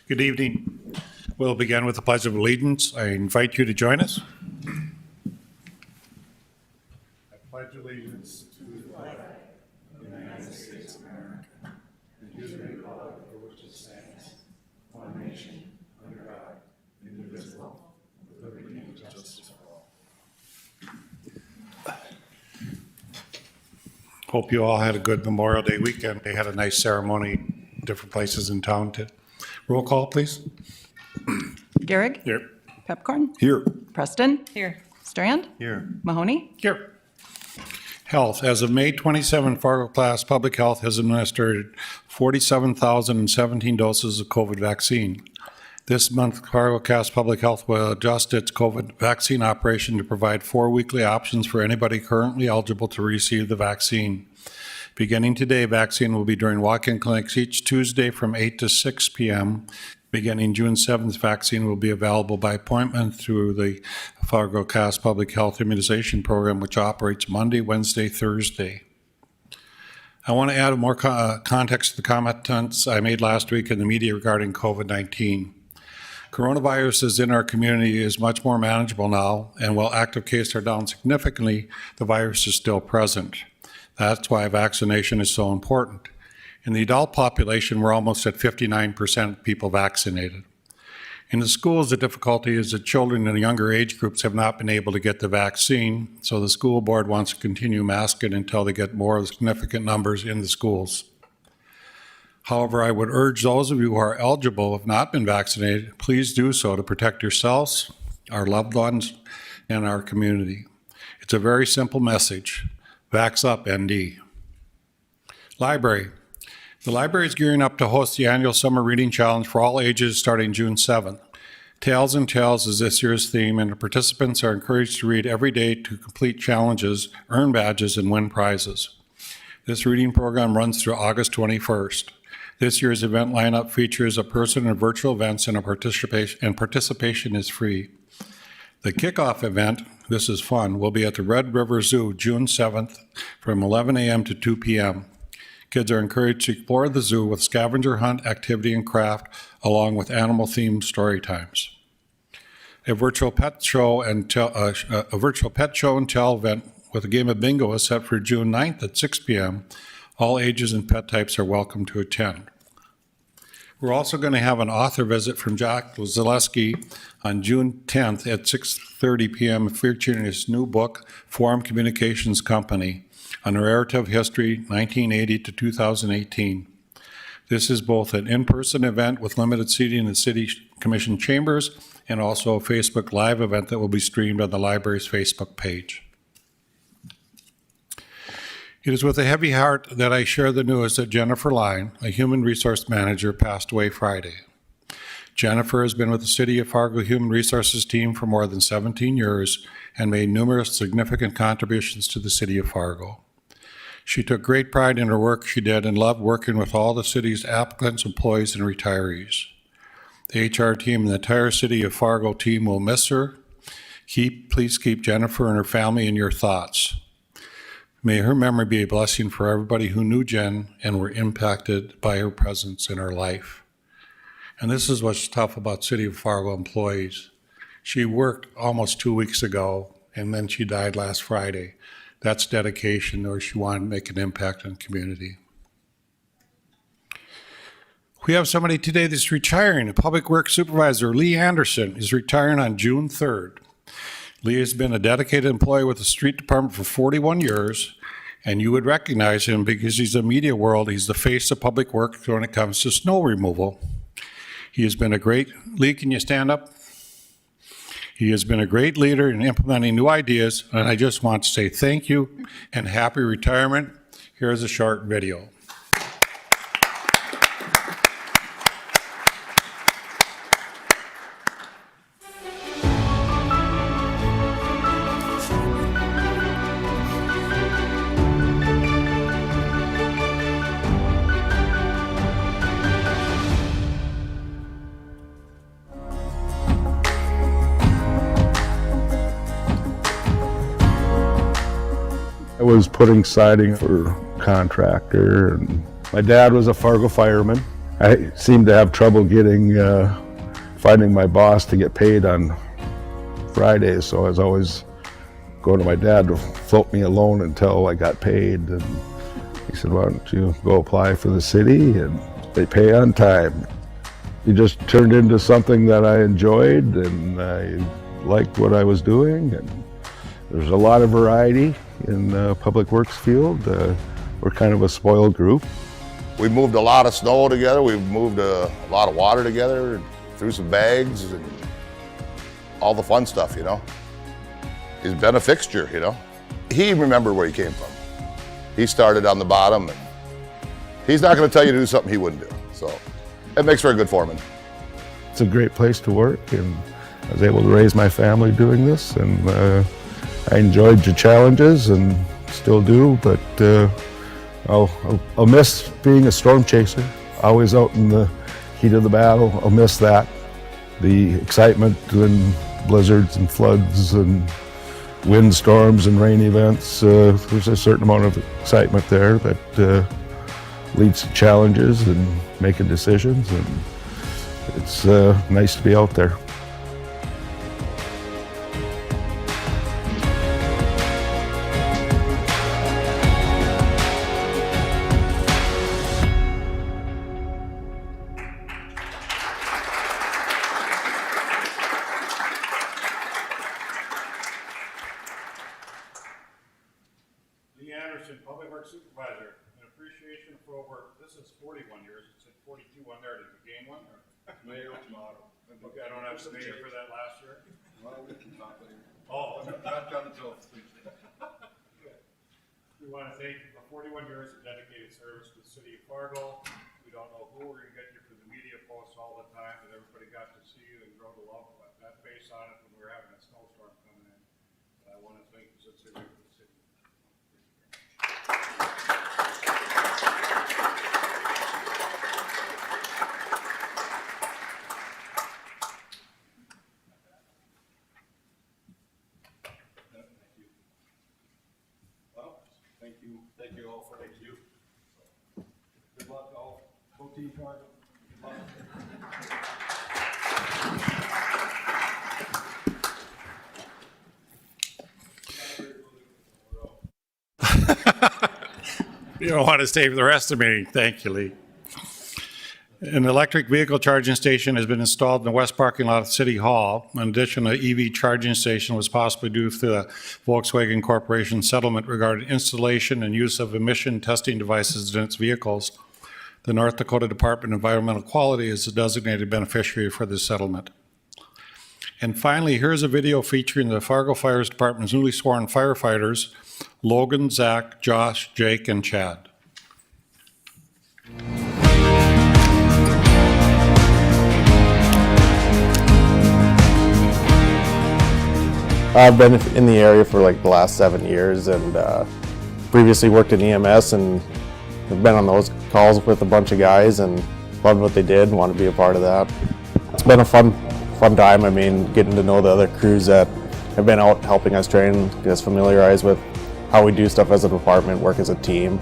Good evening. We'll begin with the Pledge of Allegiance. I invite you to join us. I pledge allegiance to the flag of the United States of America and to the republic for which it stands, one nation, under God, indivisible, with liberty and justice for all. Hope you all had a good Memorial Day weekend. They had a nice ceremony in different places in town. Roll call, please. Gehrig? Here. Pepcorn? Here. Preston? Here. Strand? Here. Mahoney? Here. Health. As of May 27, Fargo Class Public Health has administered 47,017 doses of COVID vaccine. This month, Fargo Class Public Health will adjust its COVID vaccine operation to provide 4 weekly options for anybody currently eligible to receive the vaccine. Beginning today, vaccine will be during walk-in clinics each Tuesday from 8 to 6 p.m. Beginning June 7th, vaccine will be available by appointment through the Fargo Class Public Health Immunization Program, which operates Monday, Wednesday, Thursday. I want to add more context to the comments I made last week in the media regarding COVID-19. Coronavirus is in our community is much more manageable now, and while active cases are down significantly, the virus is still present. That's why vaccination is so important. In the adult population, we're almost at 59% of people vaccinated. In the schools, the difficulty is that children in the younger age groups have not been able to get the vaccine, so the school board wants to continue masking until they get more significant numbers in the schools. However, I would urge those of you who are eligible, have not been vaccinated, please do so to protect yourselves, our loved ones, and our community. It's a very simple message. Vax up, ND. Library. The library is gearing up to host the annual Summer Reading Challenge for all ages starting June 7th. Tales and Tales is this year's theme, and the participants are encouraged to read every day to complete challenges, earn badges, and win prizes. This reading program runs through August 21st. This year's event lineup features a person and virtual events, and participation is free. The kickoff event, this is fun, will be at the Red River Zoo June 7th from 11 a.m. to 2 p.m. Kids are encouraged to explore the zoo with scavenger hunt, activity, and craft, along with animal-themed story times. A virtual pet show and tell event with a game of bingo is set for June 9th at 6 p.m. All ages and pet types are welcome to attend. We're also going to have an author visit from Jack Zaleski on June 10th at 6:30 p.m. featuring his new book, Forum Communications Company, A Narrative History, 1980 to 2018. This is both an in-person event with limited seating in the City Commission chambers and also a Facebook Live event that will be streamed on the library's Facebook page. It is with a heavy heart that I share the news that Jennifer Line, a human resource manager, passed away Friday. Jennifer has been with the City of Fargo Human Resources team for more than 17 years and made numerous significant contributions to the City of Fargo. She took great pride in her work she did and loved working with all the city's applicants, employees, and retirees. The HR team and the entire City of Fargo team will miss her. Please keep Jennifer and her family in your thoughts. May her memory be a blessing for everybody who knew Jen and were impacted by her presence in her life. And this is what's tough about City of Fargo employees. She worked almost 2 weeks ago, and then she died last Friday. That's dedication, or she wanted to make an impact on the community. We have somebody today that's retiring. A public works supervisor, Lee Anderson, is retiring on June 3rd. Lee has been a dedicated employee with the street department for 41 years, and you would recognize him because he's a media world. He's the face of public works when it comes to snow removal. He has been a great, Lee, can you stand up? He has been a great leader in implementing new ideas, and I just want to say thank you and happy retirement. Here's a short video. I was putting siding for a contractor, and my dad was a Fargo fireman, I seem to have trouble getting, finding my boss to get paid on Fridays, so I was always going to my dad to float me a loan until I got paid. And he said, why don't you go apply for the city, and they pay on time. It just turned into something that I enjoyed, and I liked what I was doing. And there's a lot of variety in the public works field. We're kind of a spoiled group. We moved a lot of snow together. We've moved a lot of water together, threw some bags, and all the fun stuff, you know. He's been a fixture, you know. He remembered where he came from. He started on the bottom, and he's not going to tell you to do something he wouldn't do. So it makes for a good foreman. It's a great place to work, and I was able to raise my family doing this, and I enjoyed the challenges and still do, but I'll miss being a storm chaser, always out in the heat of the battle. I'll miss that. The excitement when blizzards and floods and windstorms and rain events, there's a certain amount of excitement there that leads to challenges and making decisions, and it's nice to be out there. Lee Anderson, Public Works Supervisor, an appreciation for over, this is 41 years, it said 42 on there, did we gain one? Mayo tomato. Okay, I don't have to pay for that last year? Well, we can talk later. Oh, Not done until Tuesday. we want to thank you for 41 years of dedicated service to the city of Fargo. We don't know who we're gonna get you for the media posts all the time, but everybody got to see you and grow to love that face on it when we were having a snowstorm coming in. But I want to thank you sincerely for the city. Well, thank you all for what you do. Good luck all. Go Team Fargo. Good luck. You don't want to stay for the rest of the meeting. Thank you, Lee. An electric vehicle charging station has been installed in the west parking lot of City Hall. In addition, an EV charging station was possibly due to the Volkswagen Corporation settlement regarding installation and use of emission testing devices in its vehicles. The North Dakota Department of Environmental Quality is the designated beneficiary for this settlement. And finally, here's a video featuring the Fargo Fire Department's newly sworn firefighters, Logan, Zach, Josh, Jake, and Chad. I've been in the area for like the last 7 years, and previously worked in EMS, and have been on those calls with a bunch of guys and loved what they did and want to be a part of that. It's been a fun time. I mean, getting to know the other crews that have been out helping us train, get us familiarized with how we do stuff as a department, work as a team.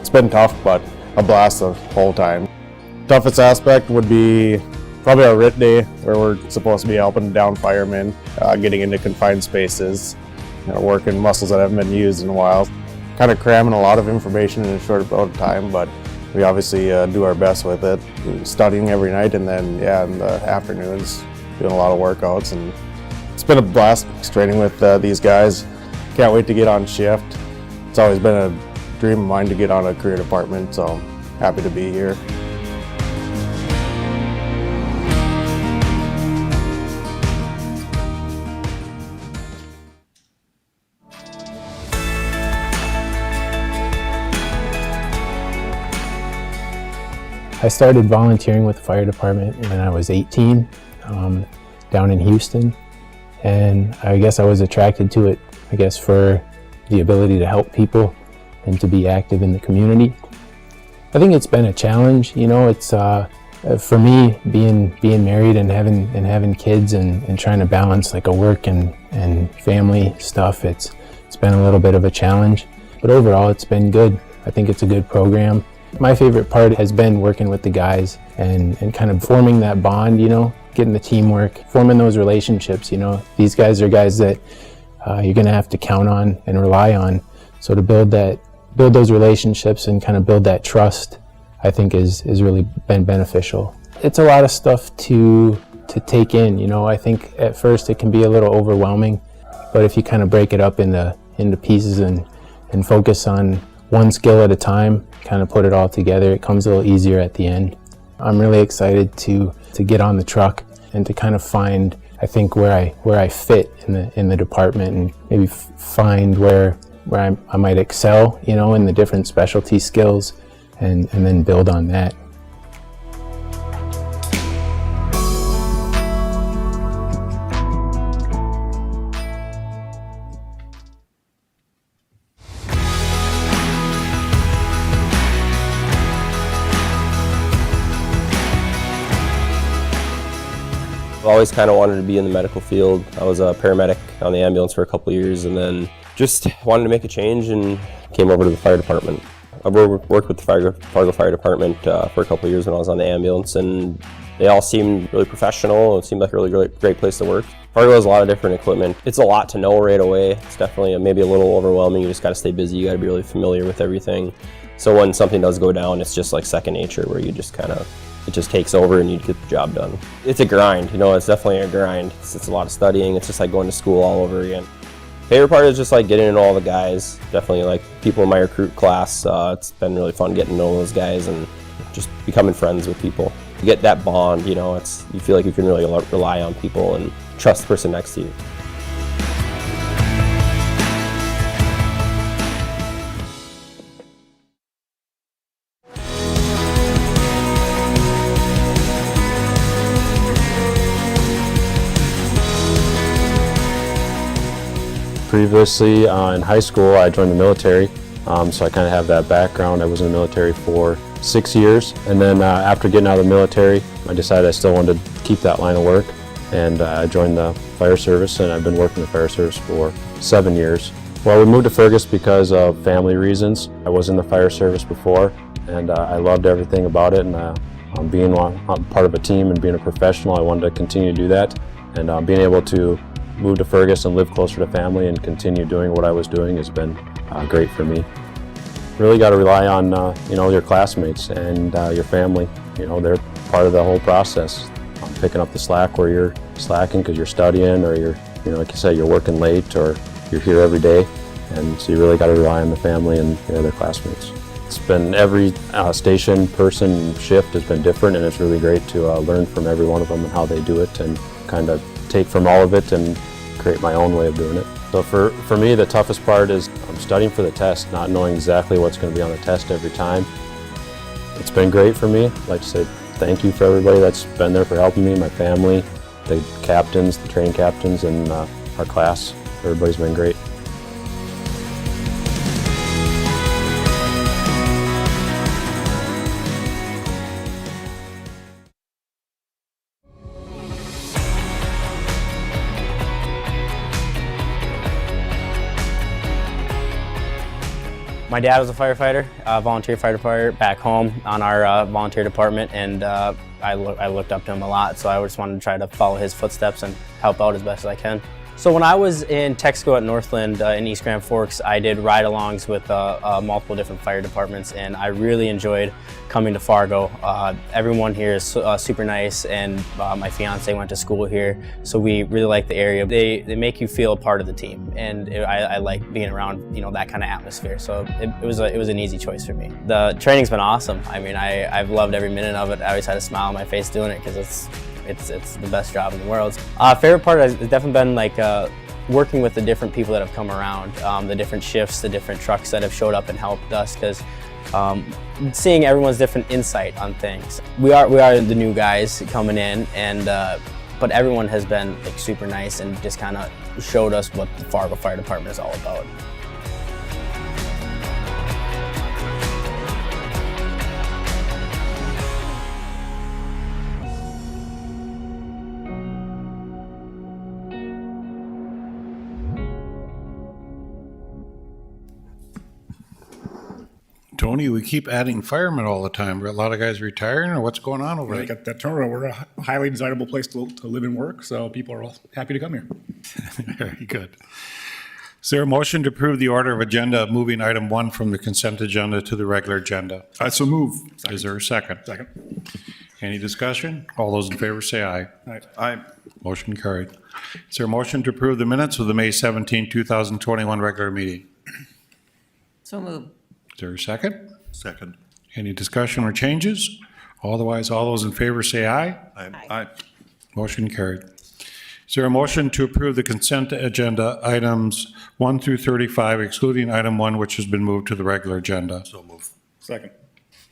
It's been tough, but a blast the whole time. Toughest aspect would be probably our RIT day, where we're supposed to be helping down firemen, getting into confined spaces, working muscles that haven't been used in a while. Kind of cramming a lot of information in a short amount of time, but we obviously do our best with it. Studying every night, and then in the afternoons doing a lot of workouts, and it's been a blast training with these guys. Can't wait to get on shift. It's always been a dream of mine to get on a career department, so I'm happy to be here. I started volunteering with the fire department when I was 18, down in Houston, and I guess I was attracted to it, for the ability to help people and to be active in the community. I think it's been a challenge, it's for me being married and having kids and trying to balance like a work and family stuff. It's been a little bit of a challenge, but overall it's been good. I think it's a good program. My favorite part has been working with the guys and kind of forming that bond, you know, getting the teamwork, forming those relationships, you know. These guys are guys that you're going to have to count on and rely on. So to build those relationships and kind of build that trust, I think is really been beneficial. It's a lot of stuff to take in, you know. I think at first it can be a little overwhelming, but if you kind of break it up into pieces and focus on one skill at a time, kind of put it all together, it comes a little easier at the end. I'm really excited to get on the truck and to kind of find, I think, where I fit in the department, and maybe find where I might excel, you know, in the different specialty skills, and then build on that. I've always kind of wanted to be in the medical field. I was a paramedic on the ambulance for a couple of years, and then just wanted to make a change and came over to the fire department. I worked with the Fargo Fire Department for a couple of years when I was on the ambulance, and they all seemed really professional. It seemed like a really great place to work. Fargo has a lot of different equipment. It's a lot to know right away. It's definitely maybe a little overwhelming. You just got to stay busy. You got to be really familiar with everything. So when something does go down, it's just like second nature, where you just it just takes over and you get the job done. It's a grind, you know, it's definitely a grind. It's a lot of studying. It's just like going to school all over again. Favorite part is just like getting to know all the guys. Definitely like people in my recruit class. It's been really fun getting to know those guys and just becoming friends with people. You get that bond, you know, you feel like you can really rely on people and trust the person next to you. Previously in high school, I joined the military, so I kind of have that background. I was in the military for 6 years, and then after getting out of the military, I decided I still wanted to keep that line of work, and I joined the fire service, and I've been working in the fire service for 7 years. Well, we moved to Fergus because of family reasons. I was in the fire service before, and I loved everything about it, and being part of a team and being a professional, I wanted to continue to do that, and being able to move to Fergus and live closer to family and continue doing what I was doing has been great for me. Really got to rely on you know, your classmates and your family. You know, they're part of the whole process. Picking up the slack where you're slacking because you're studying, or you're, you know, like you said, you're working late, or you're here every day, and so you really got to rely on the family and your other classmates. It's been every station, person, shift has been different, and it's really great to learn from every one of them and how they do it, and kind of take from all of it and create my own way of doing it. So for me, the toughest part is studying for the test, not knowing exactly what's going to be on the test every time. It's been great for me. I'd like to say thank you for everybody that's been there for helping me, my family, the captains, the train captains, and our class. Everybody's been great. My dad was a firefighter, volunteer firefighter back home on our volunteer department, and I looked up to him a lot, so I just wanted to try to follow his footsteps and help out as best as I can. So when I was in Texaco at Northland in East Grand Forks, I did ride-alongs with multiple different fire departments, and I really enjoyed coming to Fargo. Everyone here is super nice, and my fiance went to school here, so we really like the area. They make you feel a part of the team, and I like being around, you know, that kind of atmosphere. So it was an easy choice for me. The training's been awesome. I mean, I've loved every minute of it. I always had a smile on my face doing it because it's the best job in the world. Favorite part has definitely been like working with the different people that have come around, the different shifts, the different trucks that have showed up and helped us, because seeing everyone's different insight on things. We are the new guys coming in, and but everyone has been like super nice and just kind of showed us what the Fargo Fire Department is all about. Tony, we keep adding firemen all the time. A lot of guys retiring, or what's going on over Really there? got that turnaround. We're a highly desirable place to live and work, so people are all happy to come here. Very good. Is there a motion to approve the order of agenda, moving item 1 from the consent agenda to the regular agenda? I so move. Is there a second? Second. Any discussion? All those in favor say aye. Aye. Motion carried. Is there a motion to approve the minutes of the May 17, 2021 regular meeting? So moved. Is there a second? Second. Any discussion or changes? Otherwise, all those in favor say aye. Aye. Motion carried. Is there a motion to approve the consent agenda items 1 through 35, excluding item 1, which has been moved to the regular agenda? So move. Second.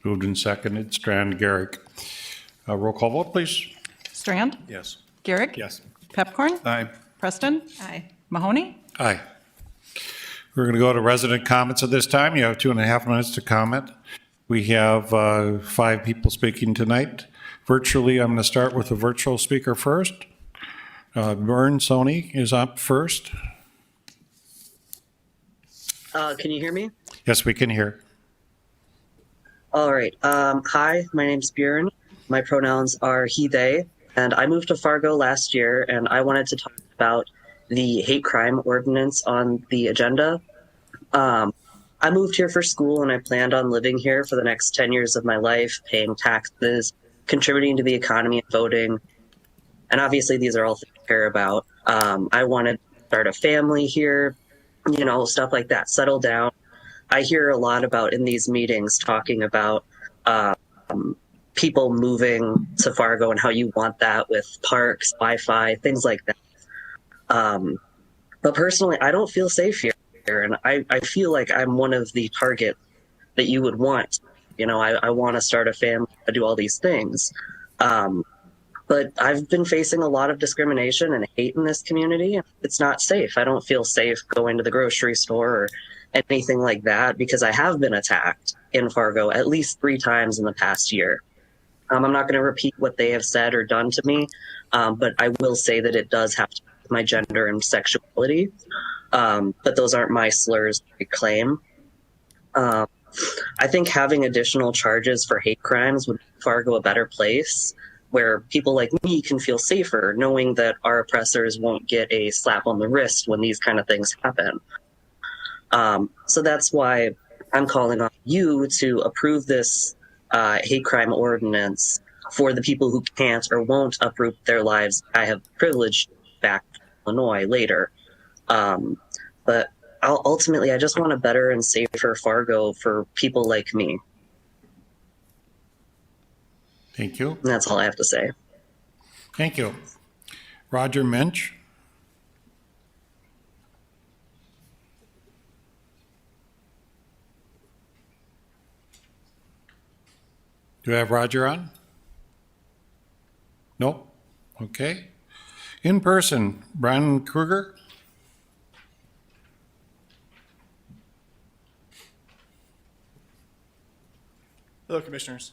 Moved and seconded. Strand, Garrick. Roll call vote, please. Strand, Yes. Garrick. Yes. Pepcorn, Aye. Preston. Aye. Mahoney. Aye. We're going to go to resident comments at this time. You have 2.5 minutes to comment. We have 5 people speaking tonight. Virtually, I'm going to start with the virtual speaker first. Vern Sony is up first. Can you hear me? Yes, we can hear. All right. Hi, my name's Bjorn. My pronouns are he, they, and I moved to Fargo last year, and I wanted to talk about the hate crime ordinance on the agenda. I moved here for school, and I planned on living here for the next 10 years of my life, paying taxes, contributing to the economy, and voting. And obviously, these are all things I care about. I wanted to start a family here, you know, stuff like that, settle down. I hear a lot about in these meetings talking about people moving to Fargo and how you want that with parks, Wi-Fi, things like that. But personally, I don't feel safe here. And I feel like I'm one of the targets that you would want. You know, I want to start a family, I do all these things. But I've been facing a lot of discrimination and hate in this community. It's not safe. I don't feel safe going to the grocery store or anything like that because I have been attacked in Fargo at least 3 times in the past year. I'm not going to repeat what they have said or done to me, but I will say that it does have to do with my gender and sexuality. But those aren't my slurs I claim. I think having additional charges for hate crimes would make Fargo a better place where people like me can feel safer knowing that our oppressors won't get a slap on the wrist when these kind of things happen. So that's why I'm calling on you to approve this hate crime ordinance for the people who can't or won't uproot their lives. I have privilege back to Illinois later. But ultimately, I just want a better and safer Fargo for people like me. Thank you. And that's all I have to say. Thank you. Roger Minch. Do I have Roger on? Nope. Okay. In person, Brian Kruger. Hello, commissioners.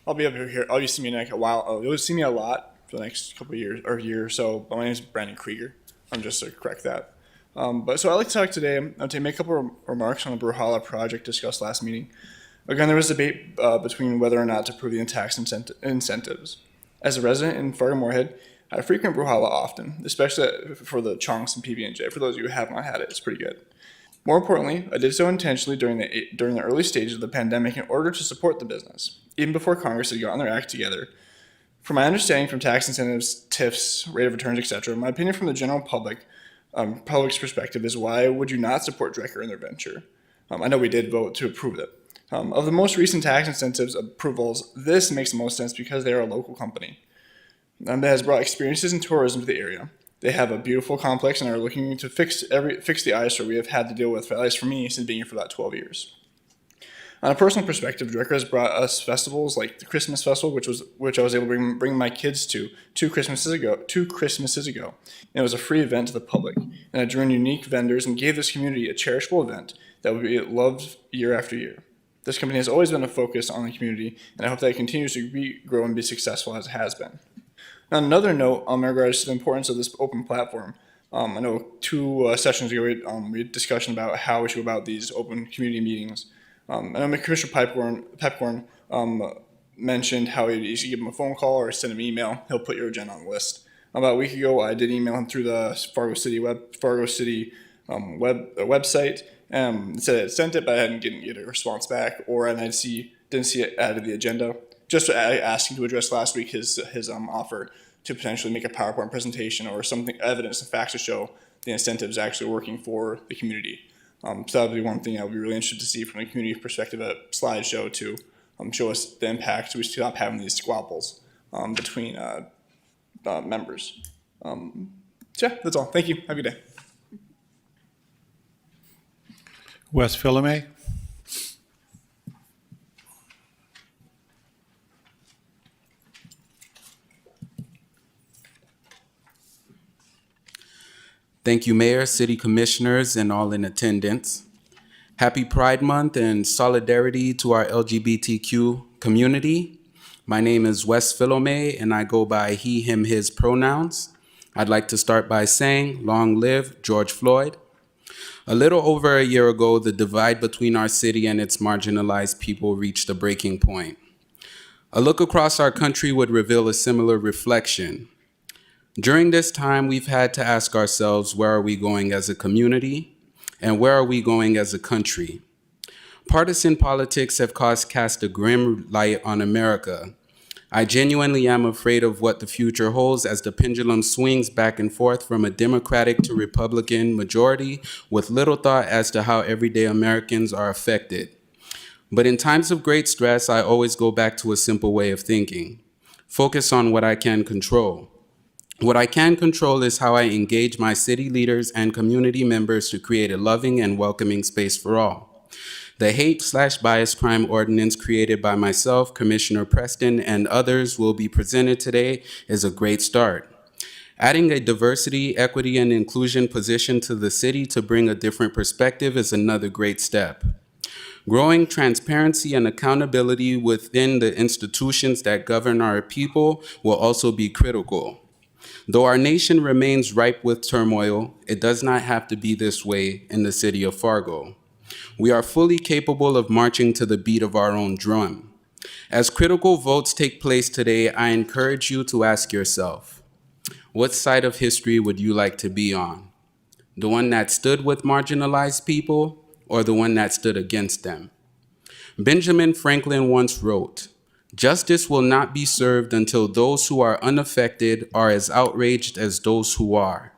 I'll be up here. You'll see me in like a while. You'll see me a lot for the next couple of years or year or so. But my name is Brandon Krieger. I'm just to correct that. But so I'd like to talk today. I'm going to make a couple of remarks on the Bruhala project discussed last meeting. Again, there was a debate between whether or not to approve the tax incentives. As a resident in Fargo-Moorhead, I frequent Bruhala often, especially for the chunks and PB&J. For those of you who have not had it, it's pretty good. More importantly, I did so intentionally during the early stages of the pandemic in order to support the business, even before Congress had gotten their act together. From my understanding from tax incentives, TIFs, rate of returns, etc., my opinion from the general public's perspective is why would you not support Drecker in their venture? I know we did vote to approve it. Of the most recent tax incentives approvals, this makes the most sense because they are a local company that has brought experiences in tourism to the area. They have a beautiful complex and are looking to fix the eyesore we have had to deal with, at least for me, since being here for about 12 years. On a personal perspective, Drecker has brought us festivals like the Christmas Festival, which I was able to bring my kids to two Christmases ago. And it was a free event to the public, and it drew in unique vendors and gave this community a cherishable event that will be loved year after year. This company has always been a focus on the community, and I hope that it continues to grow and be successful as it has been. On another note, in regards to the importance of this open platform, I know 2 sessions ago we had discussion about how we should go about these open community meetings. I know Commissioner Pepcorn mentioned how you should give him a phone call or send him an email. He'll put your agenda on the list. About a week ago, I did email him through the Fargo City website. It said it sent it, but I didn't get a response back, and didn't see it added to the agenda. Just asking to address last week his offer to potentially make a PowerPoint presentation or something, evidence and facts to show the incentives actually working for the community. So that would be one thing I would be really interested to see from a community perspective, a slideshow to show us the impact so we stop having these squabbles between members. So yeah, that's all. Thank you. Have a good day. Wes Philome. Thank you, Mayor, City Commissioners, and all in attendance. Happy Pride Month and solidarity to our LGBTQ community. My name is Wes Philome, and I go by he, him, his pronouns. I'd like to start by saying, long live George Floyd. A little over a year ago, the divide between our city and its marginalized people reached a breaking point. A look across our country would reveal a similar reflection. During this time, we've had to ask ourselves, where are we going as a community? And where are we going as a country? Partisan politics have cast a grim light on America. I genuinely am afraid of what the future holds as the pendulum swings back and forth from a Democratic to Republican majority with little thought as to how everyday Americans are affected. But in times of great stress, I always go back to a simple way of thinking. Focus on what I can control. What I can control is how I engage my city leaders and community members to create a loving and welcoming space for all. The hate/bias crime ordinance created by myself, Commissioner Preston, and others will be presented today is a great start. Adding a diversity, equity, and inclusion position to the city to bring a different perspective is another great step. Growing transparency and accountability within the institutions that govern our people will also be critical. Though our nation remains ripe with turmoil, it does not have to be this way in the city of Fargo. We are fully capable of marching to the beat of our own drum. As critical votes take place today, I encourage you to ask yourself, what side of history would you like to be on? The one that stood with marginalized people or the one that stood against them? Benjamin Franklin once wrote, "Justice will not be served until those who are unaffected are as outraged as those who are."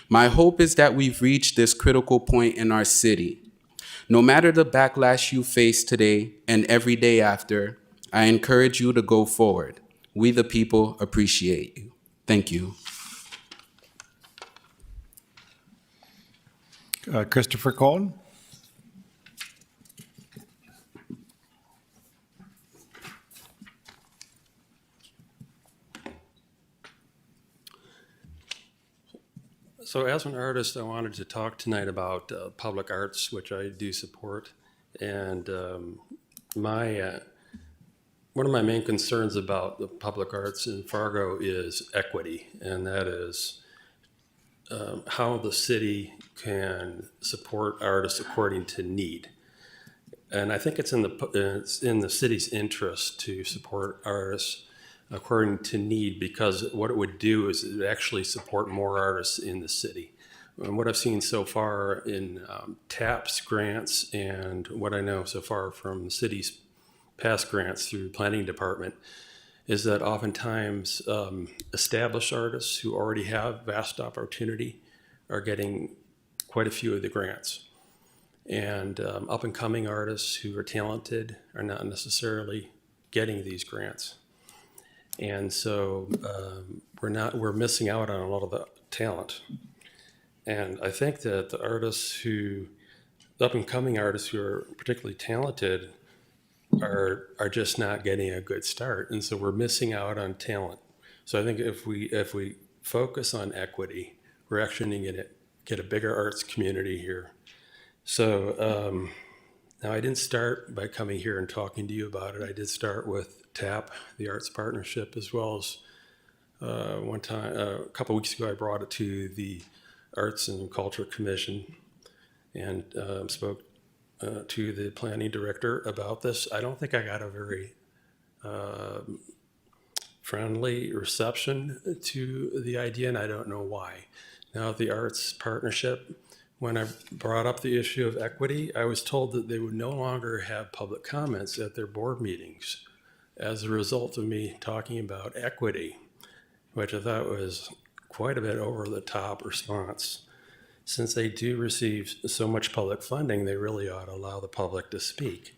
My hope is that we've reached this critical point in our city. No matter the backlash you face today and every day after, I encourage you to go forward. We the people appreciate you. Thank you. Christopher Cohen. So as an artist, I wanted to talk tonight about public arts, which I do support. And one of my main concerns about the public arts in Fargo is equity, and that is how the city can support artists according to need. And I think it's in the city's interest to support artists according to need, because what it would do is it would actually support more artists in the city. And what I've seen so far in TAPS grants and what I know so far from the city's past grants through the planning department is that oftentimes established artists who already have vast opportunity are getting quite a few of the grants. And up and coming artists who are talented are not necessarily getting these grants. And so we're missing out on a lot of the talent. And I think that the up and coming artists who are particularly talented are just not getting a good start. And so we're missing out on talent. So I think if we focus on equity, we're actually going to get a bigger arts community here. So now I didn't start by coming here and talking to you about it. I did start with TAP, the Arts Partnership, as well as one time, a couple weeks ago, I brought it to the Arts and Culture Commission and spoke to the planning director about this. I don't think I got a very friendly reception to the idea, and I don't know why. Now, the Arts Partnership, when I brought up the issue of equity, I was told that they would no longer have public comments at their board meetings as a result of me talking about equity, which I thought was quite a bit over the top response. Since they do receive so much public funding, they really ought to allow the public to speak.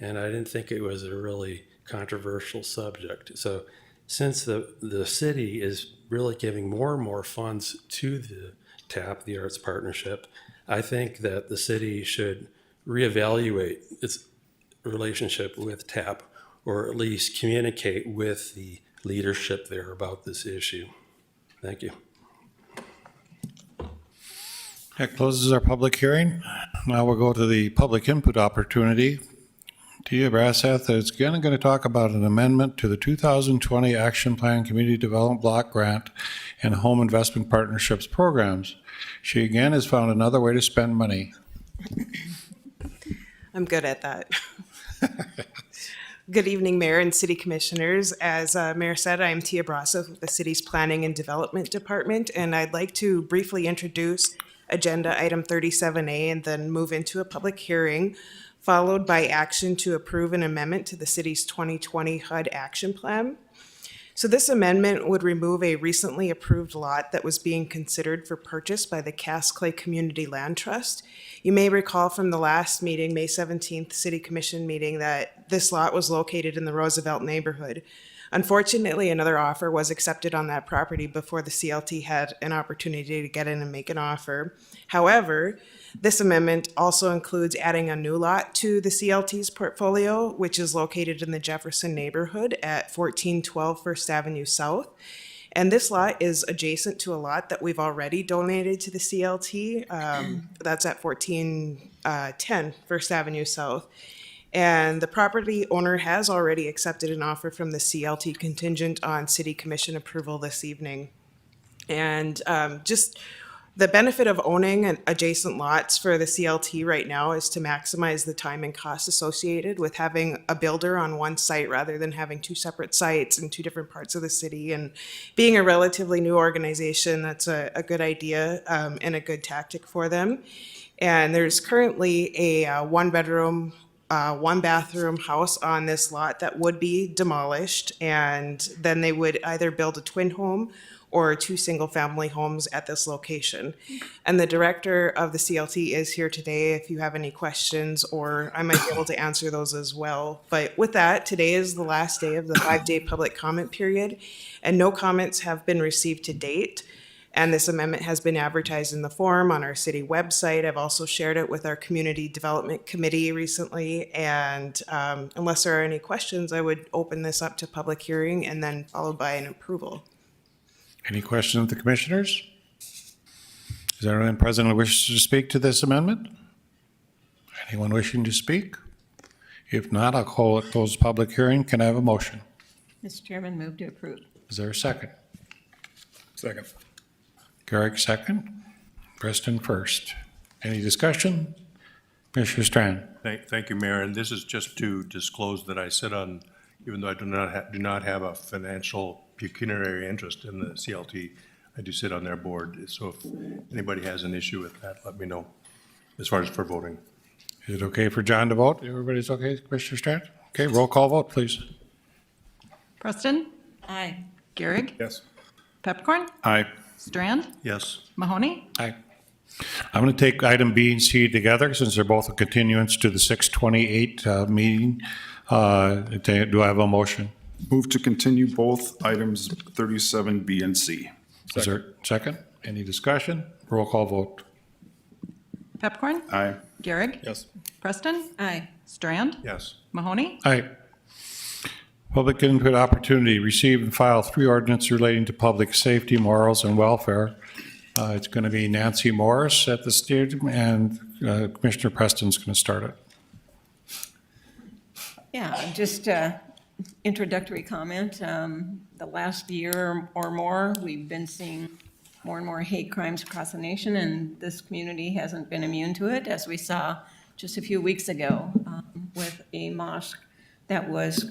And I didn't think it was a really controversial subject. So since the city is really giving more and more funds to the TAP, the Arts Partnership, I think that the city should reevaluate its relationship with TAP, or at least communicate with the leadership there about this issue. Thank you. That closes our public hearing. Now we'll go to the public input opportunity. Tia Braseth is again going to talk about an amendment to the 2020 Action Plan Community Development Block Grant and Home Investment Partnerships programs. She again has found another way to spend money. I'm good at that. Good evening, Mayor and City Commissioners. As Mayor said, I am Tia Braseth with the City's Planning and Development Department, and I'd like to briefly introduce Agenda Item 37A and then move into a public hearing, followed by action to approve an amendment to the city's 2020 HUD Action Plan. So this amendment would remove a recently approved lot that was being considered for purchase by the Cass Clay Community Land Trust. You may recall from the last meeting, May 17th City Commission meeting, that this lot was located in the Roosevelt neighborhood. Unfortunately, another offer was accepted on that property before the CLT had an opportunity to get in and make an offer. However, this amendment also includes adding a new lot to the CLT's portfolio, which is located in the Jefferson neighborhood at 1412 First Avenue South. And this lot is adjacent to a lot that we've already donated to the CLT. That's at 1410 First Avenue South. And the property owner has already accepted an offer from the CLT contingent on City Commission approval this evening. And just the benefit of owning adjacent lots for the CLT right now is to maximize the time and cost associated with having a builder on one site rather than having two separate sites in two different parts of the city. And being a relatively new organization, that's a good idea and a good tactic for them. And there's currently a one-bedroom, one-bathroom house on this lot that would be demolished, and then they would either build a twin home or two single-family homes at this location. And the director of the CLT is here today if you have any questions, or I might be able to answer those as well. But with that, today is the last day of the 5-day public comment period, and no comments have been received to date. And this amendment has been advertised in the forum on our city website. I've also shared it with our Community Development Committee recently. And unless there are any questions, I would open this up to public hearing and then followed by an approval. Any questions of the commissioners? Is there anyone present who wishes to speak to this amendment? Anyone wishing to speak? If not, I'll close the public hearing. Can I have a motion? Mr. Chairman, move to approve. Is there a second? Second. Garrick, second. Preston, first. Any discussion? Commissioner Strand. Thank you, Mayor. And this is just to disclose that I sit on, even though I do not have a financial pecuniary interest in the CLT, I do sit on their board. So if anybody has an issue with that, let me know as far as for voting. Is it okay for John to vote? Everybody's okay, Commissioner Strand? Okay, roll call vote, please. Preston? Aye. Garrick? Yes. Peppercorn? Aye. Strand? Yes. Mahoney? Aye. I'm going to take item B and C together since they're both a continuance to the 6/28 meeting. Do I have a motion? Move to continue both items 37B and C. Is there a second? Any discussion? Roll call vote. Peppercorn? Aye. Garrick? Yes. Preston? Aye. Strand? Yes. Mahoney? Aye. Public input opportunity. Receive and file 3 ordinances relating to public safety, morals, and welfare. It's going to be Nancy Morris at the stadium, and Commissioner Preston's going to start it. Yeah, just introductory comment. The last year or more, we've been seeing more and more hate crimes across the nation, and this community hasn't been immune to it, as we saw just a few weeks ago with a mosque that was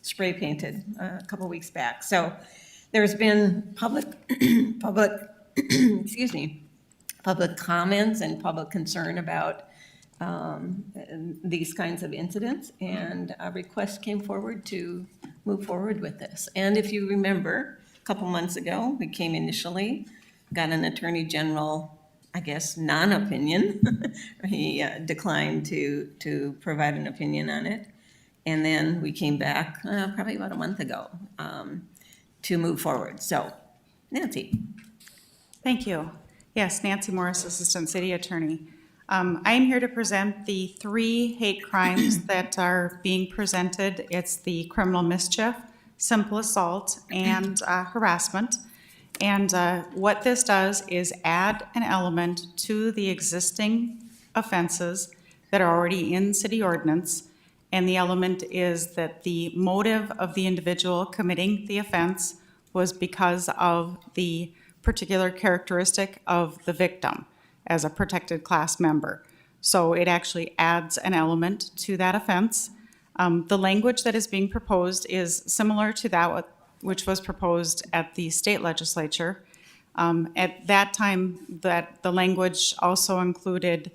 spray painted a couple weeks back. So there's been public excuse me, public comments and public concern about these kinds of incidents, and a request came forward to move forward with this. And if you remember, a couple months ago, we came initially, got an Attorney General, I guess, non-opinion. He declined to provide an opinion on it. And then we came back probably about a month ago to move forward. So, Nancy. Thank you. Yes, Nancy Morris, Assistant City Attorney. I am here to present the 3 hate crimes that are being presented. It's the criminal mischief, simple assault, and harassment. And what this does is add an element to the existing offenses that are already in city ordinance. And the element is that the motive of the individual committing the offense was because of the particular characteristic of the victim as a protected class member. So it actually adds an element to that offense. The language that is being proposed is similar to that which was proposed at the state legislature. At that time, that the language also included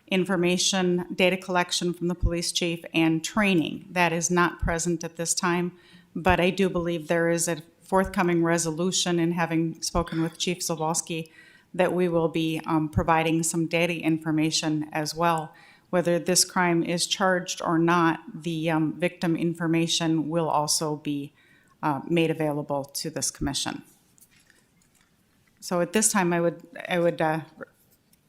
information, data collection from the police chief, and training. That is not present at this time, but I do believe there is a forthcoming resolution, and having spoken with Chief Zawalski, that we will be providing some data information as well. Whether this crime is charged or not, the victim information will also be made available to this commission. So at this time, I would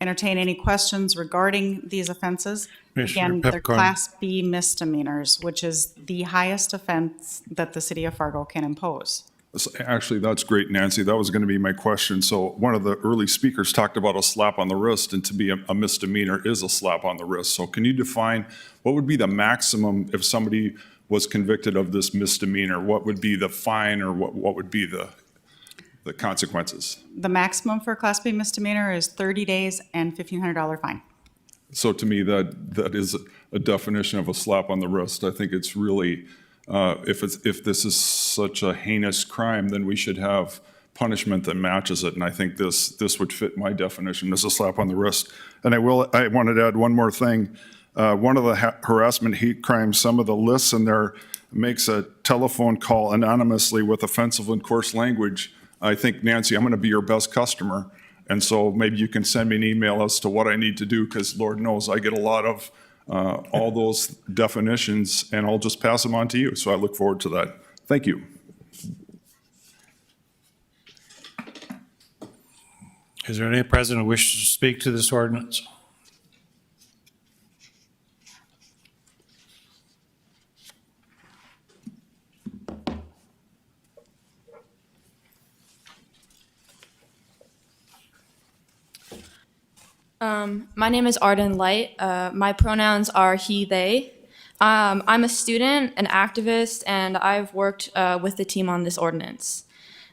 entertain any questions regarding these offenses. Commissioner Again, they're Pepcorn. Class B misdemeanors, which is the highest offense that the city of Fargo can impose. Actually, that's great, Nancy. That was going to be my question. So one of the early speakers talked about a slap on the wrist, and to be a misdemeanor is a slap on the wrist. So can you define what would be the maximum if somebody was convicted of this misdemeanor? What would be the fine, or what would be the consequences? The maximum for a Class B misdemeanor is 30 days and $1,500 fine. So to me, that is a definition of a slap on the wrist. I think it's really, if this is such a heinous crime, then we should have punishment that matches it. And I think this would fit my definition as a slap on the wrist. And I wanted to add one more thing. One of the harassment hate crimes, some of the lists in there makes a telephone call anonymously with offensive and coarse language. I think, Nancy, I'm going to be your best customer. And so maybe you can send me an email as to what I need to do, because Lord knows I get a lot of all those definitions, and I'll just pass them on to you. So I look forward to that. Thank you. Is there any president who wishes to speak to this ordinance? My name is Arden Light. My pronouns are he, they. I'm a student, an activist, and I've worked with the team on this ordinance.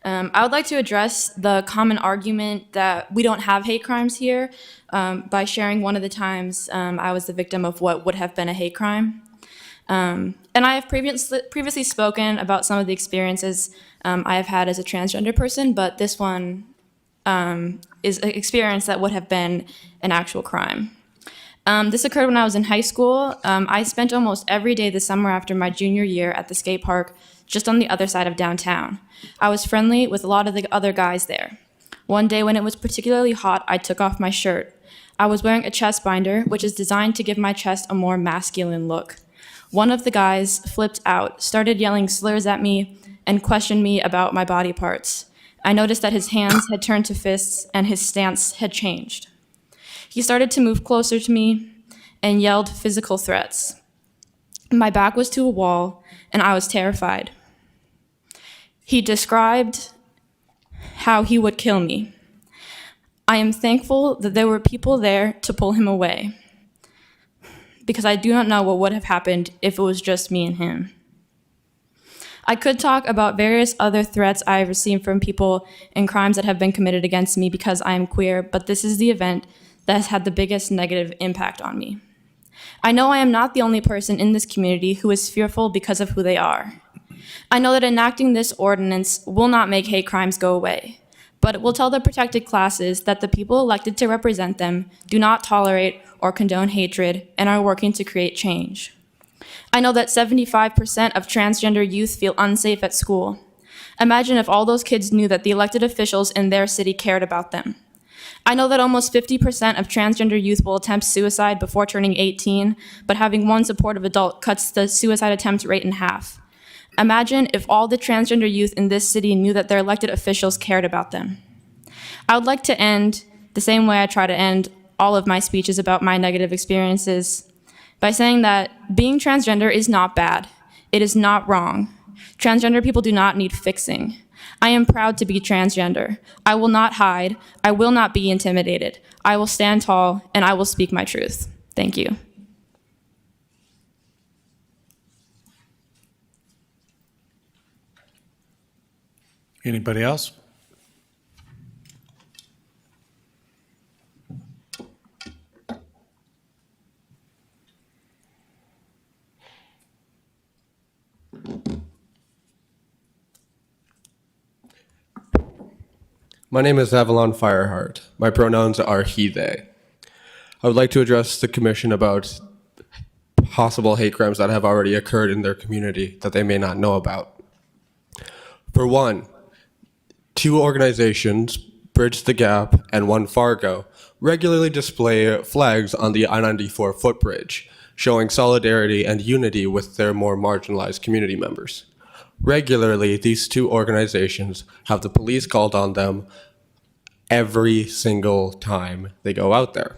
I would like to address the common argument that we don't have hate crimes here by sharing one of the times I was the victim of what would have been a hate crime. And I have previously spoken about some of the experiences I have had as a transgender person, but this one is an experience that would have been an actual crime. This occurred when I was in high school. I spent almost every day this summer after my junior year at the skate park just on the other side of downtown. I was friendly with a lot of the other guys there. One day when it was particularly hot, I took off my shirt. I was wearing a chest binder, which is designed to give my chest a more masculine look. One of the guys flipped out, started yelling slurs at me, and questioned me about my body parts. I noticed that his hands had turned to fists and his stance had changed. He started to move closer to me and yelled physical threats. My back was to a wall and I was terrified. He described how he would kill me. I am thankful that there were people there to pull him away, because I do not know what would have happened if it was just me and him. I could talk about various other threats I have received from people and crimes that have been committed against me because I am queer, but this is the event that has had the biggest negative impact on me. I know I am not the only person in this community who is fearful because of who they are. I know that enacting this ordinance will not make hate crimes go away, but it will tell the protected classes that the people elected to represent them do not tolerate or condone hatred and are working to create change. I know that 75% of transgender youth feel unsafe at school. Imagine if all those kids knew that the elected officials in their city cared about them. I know that almost 50% of transgender youth will attempt suicide before turning 18, but having one supportive adult cuts the suicide attempt rate in half. Imagine if all the transgender youth in this city knew that their elected officials cared about them. I would like to end the same way I try to end all of my speeches about my negative experiences, by saying that being transgender is not bad. It is not wrong. Transgender people do not need fixing. I am proud to be transgender. I will not hide. I will not be intimidated. I will stand tall, and I will speak my truth. Thank you. Anybody else? My name is Avalon Fireheart. My pronouns are he, they. I would like to address the commission about possible hate crimes that have already occurred in their community that they may not know about. For one, 2 organizations, Bridge the Gap and One Fargo, regularly display flags on the I-94 footbridge, showing solidarity and unity with their more marginalized community members. Regularly, these 2 organizations have the police called on them every single time they go out there,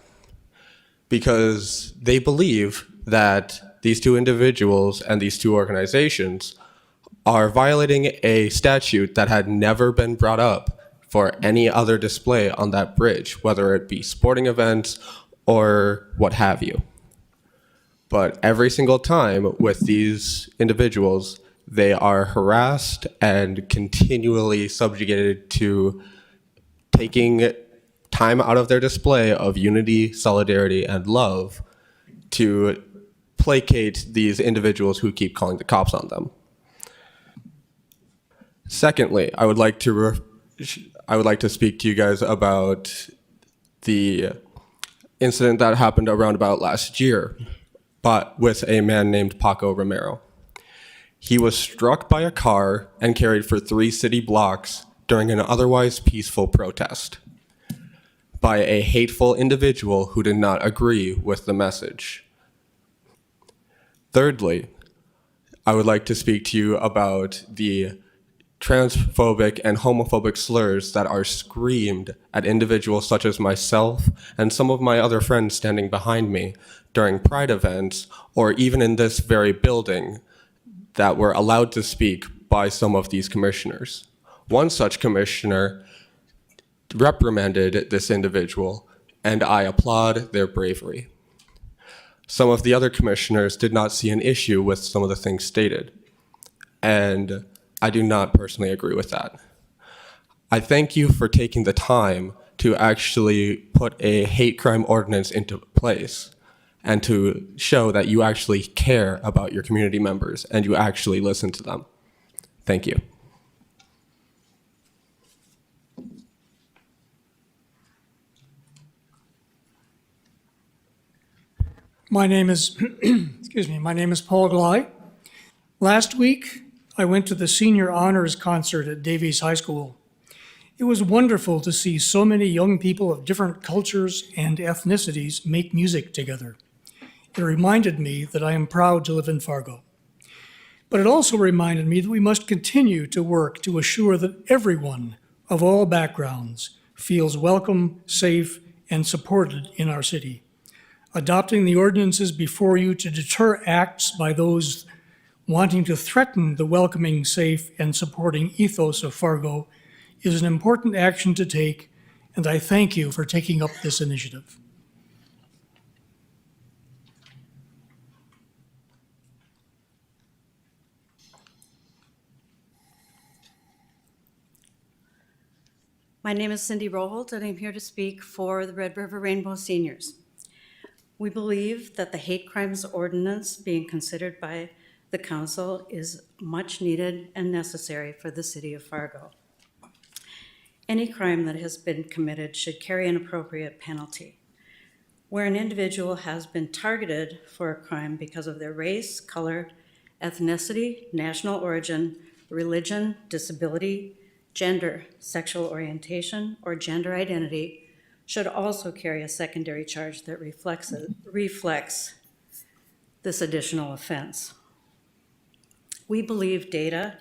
because they believe that these 2 individuals and these 2 organizations are violating a statute that had never been brought up for any other display on that bridge, whether it be sporting events or what have you. But every single time with these individuals, they are harassed and continually subjugated to taking time out of their display of unity, solidarity, and love to placate these individuals who keep calling the cops on them. Secondly, I would like to speak to you guys about the incident that happened around about last year, but with a man named Paco Romero. He was struck by a car and carried for 3 city blocks during an otherwise peaceful protest by a hateful individual who did not agree with the message. Thirdly, I would like to speak to you about the transphobic and homophobic slurs that are screamed at individuals such as myself and some of my other friends standing behind me during Pride events, or even in this very building, that were allowed to speak by some of these commissioners. One such commissioner reprimanded this individual, and I applaud their bravery. Some of the other commissioners did not see an issue with some of the things stated, and I do not personally agree with that. I thank you for taking the time to actually put a hate crime ordinance into place and to show that you actually care about your community members and you actually listen to them. Thank you. My name is, my name is Paul Gley. Last week, I went to the Senior Honors Concert at Davies High School. It was wonderful to see so many young people of different cultures and ethnicities make music together. It reminded me that I am proud to live in Fargo. But it also reminded me that we must continue to work to assure that everyone of all backgrounds feels welcome, safe, and supported in our city. Adopting the ordinances before you to deter acts by those wanting to threaten the welcoming, safe, and supporting ethos of Fargo is an important action to take, and I thank you for taking up this initiative. My name is Cindy Roholt, and I'm here to speak for the Red River Rainbow Seniors. We believe that the hate crimes ordinance being considered by the council is much needed and necessary for the city of Fargo. Any crime that has been committed should carry an appropriate penalty. Where an individual has been targeted for a crime because of their race, color, ethnicity, national origin, religion, disability, gender, sexual orientation, or gender identity, should also carry a secondary charge that reflects this additional offense. We believe data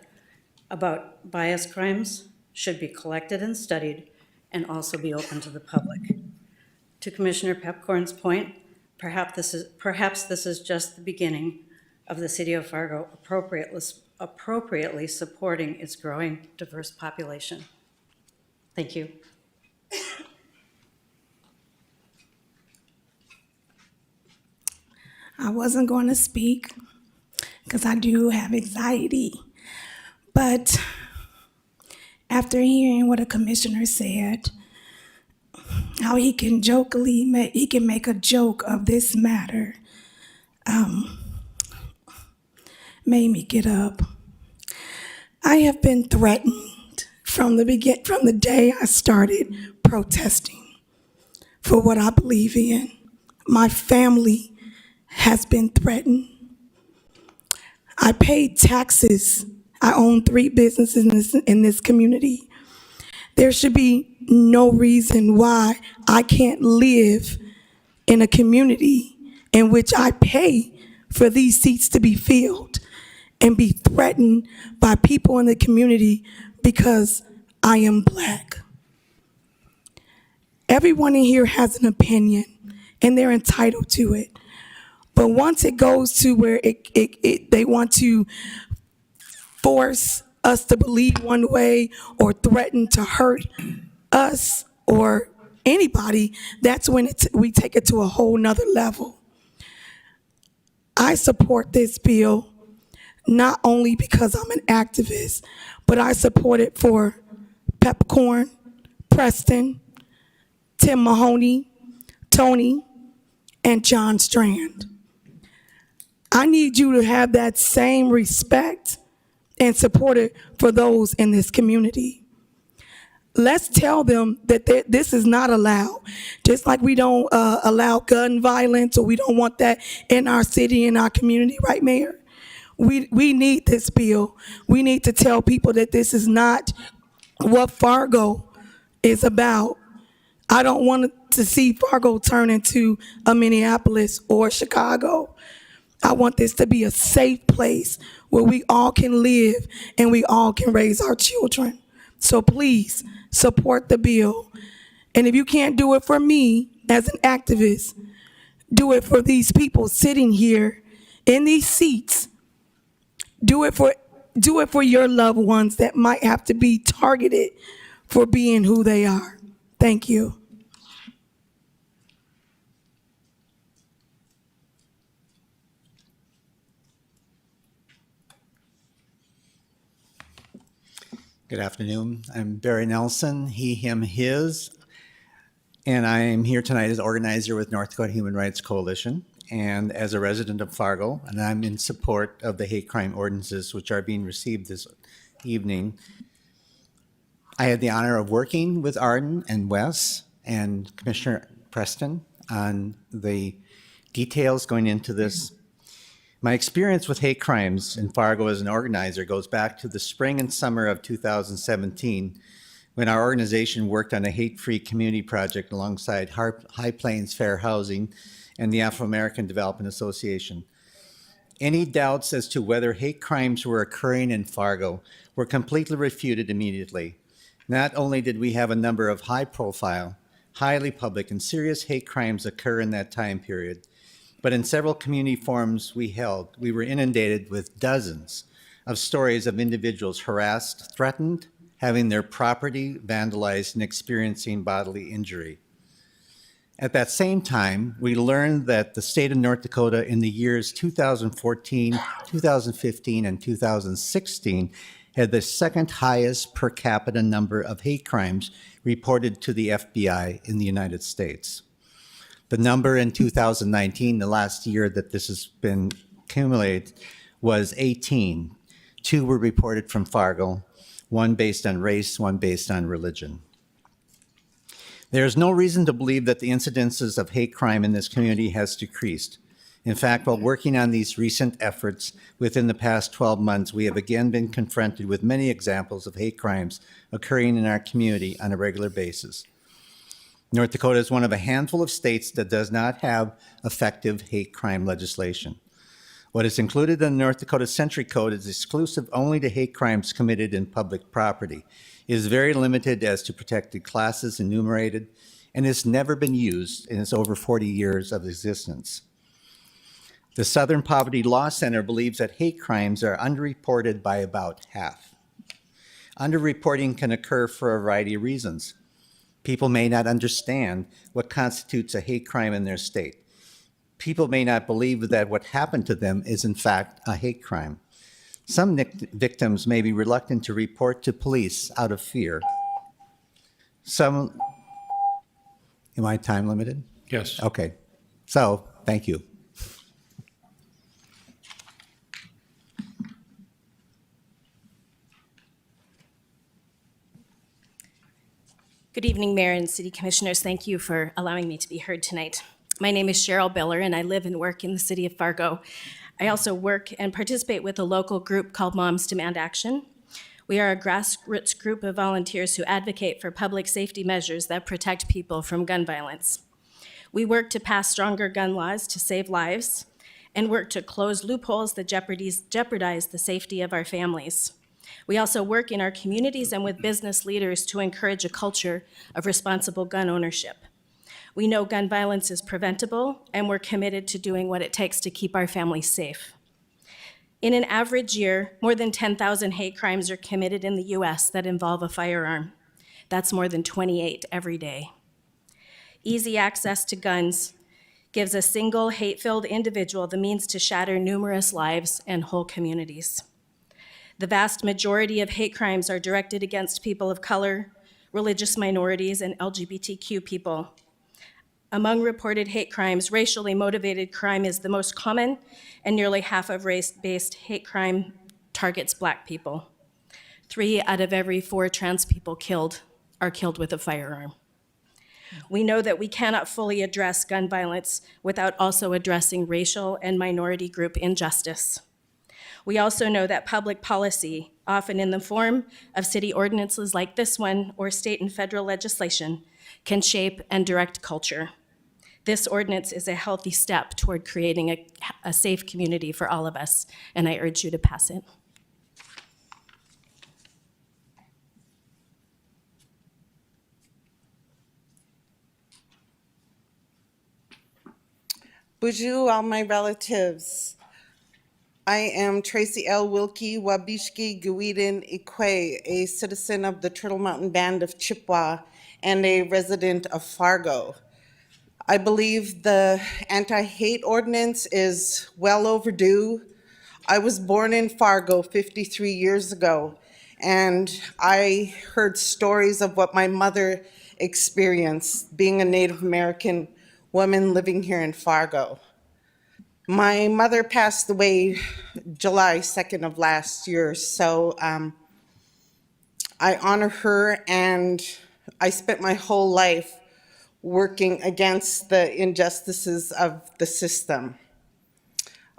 about bias crimes should be collected and studied and also be open to the public. To Commissioner Pepcorn's point, perhaps this is just the beginning of the city of Fargo appropriately supporting its growing diverse population. Thank you. I wasn't going to speak because I do have anxiety, but after hearing what a commissioner said, how he can make a joke of this matter, made me get up. I have been threatened from the day I started protesting for what I believe in. My family has been threatened. I paid taxes. I own 3 businesses in this community. There should be no reason why I can't live in a community in which I pay for these seats to be filled and be threatened by people in the community because I am Black. Everyone in here has an opinion and they're entitled to it. But once it goes to where they want to force us to believe one way or threaten to hurt us or anybody, that's when we take it to a whole nother level. I support this bill not only because I'm an activist, but I support it for Pepcorn, Preston, Tim Mahoney, Tony, and John Strand. I need you to have that same respect and support it for those in this community. Let's tell them that this is not allowed. Just like we don't allow gun violence, or we don't want that in our city, in our community, right, Mayor? We need this bill. We need to tell people that this is not what Fargo is about. I don't want to see Fargo turn into a Minneapolis or Chicago. I want this to be a safe place where we all can live and we all can raise our children. So please support the bill. And if you can't do it for me as an activist, do it for these people sitting here in these seats. Do it for your loved ones that might have to be targeted for being who they are. Thank you. Good afternoon. I'm Barry Nelson, he, him, his, and I am here tonight as organizer with North Dakota Human Rights Coalition and as a resident of Fargo, and I'm in support of the hate crime ordinances which are being received this evening. I had the honor of working with Arden and Wes and Commissioner Preston on the details going into this. My experience with hate crimes in Fargo as an organizer goes back to the spring and summer of 2017, when our organization worked on a hate-free community project alongside High Plains Fair Housing and the Afro-American Development Association. Any doubts as to whether hate crimes were occurring in Fargo were completely refuted immediately. Not only did we have a number of high-profile, highly public, and serious hate crimes occur in that time period, but in several community forums we held, we were inundated with dozens of stories of individuals harassed, threatened, having their property vandalized, and experiencing bodily injury. At that same time, we learned that the state of North Dakota in the years 2014, 2015, and 2016 had the second highest per capita number of hate crimes reported to the FBI in the United States. The number in 2019, the last year that this has been accumulated, was 18. 2 were reported from Fargo, 1 based on race, 1 based on religion. There is no reason to believe that the incidences of hate crime in this community has decreased. In fact, while working on these recent efforts within the past 12 months, we have again been confronted with many examples of hate crimes occurring in our community on a regular basis. North Dakota is one of a handful of states that does not have effective hate crime legislation. What is included in the North Dakota Century Code is exclusive only to hate crimes committed in public property. It is very limited as to protected classes enumerated, and has never been used in its over 40 years of existence. The Southern Poverty Law Center believes that hate crimes are underreported by about half. Underreporting can occur for a variety of reasons. People may not understand what constitutes a hate crime in their state. People may not believe that what happened to them is in fact a hate crime. Some victims may be reluctant to report to police out of fear. Am I time limited? Yes. Okay. So, thank you. Good evening, Mayor and City Commissioners. Thank you for allowing me to be heard tonight. My name is Cheryl Biller, and I live and work in the city of Fargo. I also work and participate with a local group called Moms Demand Action. We are a grassroots group of volunteers who advocate for public safety measures that protect people from gun violence. We work to pass stronger gun laws to save lives and work to close loopholes that jeopardize the safety of our families. We also work in our communities and with business leaders to encourage a culture of responsible gun ownership. We know gun violence is preventable, and we're committed to doing what it takes to keep our families safe. In an average year, more than 10,000 hate crimes are committed in the US that involve a firearm. That's more than 28 every day. Easy access to guns gives a single hate-filled individual the means to shatter numerous lives and whole communities. The vast majority of hate crimes are directed against people of color, religious minorities, and LGBTQ people. Among reported hate crimes, racially motivated crime is the most common, and nearly half of race-based hate crime targets Black people. 3 out of every 4 trans people killed are killed with a firearm. We know that we cannot fully address gun violence without also addressing racial and minority group injustice. We also know that public policy, often in the form of city ordinances like this one or state and federal legislation, can shape and direct culture. This ordinance is a healthy step toward creating a safe community for all of us, and I urge you to pass it. Bonjour, all my relatives. I am Tracy L. Wilkie Wabishki Guiden Ikwe, a citizen of the Turtle Mountain Band of Chippewa and a resident of Fargo. I believe the anti-hate ordinance is well overdue. I was born in Fargo 53 years ago, and I heard stories of what my mother experienced being a Native American woman living here in Fargo. My mother passed away July 2nd of last year, so I honor her, and I spent my whole life working against the injustices of the system.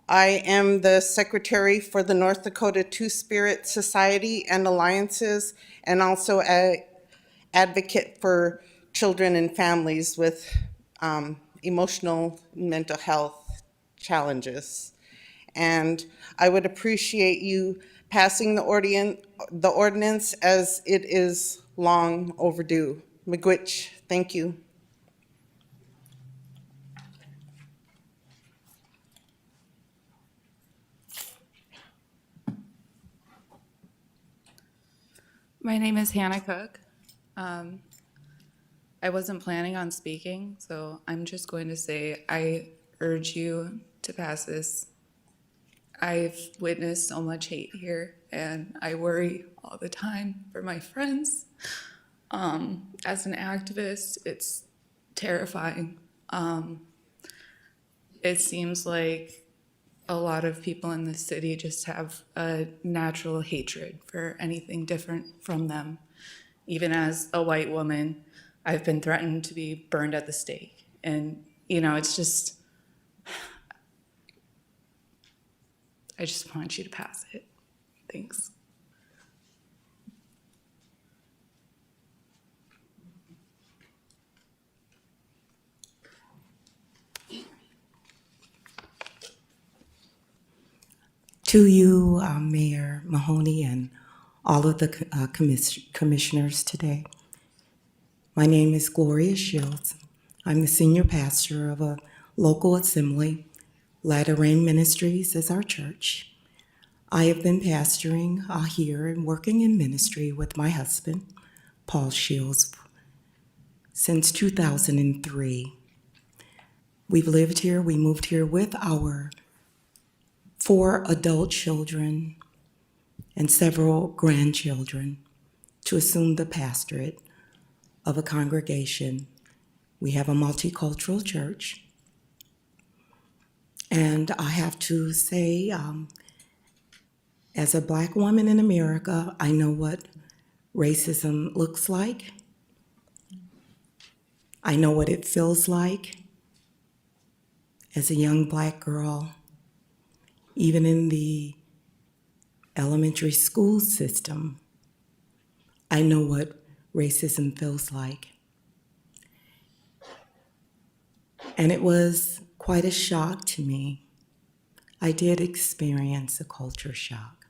I am the secretary for the North Dakota Two-Spirit Society and Alliances, and also an advocate for children and families with emotional and mental health challenges. And I would appreciate you passing the ordinance as it is long overdue. Miigwech, thank you. My name is Hannah Cook. I wasn't planning on speaking, so I'm just going to say I urge you to pass this. I've witnessed so much hate here, and I worry all the time for my friends. As an activist, it's terrifying. It seems like a lot of people in the city just have a natural hatred for anything different from them. Even as a white woman, I've been threatened to be burned at the stake. And, you know, it's just, I just want you to pass it. Thanks. To you, Mayor Mahoney, and all of the commissioners today. My name is Gloria Shields. I'm the senior pastor of a local assembly. Latter Rain Ministries is our church. I have been pastoring here and working in ministry with my husband, Paul Shields, since 2003. We've lived here, we moved here with our 4 adult children and several grandchildren to assume the pastorate of a congregation. We have a multicultural church. And I have to say, as a Black woman in America, I know what racism looks like. I know what it feels like as a young Black girl, even in the elementary school system. I know what racism feels like. And it was quite a shock to me. I did experience a culture shock.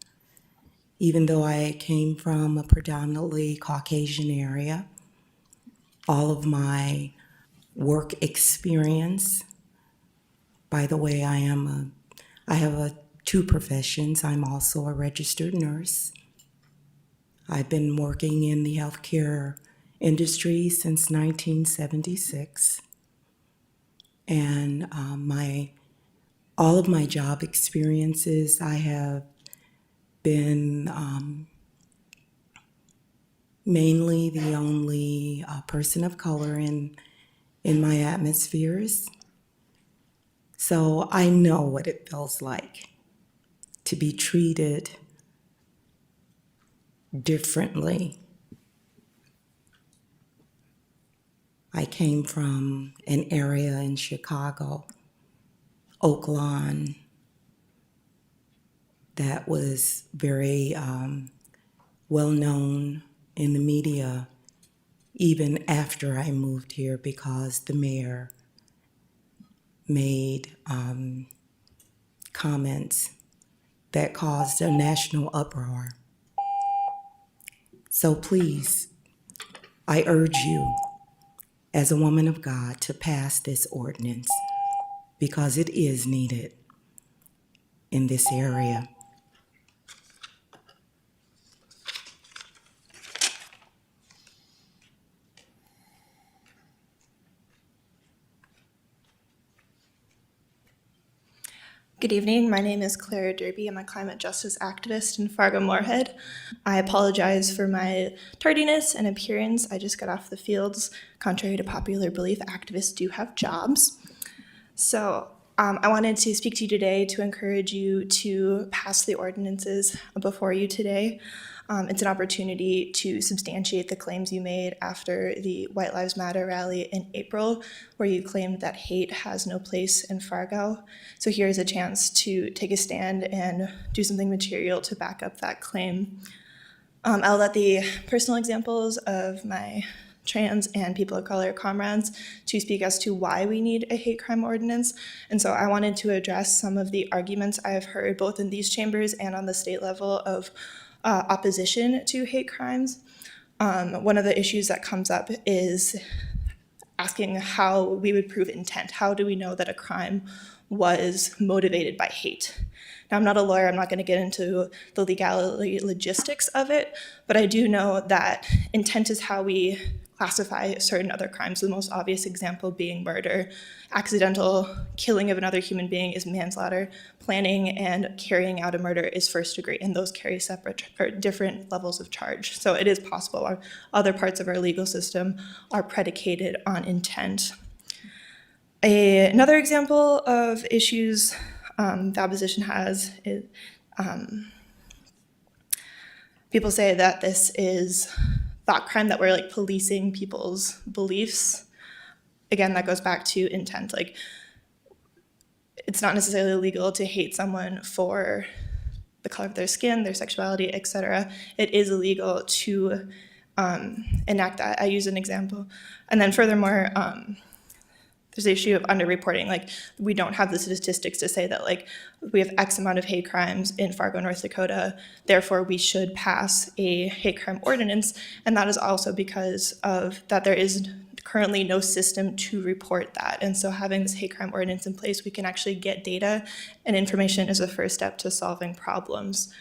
Even though I came from a predominantly Caucasian area, all of my work experience, by the way, I have 2 professions. I'm also a registered nurse. I've been working in the healthcare industry since 1976. And all of my job experiences, I have been mainly the only person of color in my atmospheres. So I know what it feels like to be treated differently. I came from an area in Chicago, Oak Lawn, that was very well known in the media even after I moved here, because the mayor made comments that caused a national uproar. So please, I urge you, as a woman of God, to pass this ordinance, because it is needed in this area. Good evening. My name is Clara Derby. I'm a climate justice activist in Fargo-Moorhead. I apologize for my tardiness and appearance. I just got off the fields. Contrary to popular belief, activists do have jobs. So I wanted to speak to you today to encourage you to pass the ordinances before you today. It's an opportunity to substantiate the claims you made after the White Lives Matter rally in April, where you claimed that hate has no place in Fargo. So here's a chance to take a stand and do something material to back up that claim. I'll let the personal examples of my trans and people of color comrades to speak as to why we need a hate crime ordinance. And so I wanted to address some of the arguments I've heard both in these chambers and on the state level of opposition to hate crimes. One of the issues that comes up is asking how we would prove intent. How do we know that a crime was motivated by hate? Now, I'm not a lawyer, I'm not going to get into the legality logistics of it, but I do know that intent is how we classify certain other crimes, the most obvious example being murder. Accidental killing of another human being is manslaughter. Planning and carrying out a murder is first degree, and those carry separate or different levels of charge. So it is possible. Other parts of our legal system are predicated on intent. Another example of issues the opposition has is people say that this is thought crime, that we're like policing people's beliefs. Again, that goes back to intent. Like, it's not necessarily illegal to hate someone for the color of their skin, their sexuality, etc. It is illegal to enact that. I use an example. And then furthermore, there's the issue of underreporting. Like, we don't have the statistics to say that like we have X amount of hate crimes in Fargo, North Dakota, therefore we should pass a hate crime ordinance. And that is also because of that there is currently no system to report that. And so having this hate crime ordinance in place, we can actually get data and information as a first step to solving problems.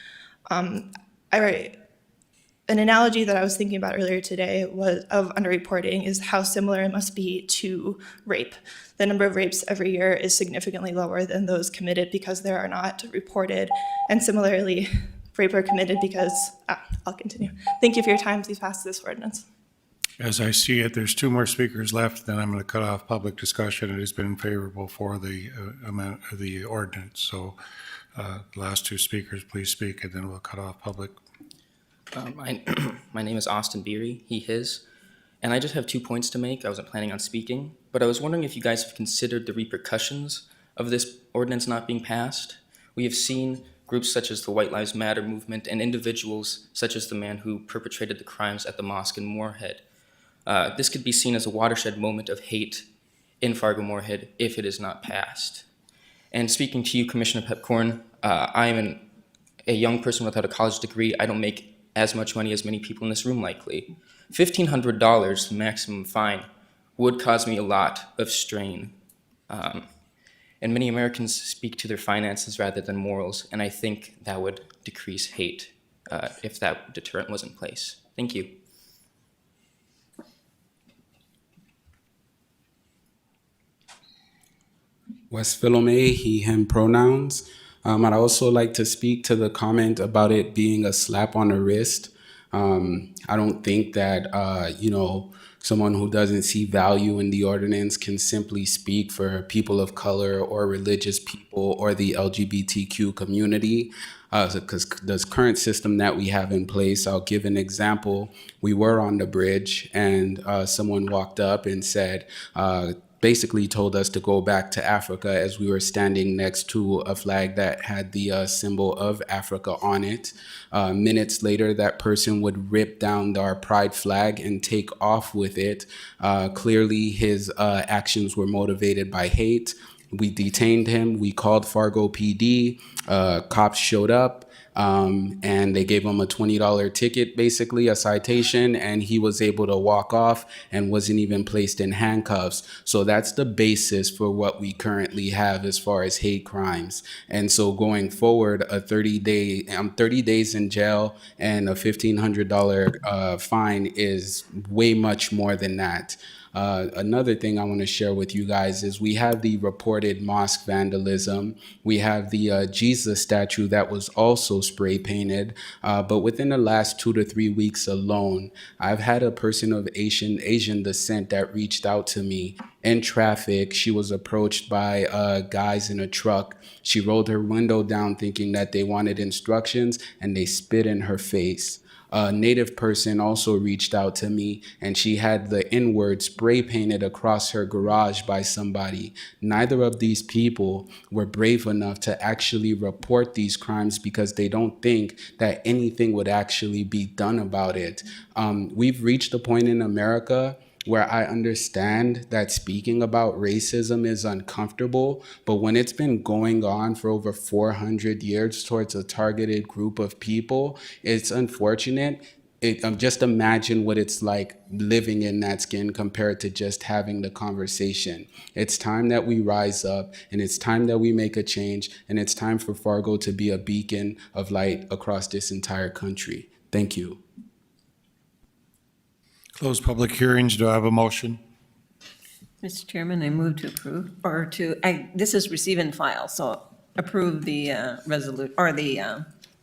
An analogy that I was thinking about earlier today was of underreporting is how similar it must be to rape. The number of rapes every year is significantly lower than those committed because they are not reported. And similarly, rape are committed because, I'll continue. Thank you for your time. Please pass this ordinance. As I see it, there's 2 more speakers left, then I'm going to cut off public discussion. It has been favorable for the ordinance. So the last 2 speakers, please speak, and then we'll cut off public. My name is Austin Beery, he, his, and I just have 2 points to make. I wasn't planning on speaking, but I was wondering if you guys have considered the repercussions of this ordinance not being passed. We have seen groups such as the White Lives Matter movement and individuals such as the man who perpetrated the crimes at the mosque in Moorhead. This could be seen as a watershed moment of hate in Fargo-Moorhead if it is not passed. And speaking to you, Commissioner Pepcorn, I am a young person without a college degree. I don't make as much money as many people in this room likely. $1,500, the maximum fine, would cause me a lot of strain. And many Americans speak to their finances rather than morals, and I think that would decrease hate if that deterrent was in place. Thank you. Wes Philome, he, him pronouns. I'd also like to speak to the comment about it being a slap on the wrist. I don't think that, someone who doesn't see value in the ordinance can simply speak for people of color or religious people or the LGBTQ community. Because the current system that we have in place, I'll give an example. We were on the bridge and someone walked up and said, basically told us to go back to Africa as we were standing next to a flag that had the symbol of Africa on it. Minutes later, that person would rip down our pride flag and take off with it. Clearly, his actions were motivated by hate. We detained him. We called Fargo PD. Cops showed up. And they gave him a $20 ticket, basically a citation, and he was able to walk off and wasn't even placed in handcuffs. So that's the basis for what we currently have as far as hate crimes. And so going forward, a 30 days in jail and a $1,500 fine is way much more than that. Another thing I want to share with you guys is we have the reported mosque vandalism. We have the Jesus statue that was also spray painted. But within the last 2 to 3 weeks alone, I've had a person of Asian descent that reached out to me in traffic. She was approached by guys in a truck. She rolled her window down thinking that they wanted instructions, and they spit in her face. A Native person also reached out to me, and she had the N-word spray painted across her garage by somebody. Neither of these people were brave enough to actually report these crimes because they don't think that anything would actually be done about it. We've reached a point in America where I understand that speaking about racism is uncomfortable, but when it's been going on for over 400 years towards a targeted group of people, it's unfortunate. Just imagine what it's like living in that skin compared to just having the conversation. It's time that we rise up, and it's time that we make a change, and it's time for Fargo to be a beacon of light across this entire country. Thank you. Close public hearings. Do I have a motion? Mr. Chairman, I move to approve, or this is receive and file, so approve the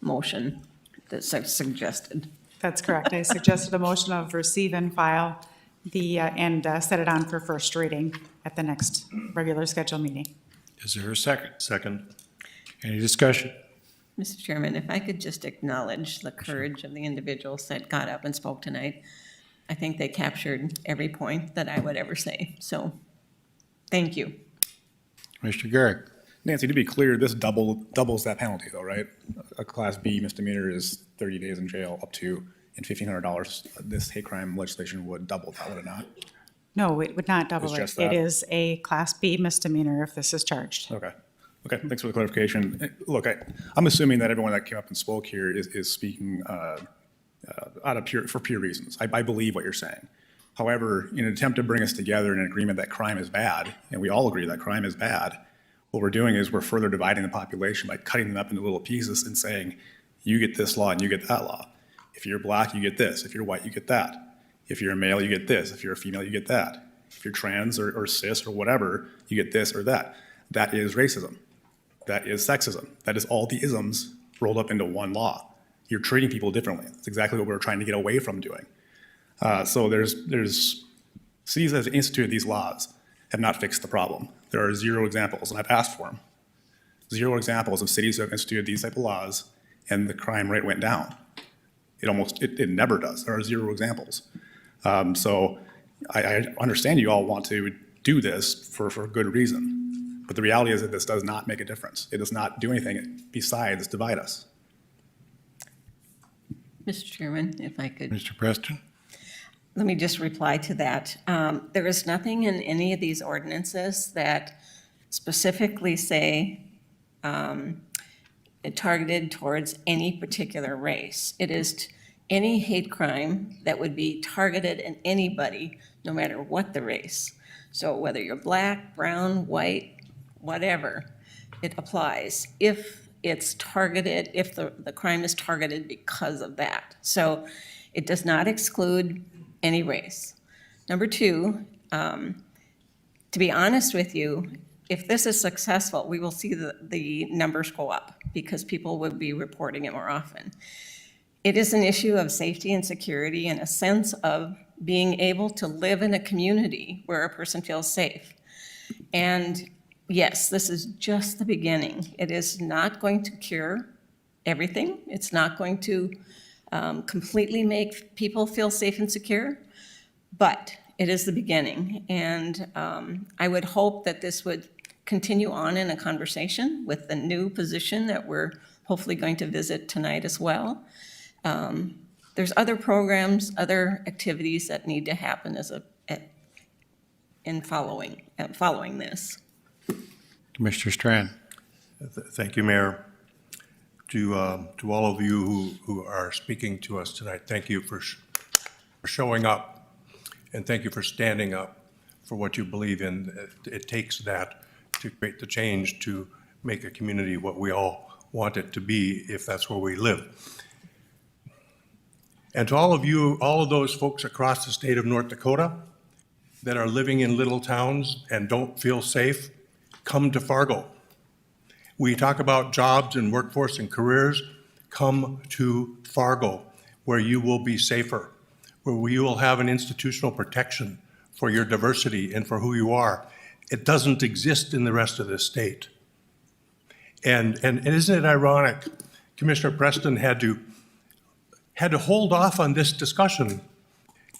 motion that's suggested. That's correct. I suggested a motion of receive and file and set it on for first reading at the next regular scheduled meeting. Is there a second? Second. Any discussion? Mr. Chairman, if I could just acknowledge the courage of the individuals that got up and spoke tonight. I think they captured every point that I would ever say. So, thank you. Commissioner Garrick. Nancy, to be clear, this doubles that penalty though, right? A Class B misdemeanor is 30 days in jail up to, and $1,500. This hate crime legislation would double that, would it not? No, it would not double It's it. just It that. is a Class B misdemeanor if this is charged. Okay. Okay, thanks for the clarification. Look, I'm assuming that everyone that came up and spoke here is speaking for pure reasons. I believe what you're saying. However, in an attempt to bring us together in an agreement that crime is bad, and we all agree that crime is bad, what we're doing is we're further dividing the population by cutting them up into little pieces and saying, you get this law and you get that law. If you're black, you get this. If you're white, you get that. If you're a male, you get this. If you're a female, you get that. If you're trans or cis or whatever, you get this or that. That is racism. That is sexism. That is all the isms rolled up into one law. You're treating people differently. That's exactly what we're trying to get away from doing. So there's cities that have instituted these laws have not fixed the problem. There are 0 examples, and I've asked for them. 0 examples of cities who have instituted these type of laws, and the crime rate went down. It never does. There are 0 examples. So I understand you all want to do this for good reason. But the reality is that this does not make a difference. It does not do anything besides divide us. Mr. Chairman, if I could. Mr. Preston? Let me just reply to that. There is nothing in any of these ordinances that specifically say targeted towards any particular race. It is any hate crime that would be targeted at anybody, no matter what the race. So whether you're black, brown, white, whatever, it applies if it's targeted, if the crime is targeted because of that. So it does not exclude any race. Number 2, to be honest with you, if this is successful, we will see the numbers go up because people will be reporting it more often. It is an issue of safety and security and a sense of being able to live in a community where a person feels safe. And yes, this is just the beginning. It is not going to cure everything. It's not going to completely make people feel safe and secure, but it is the beginning. And I would hope that this would continue on in a conversation with the new position that we're hopefully going to visit tonight as well. There's other programs, other activities that need to happen in following this. Commissioner Strand? Thank you, Mayor. To all of you who are speaking to us tonight, thank you for showing up, and thank you for standing up for what you believe in. It takes that to create the change to make a community what we all want it to be if that's where we live. And to all of you, all of those folks across the state of North Dakota that are living in little towns and don't feel safe, come to Fargo. We talk about jobs and workforce and careers. Come to Fargo, where you will be safer, where you will have an institutional protection for your diversity and for who you are. It doesn't exist in the rest of the state. And isn't it ironic, Commissioner Preston had to hold off on this discussion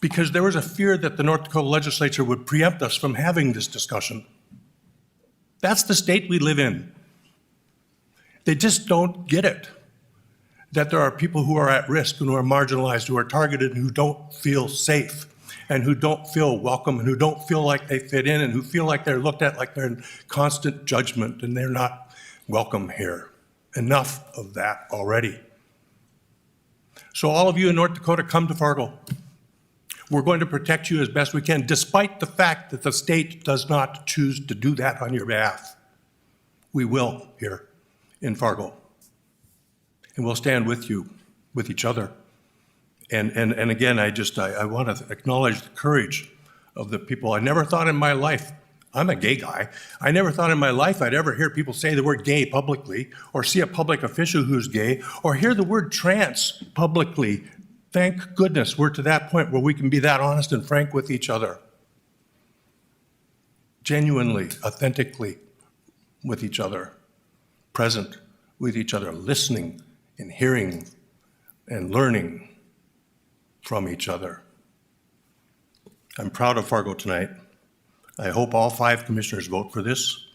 because there was a fear that the North Dakota legislature would preempt us from having this discussion. That's the state we live in. They just don't get it, that there are people who are at risk and who are marginalized, who are targeted, and who don't feel safe, and who don't feel welcome, and who don't feel like they fit in, and who feel like they're looked at like they're in constant judgment, and they're not welcome here. Enough of that already. So all of you in North Dakota, come to Fargo. We're going to protect you as best we can, despite the fact that the state does not choose to do that on your behalf. We will here in Fargo. And we'll stand with you, with each other. And again, I want to acknowledge the courage of the people. I never thought in my life, I'm a gay guy, I never thought in my life I'd ever hear people say the word gay publicly, or see a public official who's gay, or hear the word trans publicly Thank goodness we're to that point where we can be that honest and frank with each other. Genuinely, authentically with each other, present with each other, listening and hearing and learning from each other. I'm proud of Fargo tonight. I hope all 5 commissioners vote for this.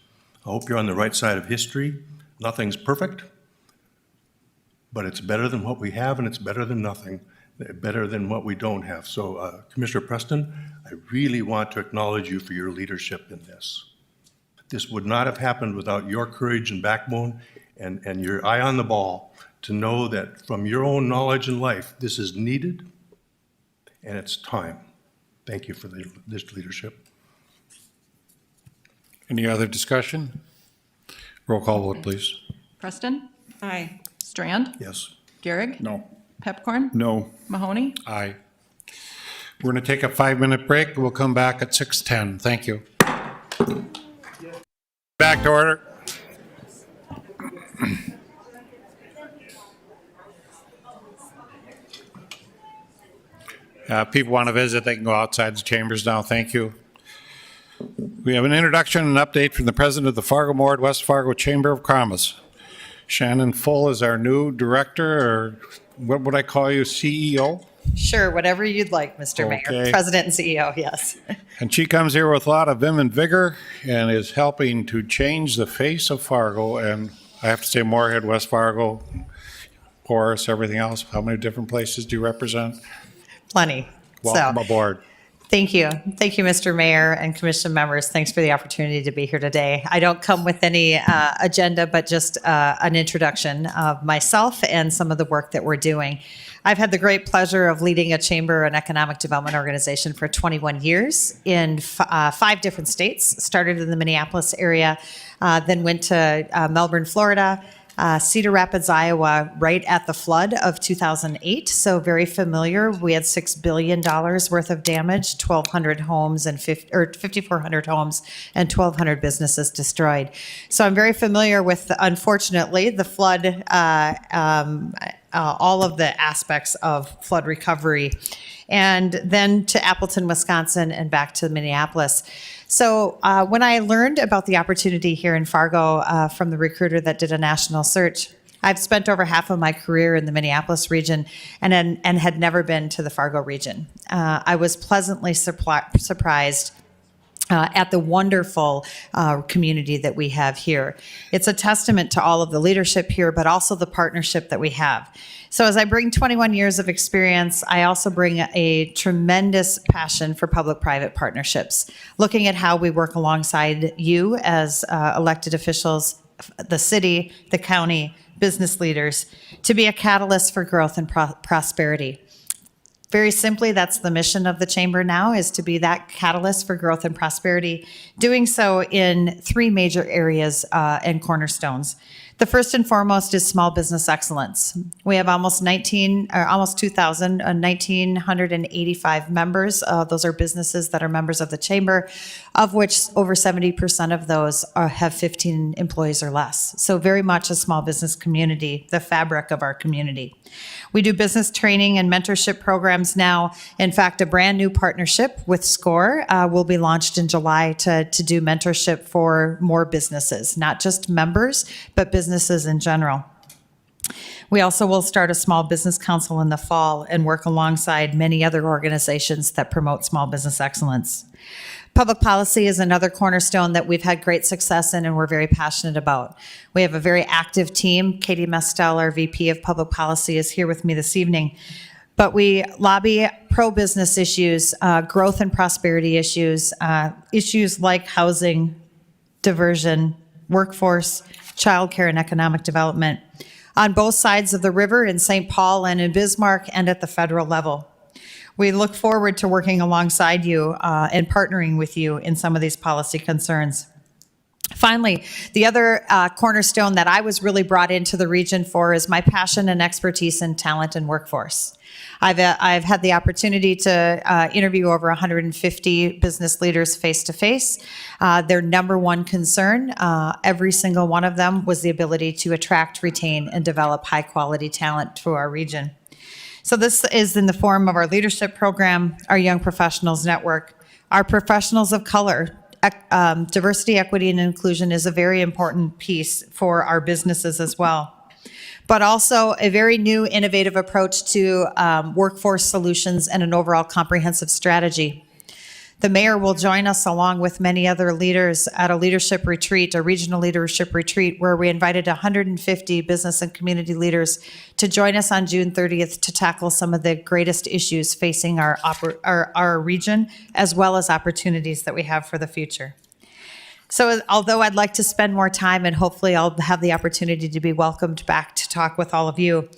I hope you're on the right side of history. Nothing's perfect, but it's better than what we have, and it's better than nothing, better than what we don't have. So Commissioner Preston, I really want to acknowledge you for your leadership in this. This would not have happened without your courage and backbone and your eye on the ball to know that from your own knowledge and life, this is needed and it's time. Thank you for this leadership. Any other discussion? Roll call vote, please. Preston? Aye. Strand? Yes. Garrick? No. Pepcorn? No. Mahoney? Aye. We're going to take a 5-minute break. We'll come back at 6:10. Thank you. Back to order. People want to visit, they can go outside the chambers now. Thank you. We have an introduction and update from the president of the Fargo-Moorhead West Fargo Chamber of Commerce. Shannon Full is our new director, or what would I call you, CEO? Sure, whatever you'd like, Mr. Mayor. Okay. President and CEO, yes. And she comes here with a lot of vim and vigor and is helping to change the face of Fargo. And I have to say, Moorhead, West Fargo, Horace, everything else. How many different places do you represent? Plenty. Welcome So, aboard. thank you. Thank you, Mr. Mayor and commission members. Thanks for the opportunity to be here today. I don't come with any agenda, but just an introduction of myself and some of the work that we're doing. I've had the great pleasure of leading a chamber and economic development organization for 21 years in 5 different states. Started in the Minneapolis area, then went to Melbourne, Florida, Cedar Rapids, Iowa, right at the flood of 2008. So very familiar. We had $6 billion worth of damage, 1,200 homes and 5,400 homes and 1,200 businesses destroyed. So I'm very familiar with, unfortunately, the flood, all of the aspects of flood recovery. And then to Appleton, Wisconsin, and back to Minneapolis. So when I learned about the opportunity here in Fargo from the recruiter that did a national search, I've spent over half of my career in the Minneapolis region and had never been to the Fargo region. I was pleasantly surprised at the wonderful community that we have here. It's a testament to all of the leadership here, but also the partnership that we have. So as I bring 21 years of experience, I also bring a tremendous passion for public-private partnerships, looking at how we work alongside you as elected officials, the city, the county, business leaders, to be a catalyst for growth and prosperity. Very simply, that's the mission of the chamber now, is to be that catalyst for growth and prosperity, doing so in 3 major areas and cornerstones. The first and foremost is small business excellence. We have almost 1,985 members. Those are businesses that are members of the chamber, of which over 70% of those have 15 employees or less. So very much a small business community, the fabric of our community. We do business training and mentorship programs now. In fact, a brand new partnership with SCORE will be launched in July to do mentorship for more businesses, not just members, but businesses in general. We also will start a small business council in the fall and work alongside many other organizations that promote small business excellence. Public policy is another cornerstone that we've had great success in and we're very passionate about. We have a very active team. Katie Mestel, our VP of Public Policy, is here with me this evening. But we lobby pro-business issues, growth and prosperity issues, issues like housing, diversion, workforce, childcare, and economic development on both sides of the river in St. Paul and in Bismarck and at the federal level. We look forward to working alongside you and partnering with you in some of these policy concerns. Finally, the other cornerstone that I was really brought into the region for is my passion and expertise in talent and workforce. I've had the opportunity to interview over 150 business leaders face to face. Their number one concern, every single one of them, was the ability to attract, retain, and develop high quality talent to our region. So this is in the form of our leadership program, our Young Professionals Network, our professionals of color. Diversity, equity, and inclusion is a very important piece for our businesses as well. But also a very new innovative approach to workforce solutions and an overall comprehensive strategy. The mayor will join us along with many other leaders at a leadership retreat, a regional leadership retreat, where we invited 150 business and community leaders to join us on June 30th to tackle some of the greatest issues facing our region, as well as opportunities that we have for the future. So although I'd like to spend more time, and hopefully I'll have the opportunity to be welcomed back to talk with all of you,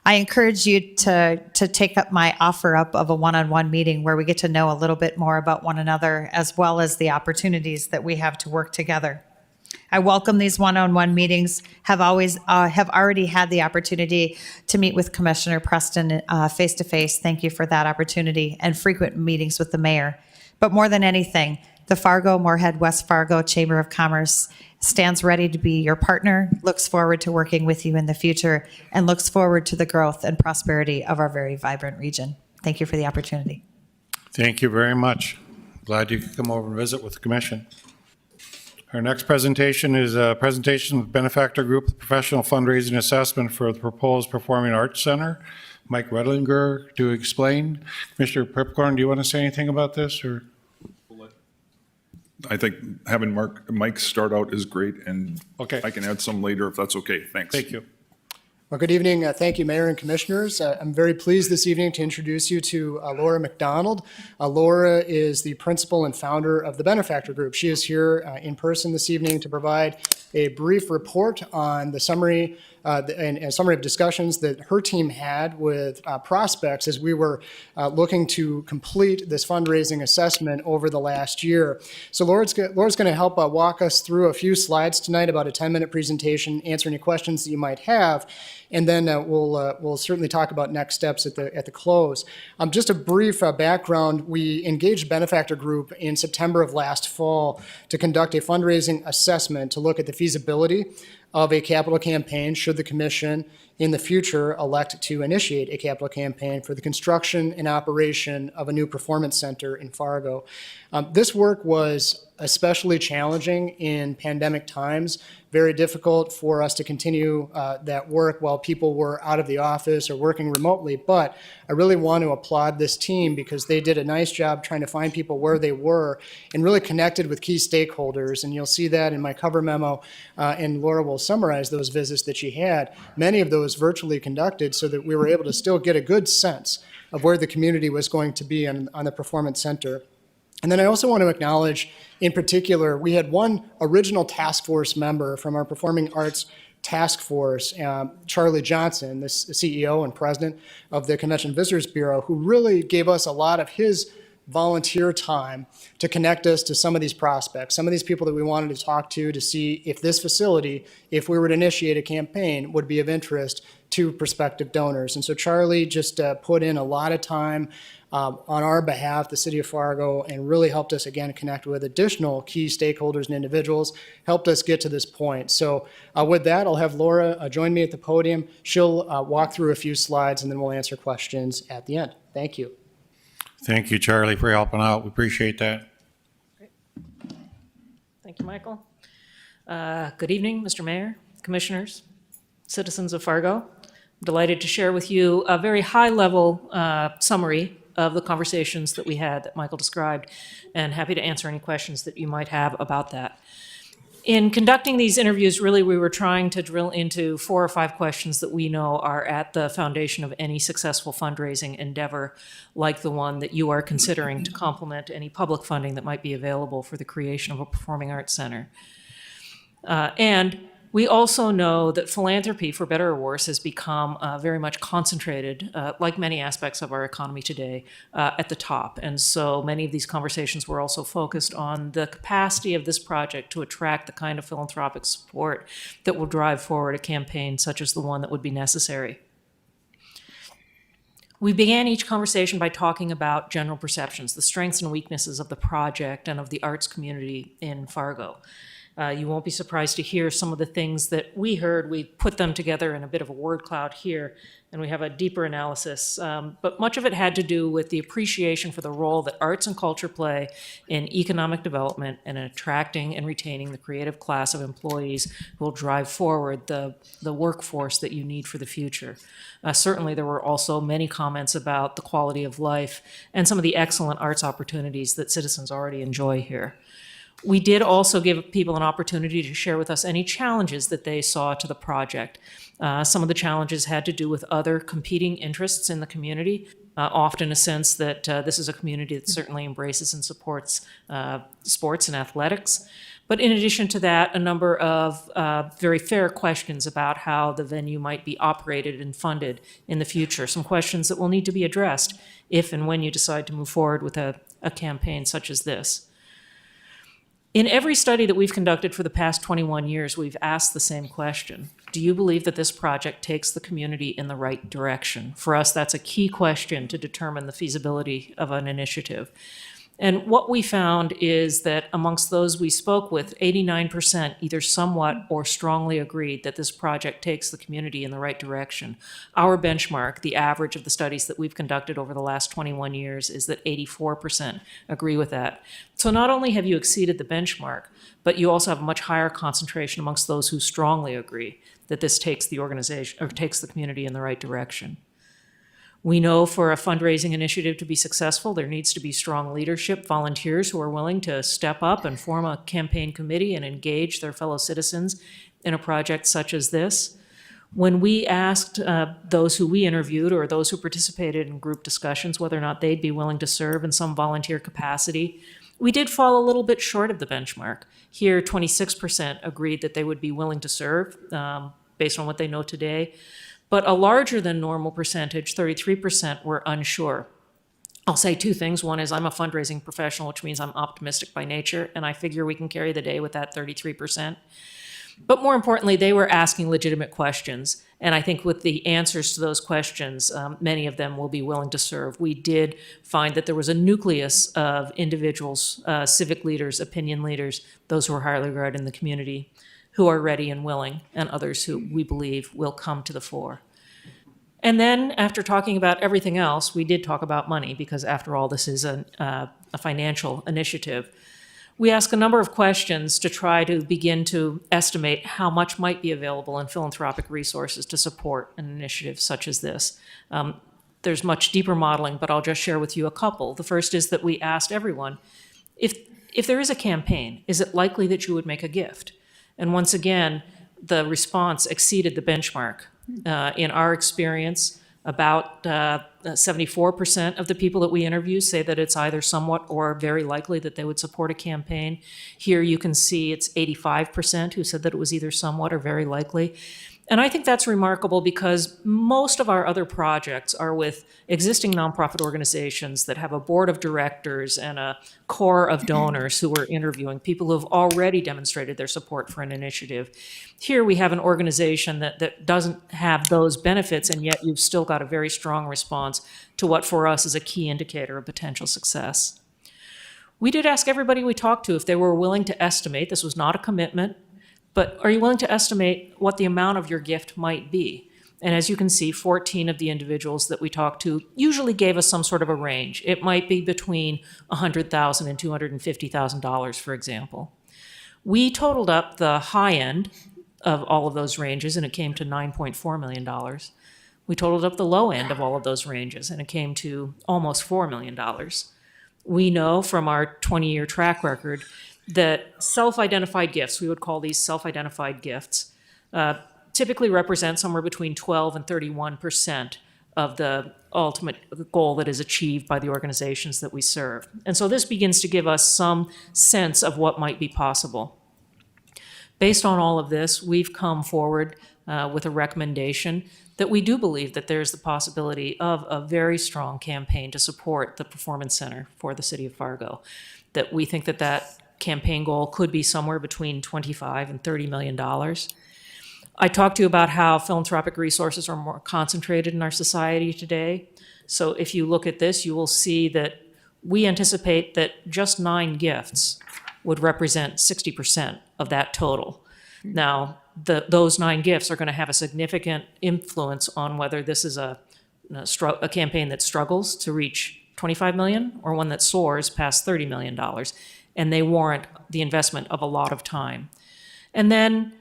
I encourage you to take up my offer up of a one-on-one meeting where we get to know a little bit more about one another, as well as the opportunities that we have to work together. I welcome these one-on-one meetings, have already had the opportunity to meet with Commissioner Preston face-to-face. Thank you for that opportunity, and frequent meetings with the mayor. But more than anything, the Fargo, Moorhead, West Fargo Chamber of Commerce stands ready to be your partner, looks forward to working with you in the future, and looks forward to the growth and prosperity of our very vibrant region. Thank you for the opportunity. Thank you very much. Glad you could come over and visit with the commission. Our next presentation is a presentation of Benefactor Group Professional Fundraising Assessment for the proposed Performing Arts Center. Mike Redlinger to explain. Commissioner Pepcorn, do you want to say anything about this, or? I think having Mike start out is great, and okay. I can add some later if that's okay. Thanks. Thank you. Well, good evening. Thank you, Mayor and Commissioners. I'm very pleased this evening to introduce you to Laura McDonald. Laura is the principal and founder of the Benefactor Group. She is here in person this evening to provide a brief report on the summary and a summary of discussions that her team had with prospects as we were looking to complete this fundraising assessment over the last year. So Laura's going to help walk us through a few slides tonight, about a 10-minute presentation, answer any questions that you might have, and then we'll certainly talk about next steps at the close. Just a brief background: we engaged Benefactor Group in September of last fall to conduct a fundraising assessment to look at the feasibility of a capital campaign should the commission in the future elect to initiate a capital campaign for the construction and operation of a new performance center in Fargo. This work was especially challenging in pandemic times, very difficult for us to continue that work while people were out of the office or working remotely. But I really want to applaud this team because they did a nice job trying to find people where they were and really connected with key stakeholders. And you'll see that in my cover memo, and Laura will summarize those visits that she had, many of those virtually conducted, so that we were able to still get a good sense of where the community was going to be on the Performance Center. And then I also want to acknowledge, in particular, we had one original task force member from our Performing Arts Task Force, Charlie Johnson, the CEO and president of the Convention Visitors Bureau, who really gave us a lot of his volunteer time to connect us to some of these prospects, some of these people that we wanted to talk to see if this facility, if we were to initiate a campaign, would be of interest to prospective donors. And so Charlie just put in a lot of time on our behalf, the City of Fargo, and really helped us, again, connect with additional key stakeholders and individuals, helped us get to this point. So with that, I'll have Laura join me at the podium. She'll walk through a few slides, and then we'll answer questions at the end. Thank you. Thank you, Charlie, for helping out. We appreciate that. Thank you, Michael. Good evening, Mr. Mayor, Commissioners, citizens of Fargo. I'm delighted to share with you a very high-level summary of the conversations that we had that Michael described, and happy to answer any questions that you might have about that. In conducting these interviews, really, we were trying to drill into 4 or 5 questions that we know are at the foundation of any successful fundraising endeavor, like the one that you are considering to complement any public funding that might be available for the creation of a performing arts center. And we also know that philanthropy, for better or worse, has become very much concentrated, like many aspects of our economy today, at the top. And so many of these conversations were also focused on the capacity of this project to attract the kind of philanthropic support that will drive forward a campaign such as the one that would be necessary. We began each conversation by talking about general perceptions, the strengths and weaknesses of the project and of the arts community in Fargo. You won't be surprised to hear some of the things that we heard. We put them together in a bit of a word cloud here, and we have a deeper analysis. But much of it had to do with the appreciation for the role that arts and culture play in economic development and in attracting and retaining the creative class of employees who will drive forward the workforce that you need for the future. Certainly, there were also many comments about the quality of life and some of the excellent arts opportunities that citizens already enjoy here. We did also give people an opportunity to share with us any challenges that they saw to the project. Some of the challenges had to do with other competing interests in the community, often a sense that this is a community that certainly embraces and supports sports and athletics. But in addition to that, a number of very fair questions about how the venue might be operated and funded in the future. Some questions that will need to be addressed if and when you decide to move forward with a campaign such as this. In every study that we've conducted for the past 21 years, we've asked the same question. Do you believe that this project takes the community in the right direction? For us, that's a key question to determine the feasibility of an initiative. And what we found is that amongst those we spoke with, 89% either somewhat or strongly agreed that this project takes the community in the right direction. Our benchmark, the average of the studies that we've conducted over the last 21 years, is that 84% agree with that. So not only have you exceeded the benchmark, but you also have a much higher concentration amongst those who strongly agree that this takes the organization or takes the community in the right direction. We know for a fundraising initiative to be successful, there needs to be strong leadership, volunteers who are willing to step up and form a campaign committee and engage their fellow citizens in a project such as this. When we asked those who we interviewed or those who participated in group discussions whether or not they'd be willing to serve in some volunteer capacity, we did fall a little bit short of the benchmark. Here, 26% agreed that they would be willing to serve based on what they know today. But a larger than normal percentage, 33%, were unsure. I'll say two things. One is I'm a fundraising professional, which means I'm optimistic by nature, and I figure we can carry the day with that 33%. But more importantly, they were asking legitimate questions. And I think with the answers to those questions, many of them will be willing to serve. We did find that there was a nucleus of individuals, civic leaders, opinion leaders, those who are highly regarded in the community, who are ready and willing, and others who we believe will come to the fore. And then after talking about everything else, we did talk about money, because after all, this is a financial initiative. We asked a number of questions to try to begin to estimate how much might be available in philanthropic resources to support an initiative such as this. There's much deeper modeling, but I'll just share with you a couple. The first is that we asked everyone, if there is a campaign, is it likely that you would make a gift? And once again, the response exceeded the benchmark. In our experience, about 74% of the people that we interview say that it's either somewhat or very likely that they would support a campaign. Here you can see it's 85% who said that it was either somewhat or very likely. And I think that's remarkable because most of our other projects are with existing nonprofit organizations that have a board of directors and a core of donors who are interviewing, people who have already demonstrated their support for an initiative. Here we have an organization that doesn't have those benefits, and yet you've still got a very strong response to what for us is a key indicator of potential success. We did ask everybody we talked to if they were willing to estimate, this was not a commitment, but are you willing to estimate what the amount of your gift might be? And as you can see, 14 of the individuals that we talked to usually gave us some sort of a range. It might be between $100,000 and $250,000, for example. We totaled up the high end of all of those ranges, and it came to $9.4 million. We totaled up the low end of all of those ranges, and it came to almost $4 million. We know from our 20-year track record that self-identified gifts, we would call these self-identified gifts, typically represent somewhere between 12 and 31% of the ultimate goal that is achieved by the organizations that we serve. And so this begins to give us some sense of what might be possible. Based on all of this, we've come forward with a recommendation that we do believe that there's the possibility of a very strong campaign to support the Performance Center for the City of Fargo, that we think that that campaign goal could be somewhere between $25 and $30 million. I talked to you about how philanthropic resources are more concentrated in our society today. So if you look at this, you will see that we anticipate that just 9 gifts would represent 60% of that total. Now, those 9 gifts are going to have a significant influence on whether this is a campaign that struggles to reach 25 million or one that soars past $30 million. And they warrant the investment of a lot of time. And then,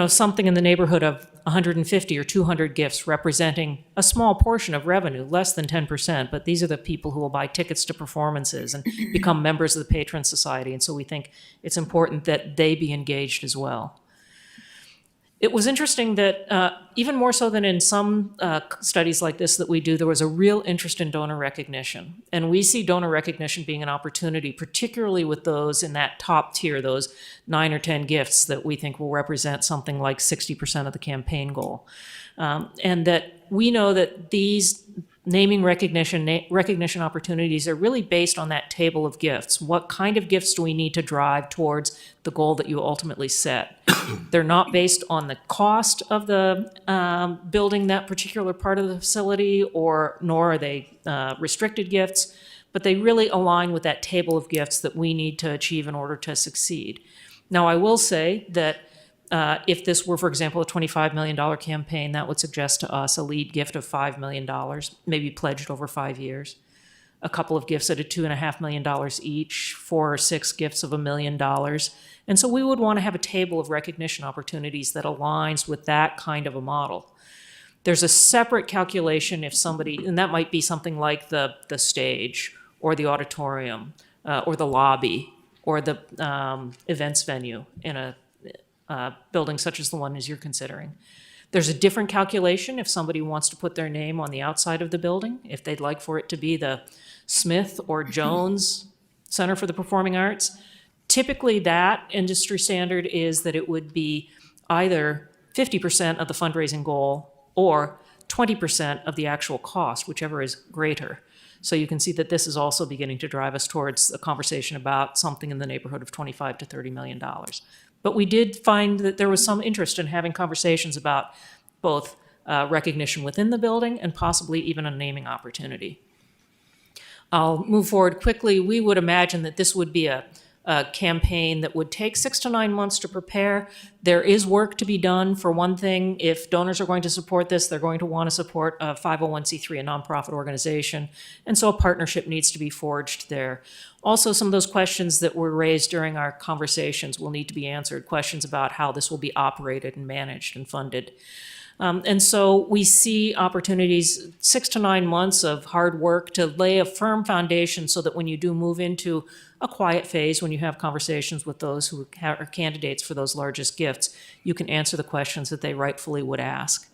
something in the neighborhood of 150 or 200 gifts representing a small portion of revenue, less than 10%, but these are the people who will buy tickets to performances and become members of the Patron Society. And so we think it's important that they be engaged as well. It was interesting that even more so than in some studies like this that we do, there was a real interest in donor recognition. And we see donor recognition being an opportunity, particularly with those in that top tier, those 9 or 10 gifts that we think will represent something like 60% of the campaign goal. And that we know that these naming recognition opportunities are really based on that table of gifts. What kind of gifts do we need to drive towards the goal that you ultimately set? They're not based on the cost of the building that particular part of the facility, nor are they restricted gifts, but they really align with that table of gifts that we need to achieve in order to succeed. Now, I will say that if this were, for example, a $25 million campaign, that would suggest to us a lead gift of $5 million, maybe pledged over 5 years. A couple of gifts at a $2.5 million each, 4 or 6 gifts of $1 million. And so we would want to have a table of recognition opportunities that aligns with that kind of a model. There's a separate calculation if somebody, and that might be something like the stage or the auditorium or the lobby or the events venue in a building such as the one as you're considering. There's a different calculation if somebody wants to put their name on the outside of the building, if they'd like for it to be the Smith or Jones Center for the Performing Arts. Typically, that industry standard is that it would be either 50% of the fundraising goal or 20% of the actual cost, whichever is greater. So you can see that this is also beginning to drive us towards a conversation about something in the neighborhood of $25 to $30 million. But we did find that there was some interest in having conversations about both recognition within the building and possibly even a naming opportunity. I'll move forward quickly. We would imagine that this would be a campaign that would take 6 to 9 months to prepare. There is work to be done. For one thing, if donors are going to support this, they're going to want to support a 501c3, a nonprofit organization, and so a partnership needs to be forged there. Also, some of those questions that were raised during our conversations will need to be answered, questions about how this will be operated and managed and funded. And so we see opportunities, 6 to 9 months of hard work to lay a firm foundation so that when you do move into a quiet phase, when you have conversations with those who are candidates for those largest gifts, you can answer the questions that they rightfully would ask.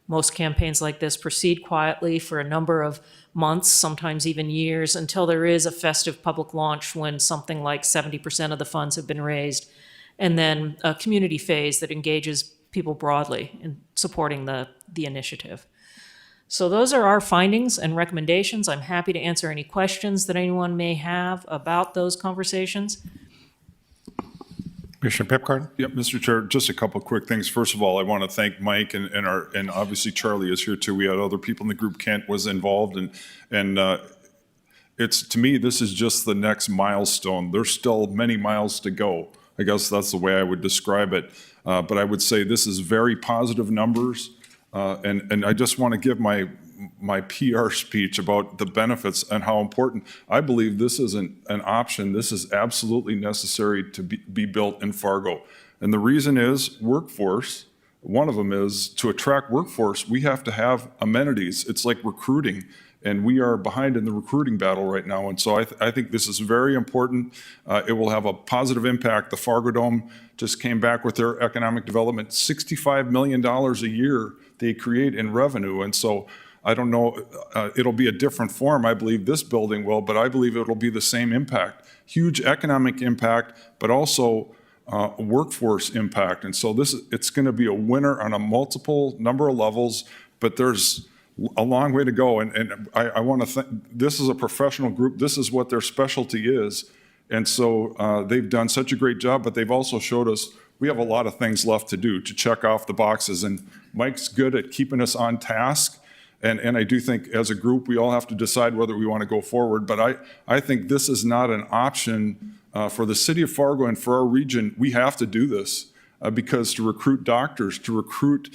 Most campaigns like this proceed quietly for a number of months, sometimes even years, until there is a festive public launch when something like 70% of the funds have been raised, and then a community phase that engages people broadly in supporting the initiative. So those are our findings and recommendations. I'm happy to answer any questions that anyone may have about those conversations. Commissioner Pipcorn? Yep, Mr. Chair, just a couple of quick things. First of all, I want to thank Mike and obviously Charlie is here too. We had other people in the group. Kent was involved and it's, to me, this is just the next milestone. There's still many miles to go. I guess that's the way I would describe it. But I would say this is very positive numbers. And I just want to give my PR speech about the benefits and how important. I believe this isn't an option. This is absolutely necessary to be built in Fargo. And the reason is workforce. One of them is to attract workforce, we have to have amenities. It's like recruiting. And we are behind in the recruiting battle right now. And so I think this is very important. It will have a positive impact. The Fargo Dome just came back with their economic development, $65 million a year they create in revenue. And so I don't know, it'll be a different form. I believe this building will, but I believe it'll be the same impact. Huge economic impact, but also workforce impact. And so it's going to be a winner on a multiple number of levels, but there's a long way to go. And I want to thank, this is a professional group. This is what their specialty is. And so they've done such a great job, but they've also showed us we have a lot of things left to do to check off the boxes. And Mike's good at keeping us on task. And I do think as a group, we all have to decide whether we want to go forward. But I think this is not an option For the city of Fargo and for our region, we have to do this because to recruit doctors, to recruit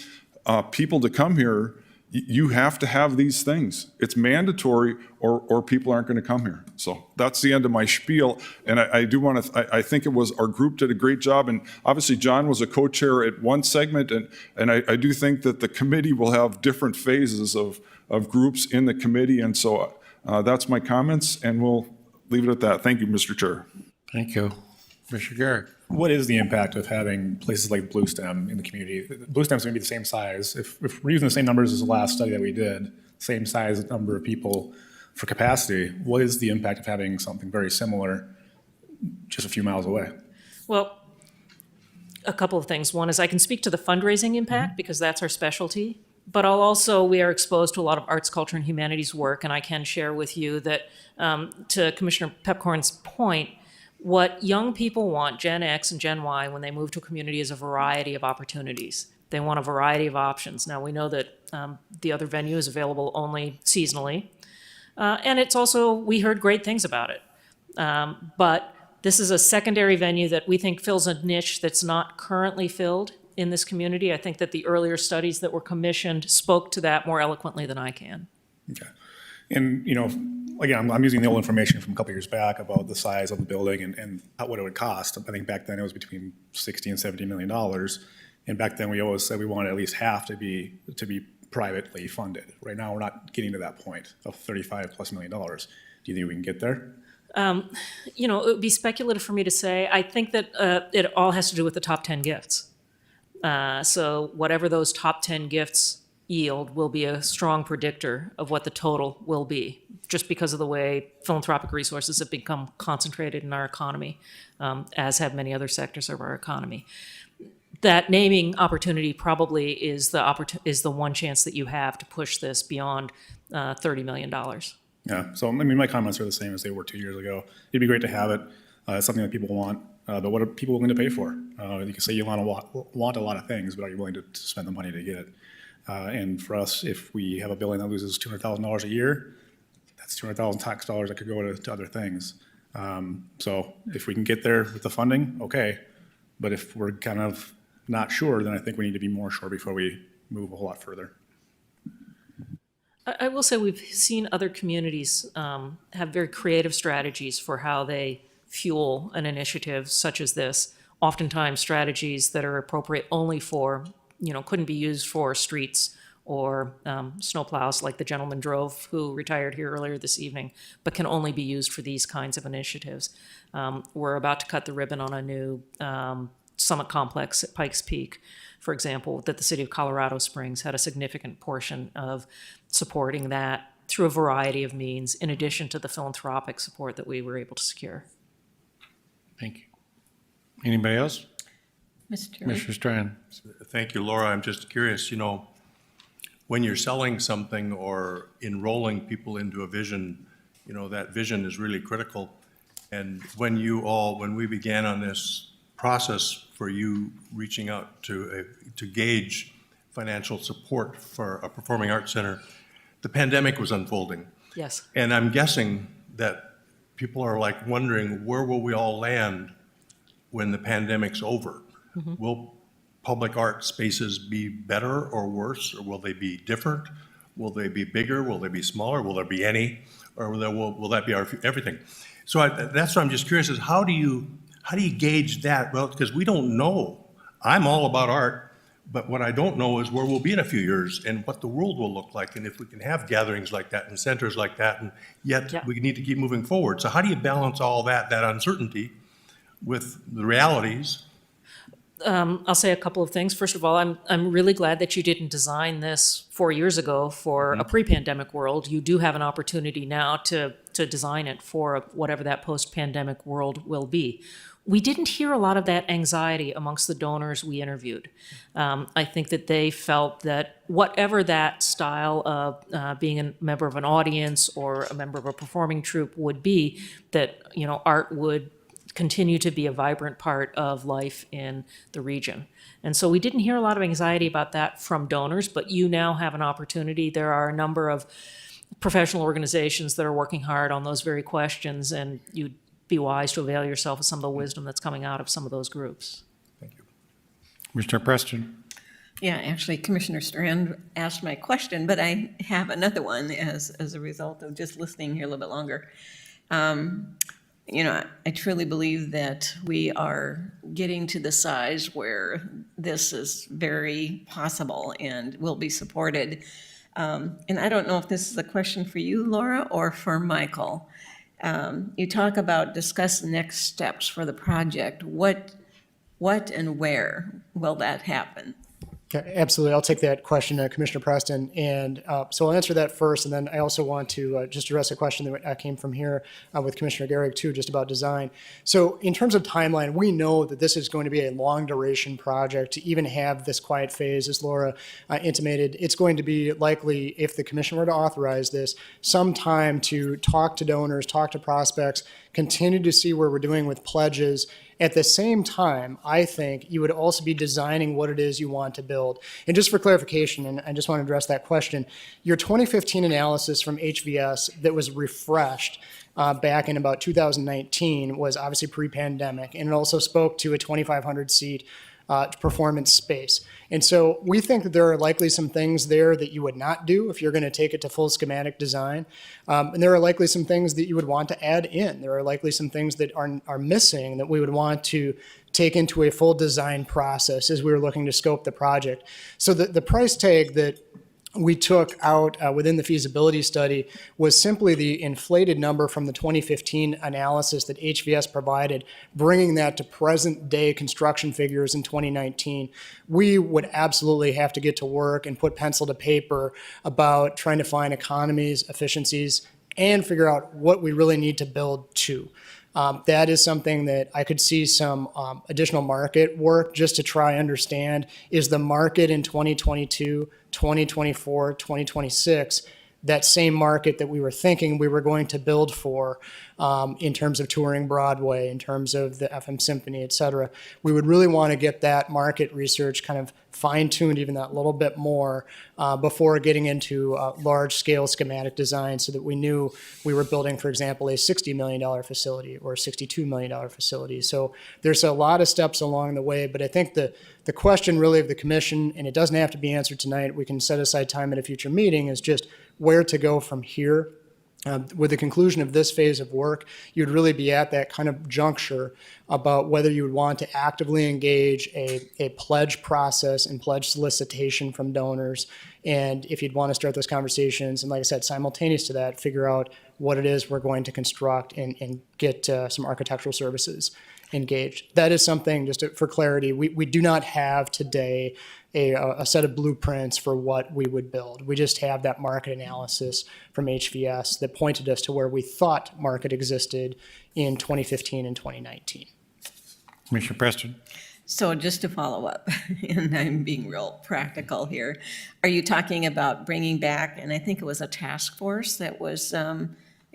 people to come here, you have to have these things. It's mandatory or people aren't going to come here. So that's the end of my spiel. And I do want to, I think it was our group did a great job. And obviously John was a co-chair at one segment. And I do think that the committee will have different phases of groups in the committee. And so that's my comments and we'll leave it at that. Thank you, Mr. Chair. Thank you. Commissioner Garrick. What is the impact of having places like Blue Stem in the community? Blue Stem's going to be the same size. If we're using the same numbers as the last study that we did, same size number of people for capacity, what is the impact of having something very similar just a few miles away? Well, a couple of things. One is I can speak to the fundraising impact because that's our specialty, but we are exposed to a lot of arts, culture, and humanities work, and I can share with you that, to Commissioner Pepcorn's point, what young people want, Gen X and Gen Y, when they move to a community is a variety of opportunities. They want a variety of options. Now, we know that the other venue is available only seasonally. And it's also, we heard great things about it. But this is a secondary venue that we think fills a niche that's not currently filled in this community. I think that the earlier studies that were commissioned spoke to that more eloquently than I can. Okay. And, again, I'm using the old information from a couple years back about the size of the building and what it would cost. I think back then it was between $60 and $70 million. And back then we always said we wanted at least half to be privately funded. Right now we're not getting to that point of $35+ million. Do you think we can get there? It would be speculative for me to say. I think that it all has to do with the top 10 gifts. So whatever those top 10 gifts yield will be a strong predictor of what the total will be, just because of the way philanthropic resources have become concentrated in our economy, as have many other sectors of our economy. That naming opportunity probably is the one chance that you have to push this beyond $30 million. Yeah, so my comments are the same as they were 2 years ago. It'd be great to have it. It's something that people want, but what are people willing to pay for? You can say you want a lot of things, but are you willing to spend the money to get it? And for us, if we have a building that loses $200,000 a year, that's $200,000 tax dollars that could go to other things. So if we can get there with the funding, okay. But if we're kind of not sure, then I think we need to be more sure before we move a whole lot further. I will say we've seen other communities have very creative strategies for how they fuel an initiative such as this. Oftentimes strategies that are appropriate only for, couldn't be used for streets or snowplows like the gentleman drove who retired here earlier this evening, but can only be used for these kinds of initiatives. We're about to cut the ribbon on a new summit complex at Pikes Peak, for example, that the city of Colorado Springs had a significant portion of supporting that through a variety of means, in addition to the philanthropic support that we were able to secure. Thank you. Anybody else? Mr. Strand. Thank you, Laura. I'm just curious, when you're selling something or enrolling people into a vision, that vision is really critical. And when we began on this process for you reaching out to gauge financial support for a performing arts center, the pandemic was unfolding. Yes. And I'm guessing that people are wondering, where will we all land when the pandemic's over? Mm-hmm. Will public art spaces be better or worse, or will they be different? Will they be bigger? Will they be smaller? Will there be any? Or will that be everything? So that's what I'm just curious is how do you gauge that? Well, because we don't know. I'm all about art, but what I don't know is where we'll be in a few years and what the world will look like, and if we can have gatherings like that and centers like that, and yet we need to keep moving forward. So how do you balance all that uncertainty with the realities? I'll say a couple of things. First of all, I'm really glad that you didn't design this 4 years ago for a pre-pandemic world. You do have an opportunity now to design it for whatever that post-pandemic world will be. We didn't hear a lot of that anxiety amongst the donors we interviewed. I think that they felt that whatever that style of being a member of an audience or a member of a performing troupe would be, that art would continue to be a vibrant part of life in the region. And so we didn't hear a lot of anxiety about that from donors, but you now have an opportunity. There are a number of professional organizations that are working hard on those very questions, and you be wise to avail yourself of some of the wisdom that's coming out of some of those groups. Commissioner Preston. Yeah, actually, Commissioner Strand asked my question, but I have another one as a result of just listening here a little bit longer. You know, I truly believe that we are getting to the size where this is very possible and will be supported. And I don't know if this is a question for you, Laura, or for Michael. You talk about discuss next steps for the project. What and where will that happen? Okay, absolutely. I'll take that question, Commissioner Preston. And so I'll answer that first, and then I also want to just address a question that came from here with Commissioner Garrick too, just about design. So in terms of timeline, we know that this is going to be a long duration project to even have this quiet phase, as Laura intimated. It's going to be likely, if the commission were to authorize this, some time to talk to donors, talk to prospects, continue to see where we're doing with pledges. At the same time, I think you would also be designing what it is you want to build. And just for clarification, and I just want to address that question, your 2015 analysis from HVS that was refreshed back in about 2019 was obviously pre-pandemic, and it also spoke to a 2,500 seat performance space. And so we think that there are likely some things there that you would not do if you're going to take it to full schematic design. And there are likely some things that you would want to add in. There are likely some things that are missing that we would want to take into a full design process as we were looking to scope the project. So the price tag that we took out within the feasibility study was simply the inflated number from the 2015 analysis that HVS provided, bringing that to present day construction figures in 2019. We would absolutely have to get to work and put pencil to paper about trying to find economies, efficiencies, and figure out what we really need to build to. That is something that I could see some additional market work just to try understand, is the market in 2022, 2024, 2026, that same market that we were thinking we were going to build for in terms of touring Broadway, in terms of the FM Symphony, et cetera. We would really want to get that market research kind of fine-tuned even that little bit more before getting into large-scale schematic design, so that we knew we were building, for example, a $60 million facility or a $62 million facility. So there's a lot of steps along the way, but I think the question really of the commission, and it doesn't have to be answered tonight, we can set aside time at a future meeting, is just where to go from here. With the conclusion of this phase of work, you'd really be at that kind of juncture about whether you would want to actively engage a pledge process and pledge solicitation from donors. And if you'd want to start those conversations, and like I said, simultaneous to that, figure out what it is we're going to construct and get some architectural services engaged. That is something, just for clarity, we do not have today a set of blueprints for what we would build. We just have that market analysis from HVS that pointed us to where we thought market existed in 2015 and 2019. Commissioner Preston. So just to follow up, and I'm being real practical here, are you talking about bringing back, and I think it was a task force that was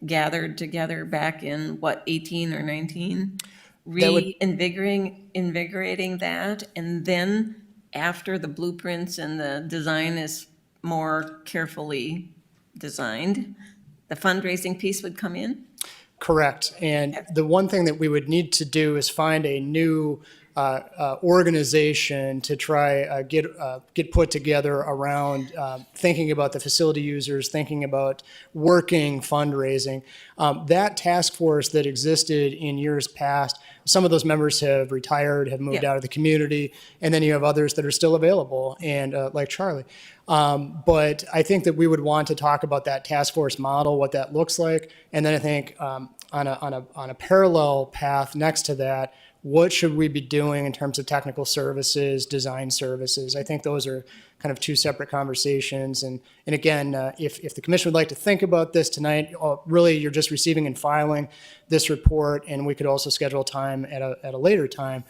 gathered together back in, 18 or 19? Reinvigorating that, and then after the blueprints and the design is more carefully designed, the fundraising piece would come in? Correct. And the one thing that we would need to do is find a new organization to try get put together around thinking about the facility users, thinking about working fundraising. That task force that existed in years past, some of those members have retired, have moved out of the community, and then you have others that are still available, and like Charlie. But I think that we would want to talk about that task force model, what that looks like, and then I think on a parallel path next to that, what should we be doing in terms of technical services, design services? I think those are kind of two separate conversations. And again, if the commission would like to think about this tonight, really you're just receiving and filing this report, and we could also schedule time at a later time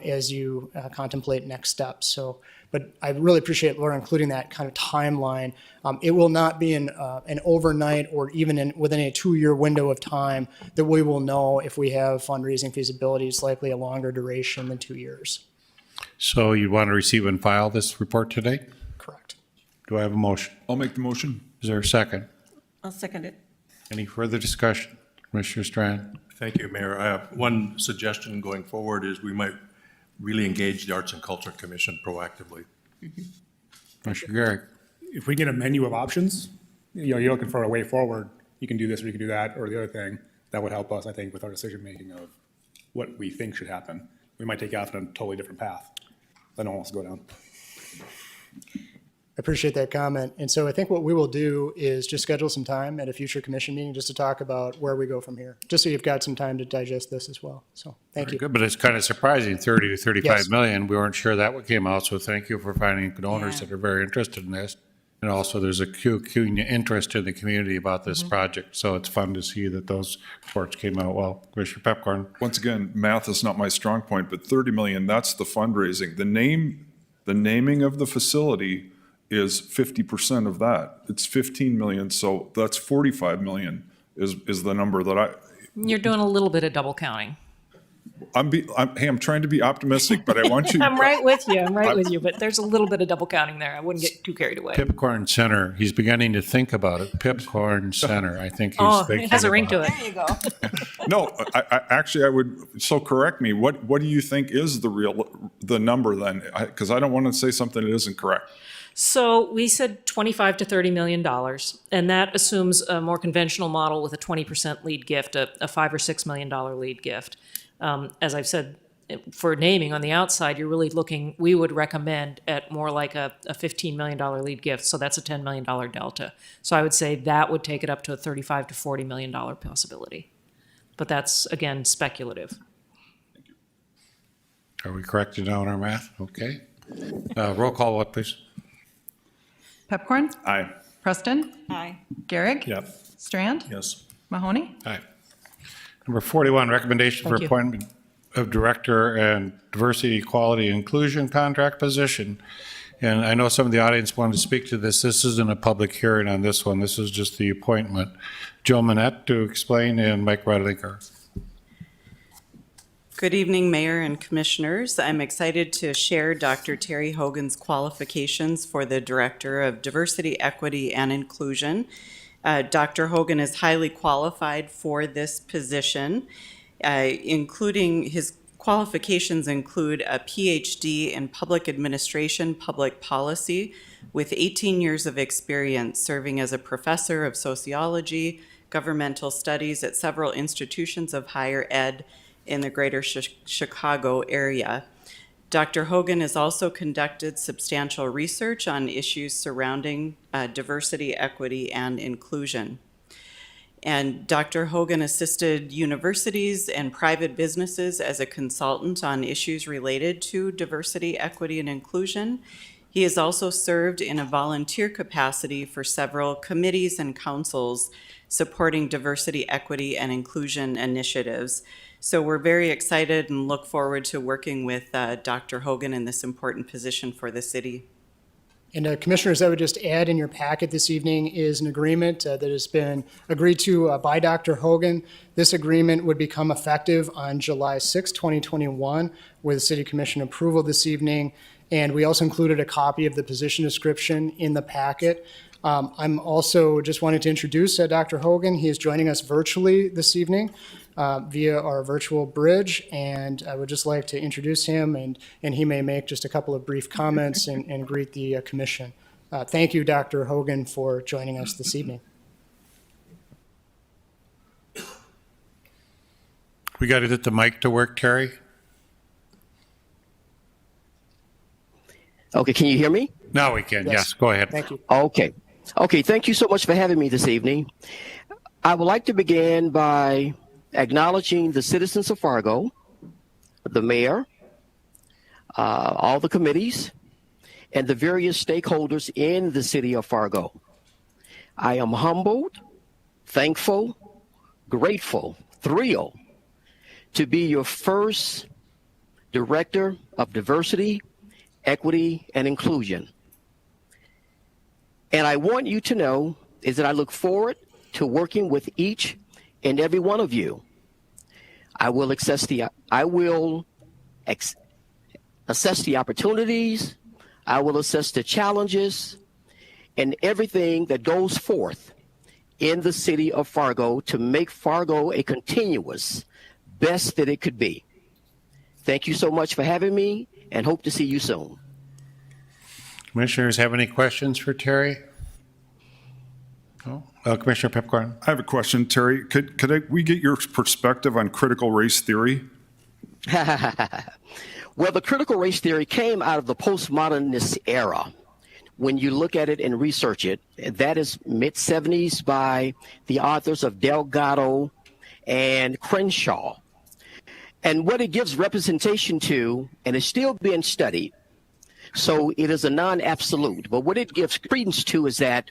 as you contemplate next steps. So, but I really appreciate Laura including that kind of timeline. It will not be an overnight or even within a 2-year window of time that we will know if we have fundraising feasibility. It's likely a longer duration than 2 years. So you want to receive and file this report today? Correct. Do I have a motion? I'll make the motion. Is there a second? I'll second it. Any further discussion? Commissioner Strand. Thank you, Mayor. I have one suggestion going forward is we might really engage the Arts and Culture Commission proactively. Commissioner Garrick. If we get a menu of options, you're looking for a way forward, you can do this or you can do that or the other thing, that would help us, I think, with our decision-making of what we think should happen. We might take off on a totally different path that no one wants to go down. I appreciate that comment. And so I think what we will do is just schedule some time at a future commission meeting just to talk about where we go from here, just so you've got some time to digest this as well. So thank you. Good, but it's kind of surprising, 30 to 35 Yes. million. We weren't sure that would came out, so thank you for finding donors that are very interested in this. And also, there's a keen interest in the community about this project, so it's fun to see that those reports came out well. Commissioner Pepcorn. Once again, math is not my strong point, but 30 million, that's the fundraising. The naming of the facility is 50% of that. It's 15 million, so that's 45 million is the number that You're doing a little bit of double counting. I'm trying to be optimistic, but I want you. I'm right with you, but there's a little bit of double counting there. I wouldn't get too carried away. Pipcorn Center, he's beginning to think about it. Pipcorn Center, I think he's thinking it has a ring to about it. There you go. No, I would, so correct me. What do you think is the number then? Because I don't want to say something that isn't correct. So we said $25 to $30 million, and that assumes a more conventional model with a 20% lead gift, a $5 or $6 million lead gift. As I've said, for naming on the outside, you're really looking, we would recommend at more like a $15 million lead gift. So that's a $10 million delta. So I would say that would take it up to a $35 to $40 million possibility. But that's, again, speculative. Are we corrected now in our math? Okay. Roll call, what, please? Pepcorn? Aye. Preston? Aye. Garrick? Yep. Strand? Yes. Mahoney? Aye. Number 41, recommendation for Thank you. appointment of Director and Diversity, Equality, Inclusion contract position. And I know some of the audience wanted to speak to this. This isn't a public hearing on this one. This is just the appointment. Joe Manette to explain, and Mike Redlinger. Good evening, Mayor and Commissioners. I'm excited to share Dr. Terry Hogan's qualifications for the Director of Diversity, Equity, and Inclusion. Dr. Hogan is highly qualified for this position, including his qualifications include a PhD in Public Administration, Public Policy, with 18 years of experience serving as a professor of sociology, governmental studies at several institutions of higher ed in the greater Chicago area. Dr. Hogan has also conducted substantial research on issues surrounding diversity, equity, and inclusion. And Dr. Hogan assisted universities and private businesses as a consultant on issues related to diversity, equity, and inclusion. He has also served in a volunteer capacity for several committees and councils supporting diversity, equity, and inclusion initiatives. So we're very excited and look forward to working with Dr. Hogan in this important position for the city. And Commissioners, I would just add in your packet this evening is an agreement that has been agreed to by Dr. Hogan. This agreement would become effective on July 6, 2021, with City Commission approval this evening. And we also included a copy of the position description in the packet. I'm also just wanted to introduce Dr. Hogan. He is joining us virtually this evening via our virtual bridge, and I would just like to introduce him, and he may make just a couple of brief comments and greet the commission. Thank you, Dr. Hogan, for joining us this evening. We got to get the mic to work, Terry. Okay, can you hear me? Now we can, yes, go ahead. Thank you. Okay, thank you so much for having me this evening. I would like to begin by acknowledging the citizens of Fargo, the mayor, all the committees, and the various stakeholders in the city of Fargo. I am humbled, thankful, grateful, thrilled to be your first Director of Diversity, Equity, and Inclusion. And I want you to know is that I look forward to working with each and every one of you. I will assess the opportunities, I will assess the challenges, and everything that goes forth in the city of Fargo to make Fargo a continuous best that it could be. Thank you so much for having me, and hope to see you soon. Commissioners have any questions for Terry? No? Commissioner Pepcorn? I have a question, Terry. Could we get your perspective on critical race theory? Well, the critical race theory came out of the postmodernist era. When you look at it and research it, that is mid-70s by the authors of Delgado and Crenshaw. And what it gives representation to, and it's still being studied, so it is a non-absolute, but what it gives credence to is that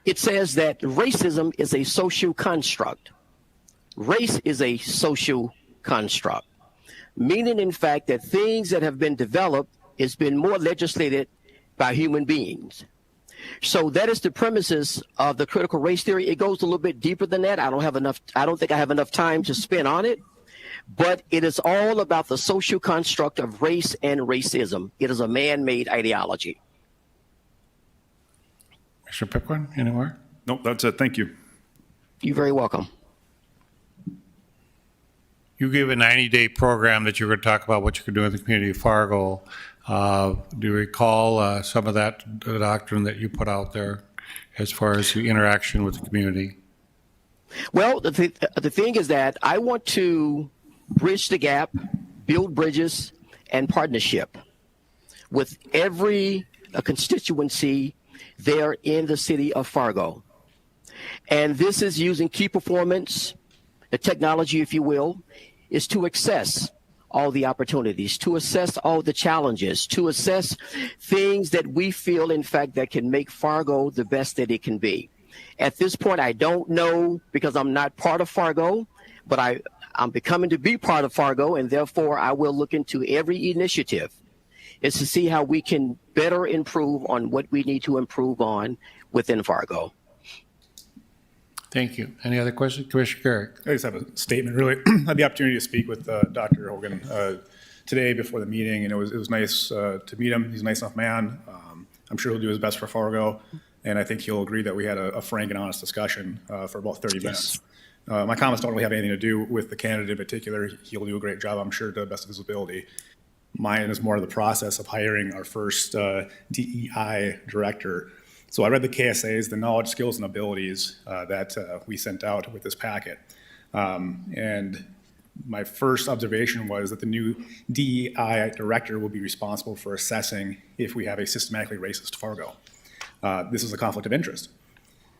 it says that racism is a social construct. Race is a social construct, meaning in fact that things that have been developed has been more legislated by human beings. So that is the premises of the critical race theory. It goes a little bit deeper than that. I don't think I have enough time to spend on it, but it is all about the social construct of race and racism. It is a man-made ideology. Mr. Pepcorn, any more? Nope, that's it. Thank you. You're very welcome. You gave a 90-day program that you were going to talk about what you could do in the community of Fargo. Do you recall some of that doctrine that you put out there as far as the interaction with the community? Well, the thing is that I want to bridge the gap, build bridges, and partnership with every constituency there in the city of Fargo. And this is using key performance, the technology, if you will, is to access all the opportunities, to assess all the challenges, to assess things that we feel, in fact, that can make Fargo the best that it can be. At this point, I don't know because I'm not part of Fargo, but I'm becoming to be part of Fargo, and therefore I will look into every initiative is to see how we can better improve on what we need to improve on within Fargo. Thank you. Any other questions? Commissioner Garrick. I just have a statement, really. I had the opportunity to speak with Dr. Hogan today before the meeting, and it was nice to meet him. He's a nice enough man. I'm sure he'll do his best for Fargo, and I think he'll agree that we had a frank and honest discussion for about 30 minutes. My comments don't really have anything to do with the candidate in particular. He'll do a great job, I'm sure, to the best of his ability. Mine is more of the process of hiring our first DEI director. So I read the KSAs, the knowledge, skills, and abilities that we sent out with this packet. And my first observation was that the new DEI director will be responsible for assessing if we have a systematically racist Fargo. This is a conflict of interest.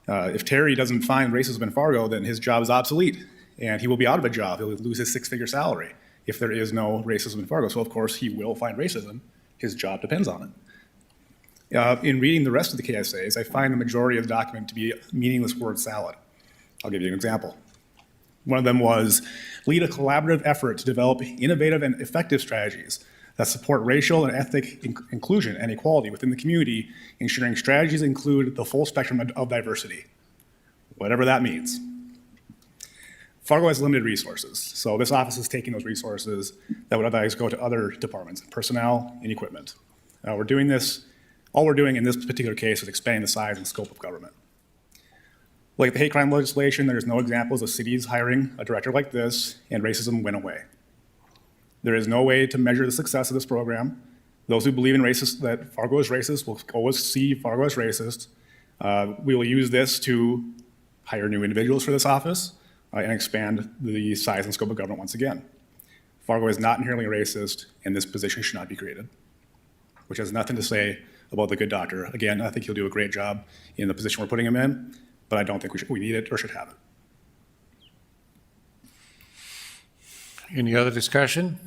If Terry doesn't find racism in Fargo, then his job is obsolete, and he will be out of a job. He'll lose his six-figure salary if there is no racism in Fargo. So of course he will find racism. His job depends on it. In reading the rest of the KSAs, I find the majority of the document to be meaningless word salad. I'll give you an example. One of them was lead a collaborative effort to develop innovative and effective strategies that support racial and ethnic inclusion and equality within the community, ensuring strategies include the full spectrum of diversity, whatever that means. Fargo has limited resources, so this office is taking those resources that would otherwise go to other departments, personnel and equipment. All we're doing in this particular case is expanding the size and scope of government. Like the hate crime legislation, there's no examples of cities hiring a director like this and racism went away. There is no way to measure the success of this program. Those who believe that Fargo is racist will always see Fargo as racist. We will use this to hire new individuals for this office and expand the size and scope of government once again. Fargo is not inherently racist, and this position should not be created, which has nothing to say about the good doctor. Again, I think he'll do a great job in the position we're putting him in, but I don't think we need it or should have it. Any other discussion?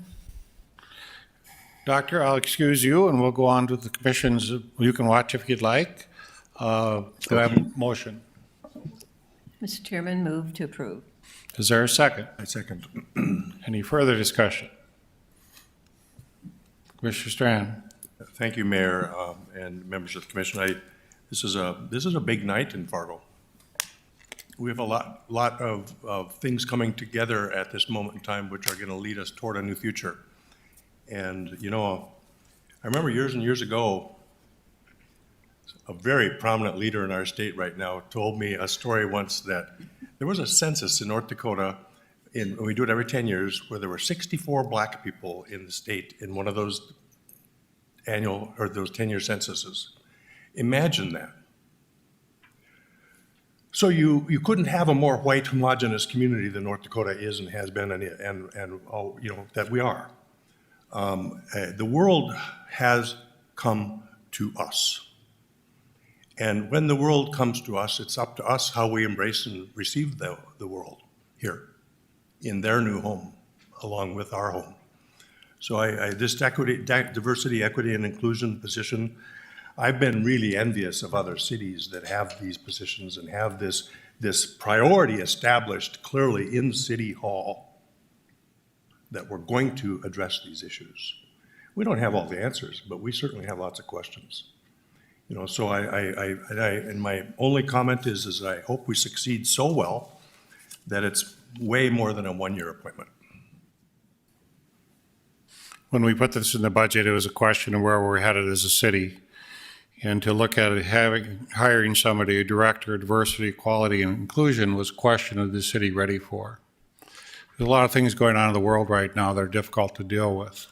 Doctor, I'll excuse you and we'll go on to the commissions. You can watch if you'd like. Do I have a motion? Mr. Chairman, move to approve. Is there a second? I second. Any further discussion? Commissioner Strand. Thank you, Mayor, and members of the commission. This is a big night in Fargo. We have a lot of things coming together at this moment in time, which are going to lead us toward a new future. And you know, I remember years and years ago, a very prominent leader in our state right now told me a story once that there was a census in North Dakota, we do it every 10 years, where there were 64 black people in the state in one of those annual, or those 10-year censuses. Imagine that. So you couldn't have a more white homogeneous community than North Dakota is and has been, and you know, that we are. The world has come to us. And when the world comes to us, it's up to us how we embrace and receive the world here in their new home, along with our home. So this diversity, equity, and inclusion position, I've been really envious of other cities that have these positions and have this priority established clearly in City Hall that we're going to address these issues. We don't have all the answers, but we certainly have lots of questions. You know, so and my only comment is I hope we succeed so well that it's way more than a one-year appointment. When we put this in the budget, it was a question of where we're headed as a city. And to look at it, hiring somebody, a director of diversity, equality, and inclusion was a question of the city ready for. There's a lot of things going on in the world right now that are difficult to deal with.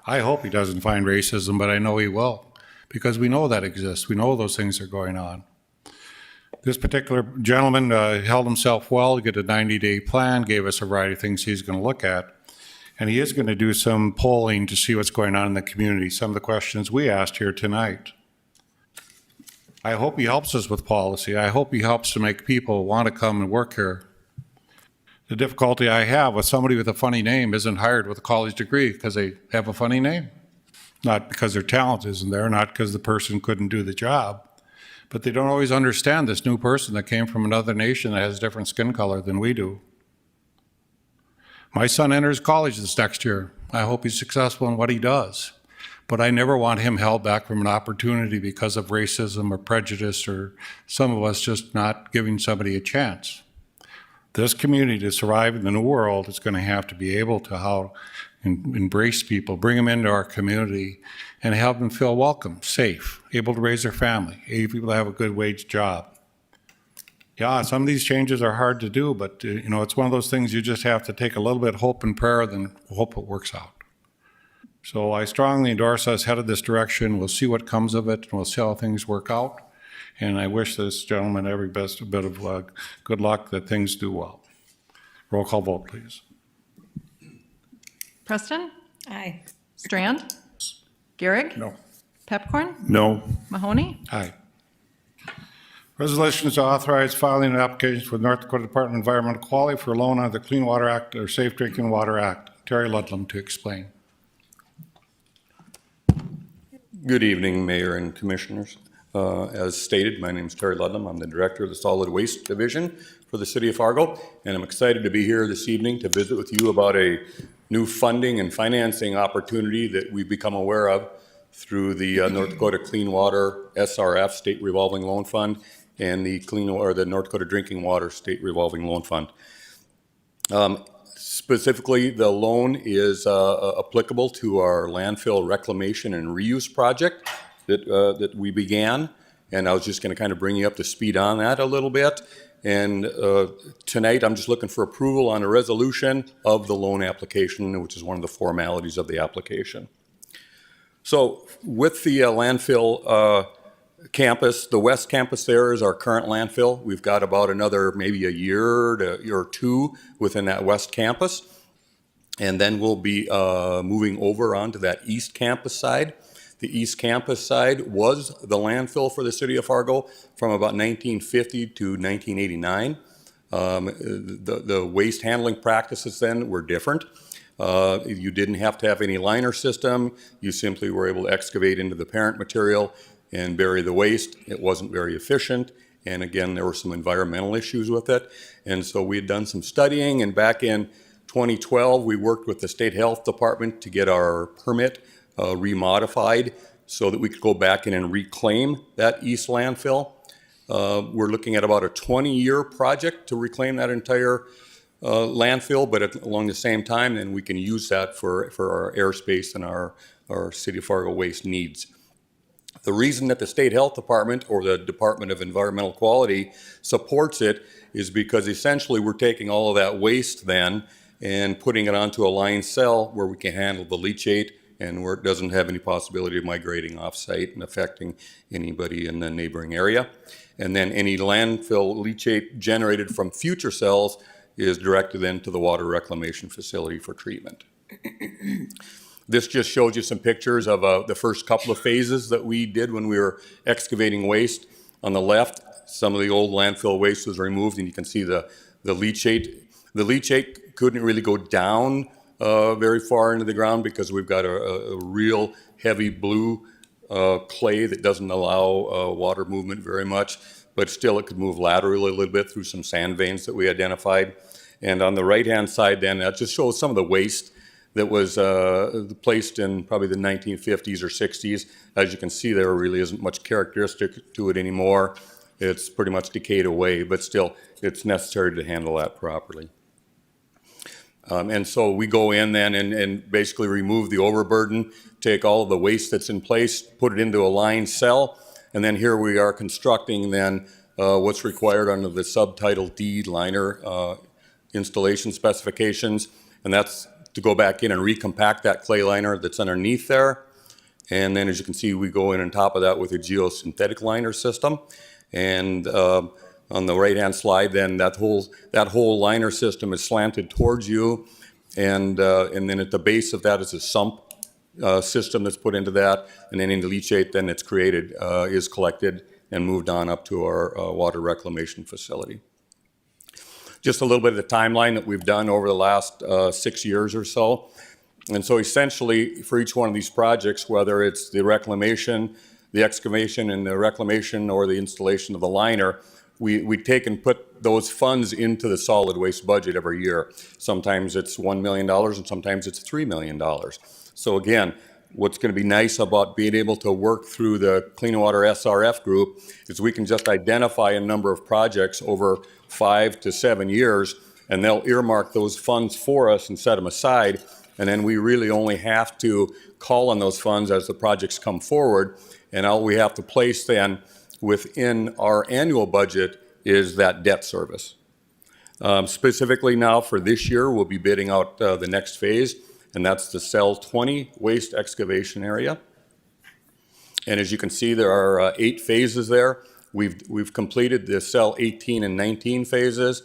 I hope he doesn't find racism, but I know he will, because we know that exists. We know those things are going on. This particular gentleman held himself well to get a 90-day plan, gave us a variety of things he's going to look at. And he is going to do some polling to see what's going on in the community, some of the questions we asked here tonight. I hope he helps us with policy. I hope he helps to make people want to come and work here. The difficulty I have with somebody with a funny name isn't hired with a college degree because they have a funny name. Not because their talent isn't there, not because the person couldn't do the job, but they don't always understand this new person that came from another nation that has different skin color than we do. My son enters college this next year. I hope he's successful in what he does. But I never want him held back from an opportunity because of racism or prejudice or some of us just not giving somebody a chance. This community, to survive in the new world, is going to have to be able to embrace people, bring them into our community, and help them feel welcome, safe, able to raise their family, able to have a good wage job. Yeah, some of these changes are hard to do, but you know, it's one of those things you just have to take a little bit of hope and prayer, then hope it works out. So I strongly endorse us headed this direction. We'll see what comes of it, and we'll see how things work out. And I wish this gentleman every bit of good luck, that things do well. Roll call vote, please. Preston? Aye. Strand? Gehrig? No. Pepcorn? No. Mahoney? Aye. Resolution to authorize filing of applications for North Dakota Department of Environmental Quality for a loan under the Clean Water Act or Safe Drinking Water Act. Terry Ludlam to explain. Good evening, Mayor and Commissioners. As stated, my name is Terry Ludlam. I'm the Director of the Solid Waste Division for the City of Fargo, and I'm excited to be here this evening to visit with you about a new funding and financing opportunity that we've become aware of through the North Dakota Clean Water SRF State Revolving Loan Fund and the North Dakota Drinking Water State Revolving Loan Fund. Specifically, the loan is applicable to our landfill reclamation and reuse project that we began, and I was just going to kind of bring you up to speed on that a little bit. And tonight, I'm just looking for approval on a resolution of the loan application, which is one of the formalities of the application. So with the landfill campus, the west campus there is our current landfill. We've got about another maybe a year or two within that west campus. And then we'll be moving over onto that east campus side. The east campus side was the landfill for the city of Fargo from about 1950 to 1989. The waste handling practices then were different. You didn't have to have any liner system. You simply were able to excavate into the parent material and bury the waste. It wasn't very efficient. And again, there were some environmental issues with it. And so we had done some studying, and back in 2012, we worked with the State Health Department to get our permit remodified so that we could go back in and reclaim that east landfill. We're looking at about a 20-year project to reclaim that entire landfill, but along the same time, then we can use that for our airspace and our City of Fargo waste needs. The reason that the State Health Department or the Department of Environmental Quality supports it is because essentially we're taking all of that waste then and putting it onto a lined cell where we can handle the leachate and where it doesn't have any possibility of migrating off-site and affecting anybody in the neighboring area. And then any landfill leachate generated from future cells is directed then to the water reclamation facility for treatment. This just shows you some pictures of the first couple of phases that we did when we were excavating waste. On the left, some of the old landfill waste was removed, and you can see the leachate. The leachate couldn't really go down very far into the ground because we've got a real heavy blue clay that doesn't allow water movement very much, but still it could move laterally a little bit through some sand veins that we identified. And on the right-hand side then, that just shows some of the waste that was placed in probably the 1950s or 60s. As you can see, there really isn't much characteristic to it anymore. It's pretty much decayed away, but still, it's necessary to handle that properly. And so we go in then and basically remove the overburden, take all of the waste that's in place, put it into a lined cell, and then here we are constructing then what's required under the subtitle D liner installation specifications, and that's to go back in and recompact that clay liner that's underneath there. And then as you can see, we go in on top of that with a geosynthetic liner system. And on the right-hand slide, then that whole liner system is slanted towards you, and then at the base of that is a sump system that's put into that, and then in the leachate then it's created is collected and moved on up to our water reclamation facility. Just a little bit of the timeline that we've done over the last 6 years or so. And so essentially for each one of these projects, whether it's the reclamation, the excavation and the reclamation or the installation of the liner, we take and put those funds into the solid waste budget every year. Sometimes it's $1 million and sometimes it's $3 million. So again, what's going to be nice about being able to work through the Clean Water SRF group is we can just identify a number of projects over 5 to 7 years, and they'll earmark those funds for us and set them aside, and then we really only have to call on those funds as the projects come forward, and all we have to place then within our annual budget is that debt service. Specifically now for this year, we'll be bidding out the next phase, and that's the Cell 20 waste excavation area. And as you can see, there are 8 phases there. We've completed the Cell 18 and 19 phases,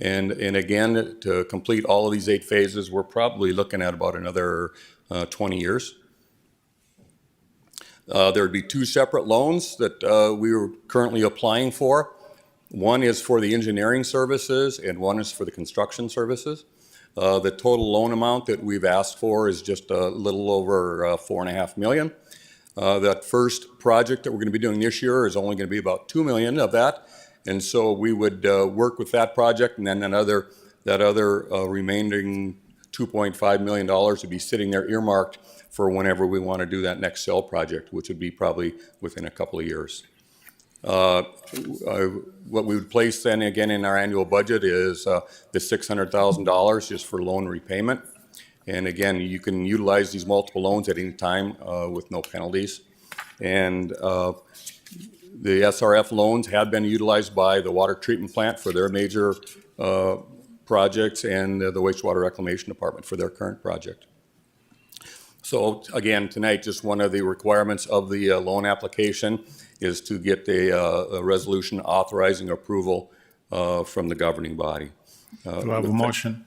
and again, to complete all of these 8 phases, we're probably looking at about another 20 years. There would be 2 separate loans that we are currently applying for. One is for the engineering services and one is for the construction services. The total loan amount that we've asked for is just a little over $4.5 million. That first project that we're going to be doing this year is only going to be about $2 million of that. And so we would work with that project, and then that other remaining $2.5 million would be sitting there earmarked for whenever we want to do that next cell project, which would be probably within a couple of years. What we would place then again in our annual budget is the $600,000 just for loan repayment. And again, you can utilize these multiple loans at any time with no penalties. And the SRF loans have been utilized by the water treatment plant for their major projects and the wastewater reclamation department for their current project. So again, tonight, just one of the requirements of the loan application is to get a resolution authorizing approval from the governing body. Do I have a motion?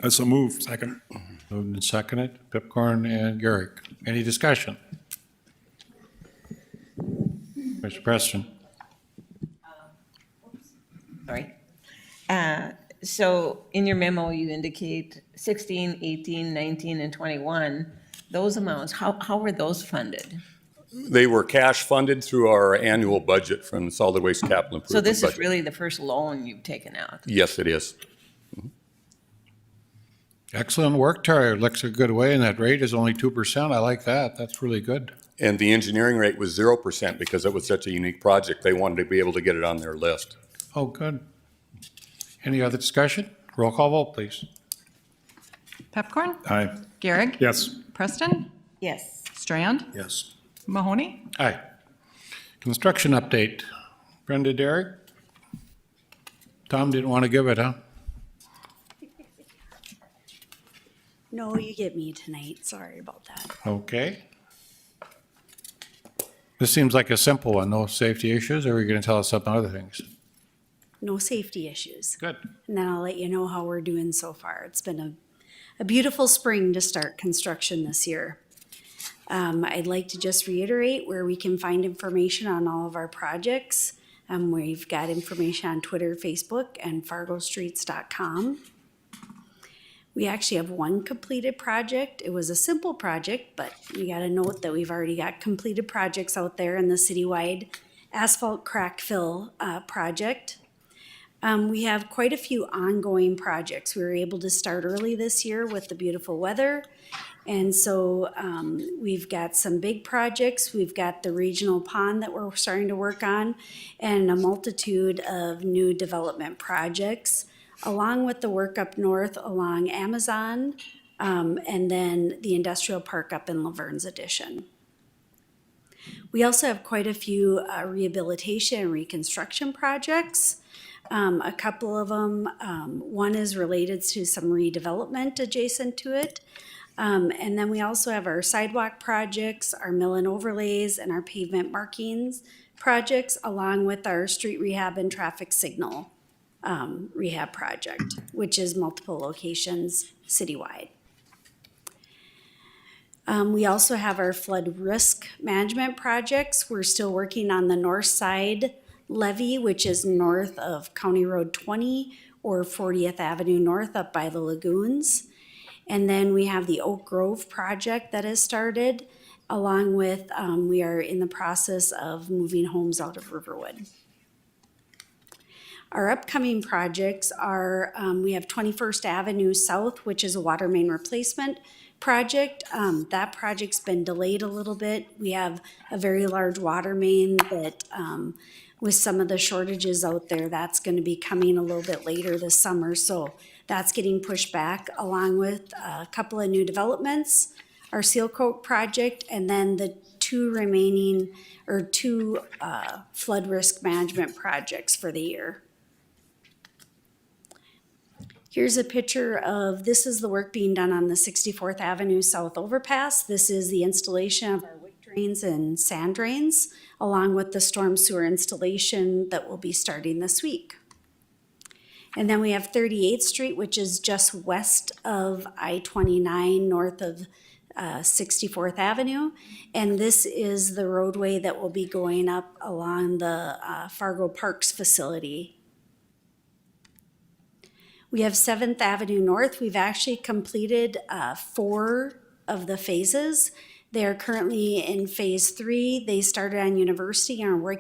That's a move. Second. Moved and seconded. Pipcorn and Garrick. Any discussion? Mr. Preston. Sorry. So in your memo, you indicate 16, 18, 19, and 21. Those amounts, how were those funded? They were cash funded through our annual budget from the Solid Waste Capital Improvement So this budget. is really the first loan you've taken out? Yes, it is. Excellent work, Terry. Looks a good way, and that rate is only 2%. I like that. That's really good. And the engineering rate was 0% because it was such a unique project. They wanted to be able to get it on their list. Oh, good. Any other discussion? Roll call vote, please. Pepcorn? Aye. Garrick? Yes. Preston? Yes. Strand? Yes. Mahoney? Aye. Construction update. Brenda, Derek? Tom didn't want to give it, huh? No, you get me tonight. Sorry about that. Okay. This seems like a simple one, no safety issues, or are you going to tell us some other things? No safety issues. Good. And then I'll let you know how we're doing so far. It's been a beautiful spring to start construction this year. I'd like to just reiterate where we can find information on all of our projects. We've got information on Twitter, Facebook, and fargostreets.com. We actually have one completed project. It was a simple project, but we got to note that we've already got completed projects out there in the citywide asphalt crack fill project. We have quite a few ongoing projects. We were able to start early this year with the beautiful weather. And so we've got some big projects. We've got the regional pond that we're starting to work on and a multitude of new development projects, along with the work up north along Amazon, and then the industrial park up in Laverne's Addition. We also have quite a few rehabilitation and reconstruction projects. A couple of them, one is related to some redevelopment adjacent to it. And then we also have our sidewalk projects, our mill and overlays, and our pavement markings projects, along with our street rehab and traffic signal rehab project, which is multiple locations citywide. We also have our flood risk management projects. We're still working on the north side levee, which is north of County Road 20 or 40th Avenue North up by the lagoons. And then we have the Oak Grove project that has started, along with we are in the process of moving homes out of Riverwood. Our upcoming projects are, we have 21st Avenue South, which is a water main replacement project. That project's been delayed a little bit. We have a very large water main that, with some of the shortages out there, that's going to be coming a little bit later this summer. So that's getting pushed back, along with a couple of new developments, our Seal Coat project, and then the two flood risk management projects for the year. Here's a picture of, this is the work being done on the 64th Avenue South overpass. This is the installation of our wick drains and sand drains, along with the storm sewer installation that will be starting this week. And then we have 38th Street, which is just west of I-29, north of 64th Avenue. And this is the roadway that will be going up along the Fargo Parks facility. We have 7th Avenue North. We've actually completed 4 of the phases. They are currently in phase 3. They started on University and are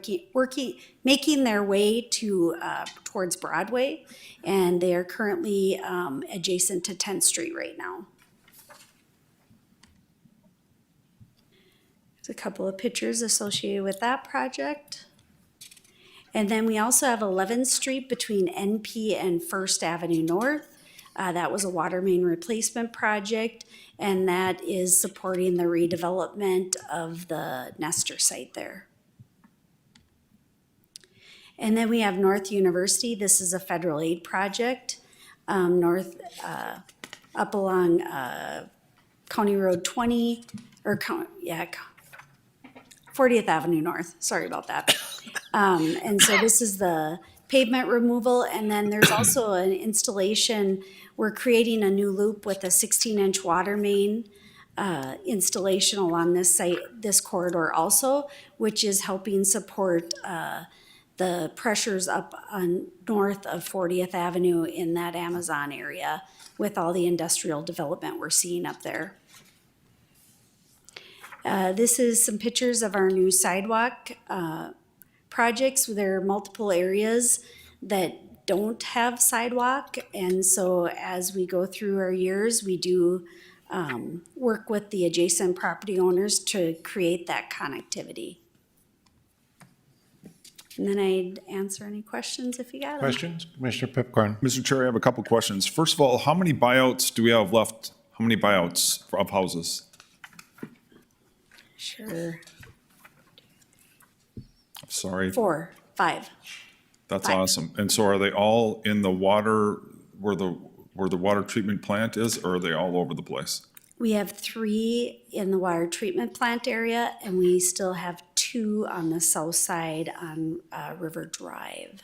making their way to towards Broadway, and they are currently adjacent to 10th Street right now. There's a couple of pictures associated with that project. And then we also have 11th Street between NP and 1st Avenue North. That was a water main replacement project, and that is supporting the redevelopment of the Nestor site there. And then we have North University. This is a federal aid project, up along County Road 20, or 40th Avenue North. Sorry about that. And so this is the pavement removal, and then there's also an installation. We're creating a new loop with a 16-inch water main installation along this site, this corridor also, which is helping support the pressures up on north of 40th Avenue in that Amazon area with all the industrial development we're seeing up there. This is some pictures of our new sidewalk projects. There are multiple areas that don't have sidewalk, and so as we go through our years, we do work with the adjacent property owners to create that connectivity. And then I'd answer any questions if you got them. Questions? Commissioner Pipcorn. Mr. Chair, I have a couple questions. First of all, how many buyouts do we have left? How many buyouts of houses? Sure. Sorry. 5. That's 5. awesome. And so are they all in the water, where the water treatment plant is, or are they all over the place? We have 3 in the water treatment plant area, and we still have 2 on the south side on River Drive.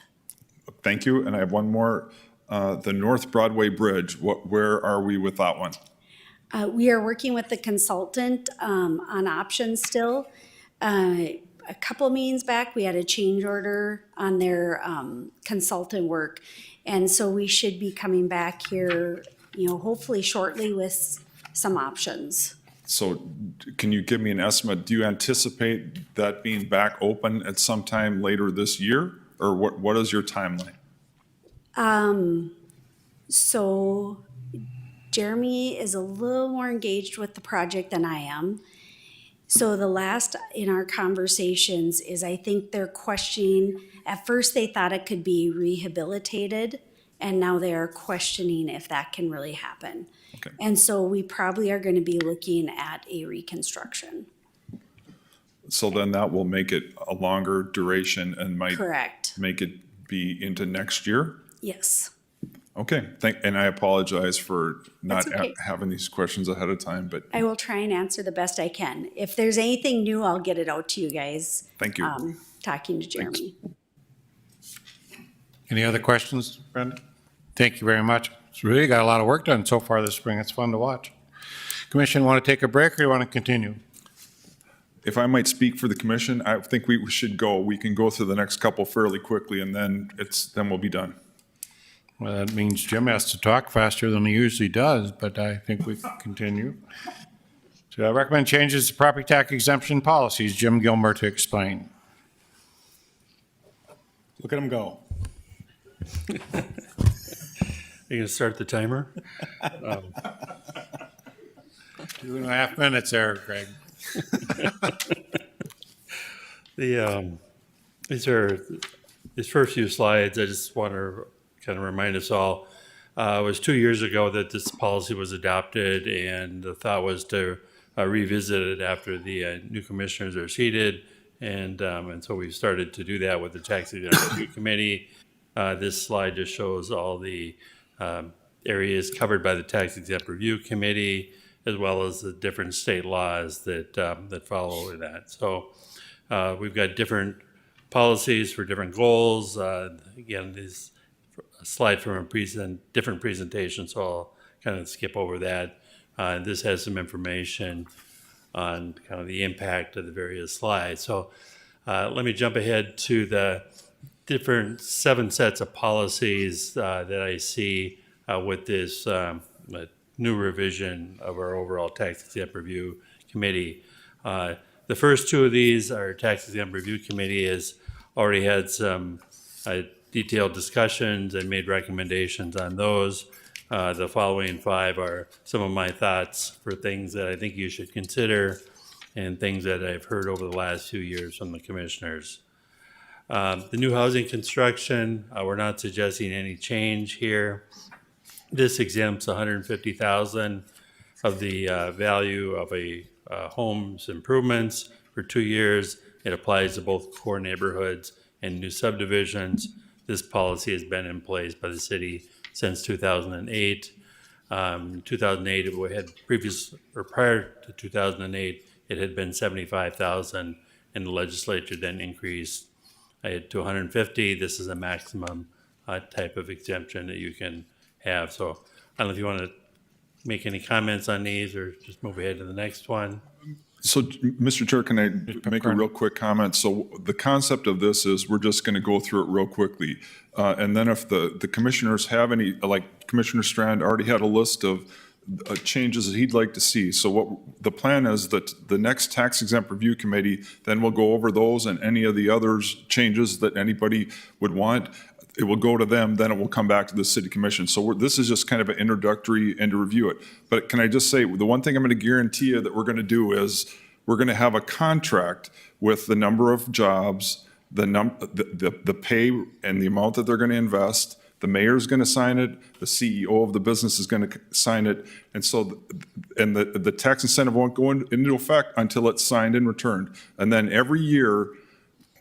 Thank you. And I have one more. The North Broadway Bridge, where are we with that one? We are working with the consultant on options still. A couple meetings back, we had a change order on their consultant work. And so we should be coming back here, hopefully shortly with some options. So can you give me an estimate? Do you anticipate that being back open at some time later this year? Or what is your timeline? So Jeremy is a little more engaged with the project than I am. So the last in our conversations is I think they're questioning, at first they thought it could be rehabilitated, and now they are questioning if that can really happen. Okay. And so we probably are going to be looking at a reconstruction. So then that will make it a longer duration and might Correct. make it be into next year? Yes. Okay, and I apologize for not That's okay. having these questions ahead of time, but I will try and answer the best I can. If there's anything new, I'll get it out to you guys. Thank you. Talking to Jeremy. Any other questions, Brenda? Thank you very much. It's really got a lot of work done so far this spring. It's fun to watch. Commission, want to take a break or do you want to continue? if I might speak for the commission, I think we should go. We can go through the next couple fairly quickly, and then we'll be done. Well, that means Jim has to talk faster than he usually does, but I think we can continue. So I recommend changes to property tax exemption policies. Jim Gilmer to explain. Look at him go. You gonna start the timer? 2.5 minutes there, Greg. These first few slides, I just want to kind of remind us all, it was 2 years ago that this policy was adopted, and the thought was to revisit it after the new commissioners are seated, and so we started to do that with the Tax Exempt Review Committee. This slide just shows all the areas covered by the Tax Exempt Review Committee, as well as the different state laws that follow that. So we've got different policies for different goals. Again, this a slide from a different presentation, so I'll kind of skip over that. This has some information on kind of the impact of the various slides. So let me jump ahead to the different 7 sets of policies that I see with this new revision of our overall Tax Exempt Review Committee. The first 2 of these, our Tax Exempt Review Committee has already had some detailed discussions and made recommendations on those. The following 5 are some of my thoughts for things that I think you should consider and things that I've heard over the last few years from the commissioners. The new housing construction, we're not suggesting any change here. This exempts $150,000 of the value of a home's improvements for 2 years. It applies to both core neighborhoods and new subdivisions. This policy has been in place by the city since 2008. 2008, we had prior to 2008, it had been $75,000, and the legislature then increased to $150,000. This is a maximum type of exemption that you can have. So I don't know if you want to make any comments on these or just move ahead to the next one. So, Mr. Chair, can I make a real quick comment? So the concept of this is we're just going to go through it real quickly. And then if the commissioners have any, like Commissioner Strand already had a list of changes that he'd like to see. So what the plan is that the next Tax Exempt Review Committee then will go over those and any of the others changes that anybody would want. It will go to them, then it will come back to the City Commission. So this is just kind of an introductory and to review it. But can I just say, the one thing I'm going to guarantee you that we're going to do is we're going to have a contract with the number of jobs, the pay and the amount that they're going to invest. The mayor's going to sign it. The CEO of the business is going to sign it. And so, the tax incentive won't go into effect until it's signed and returned. And then every year,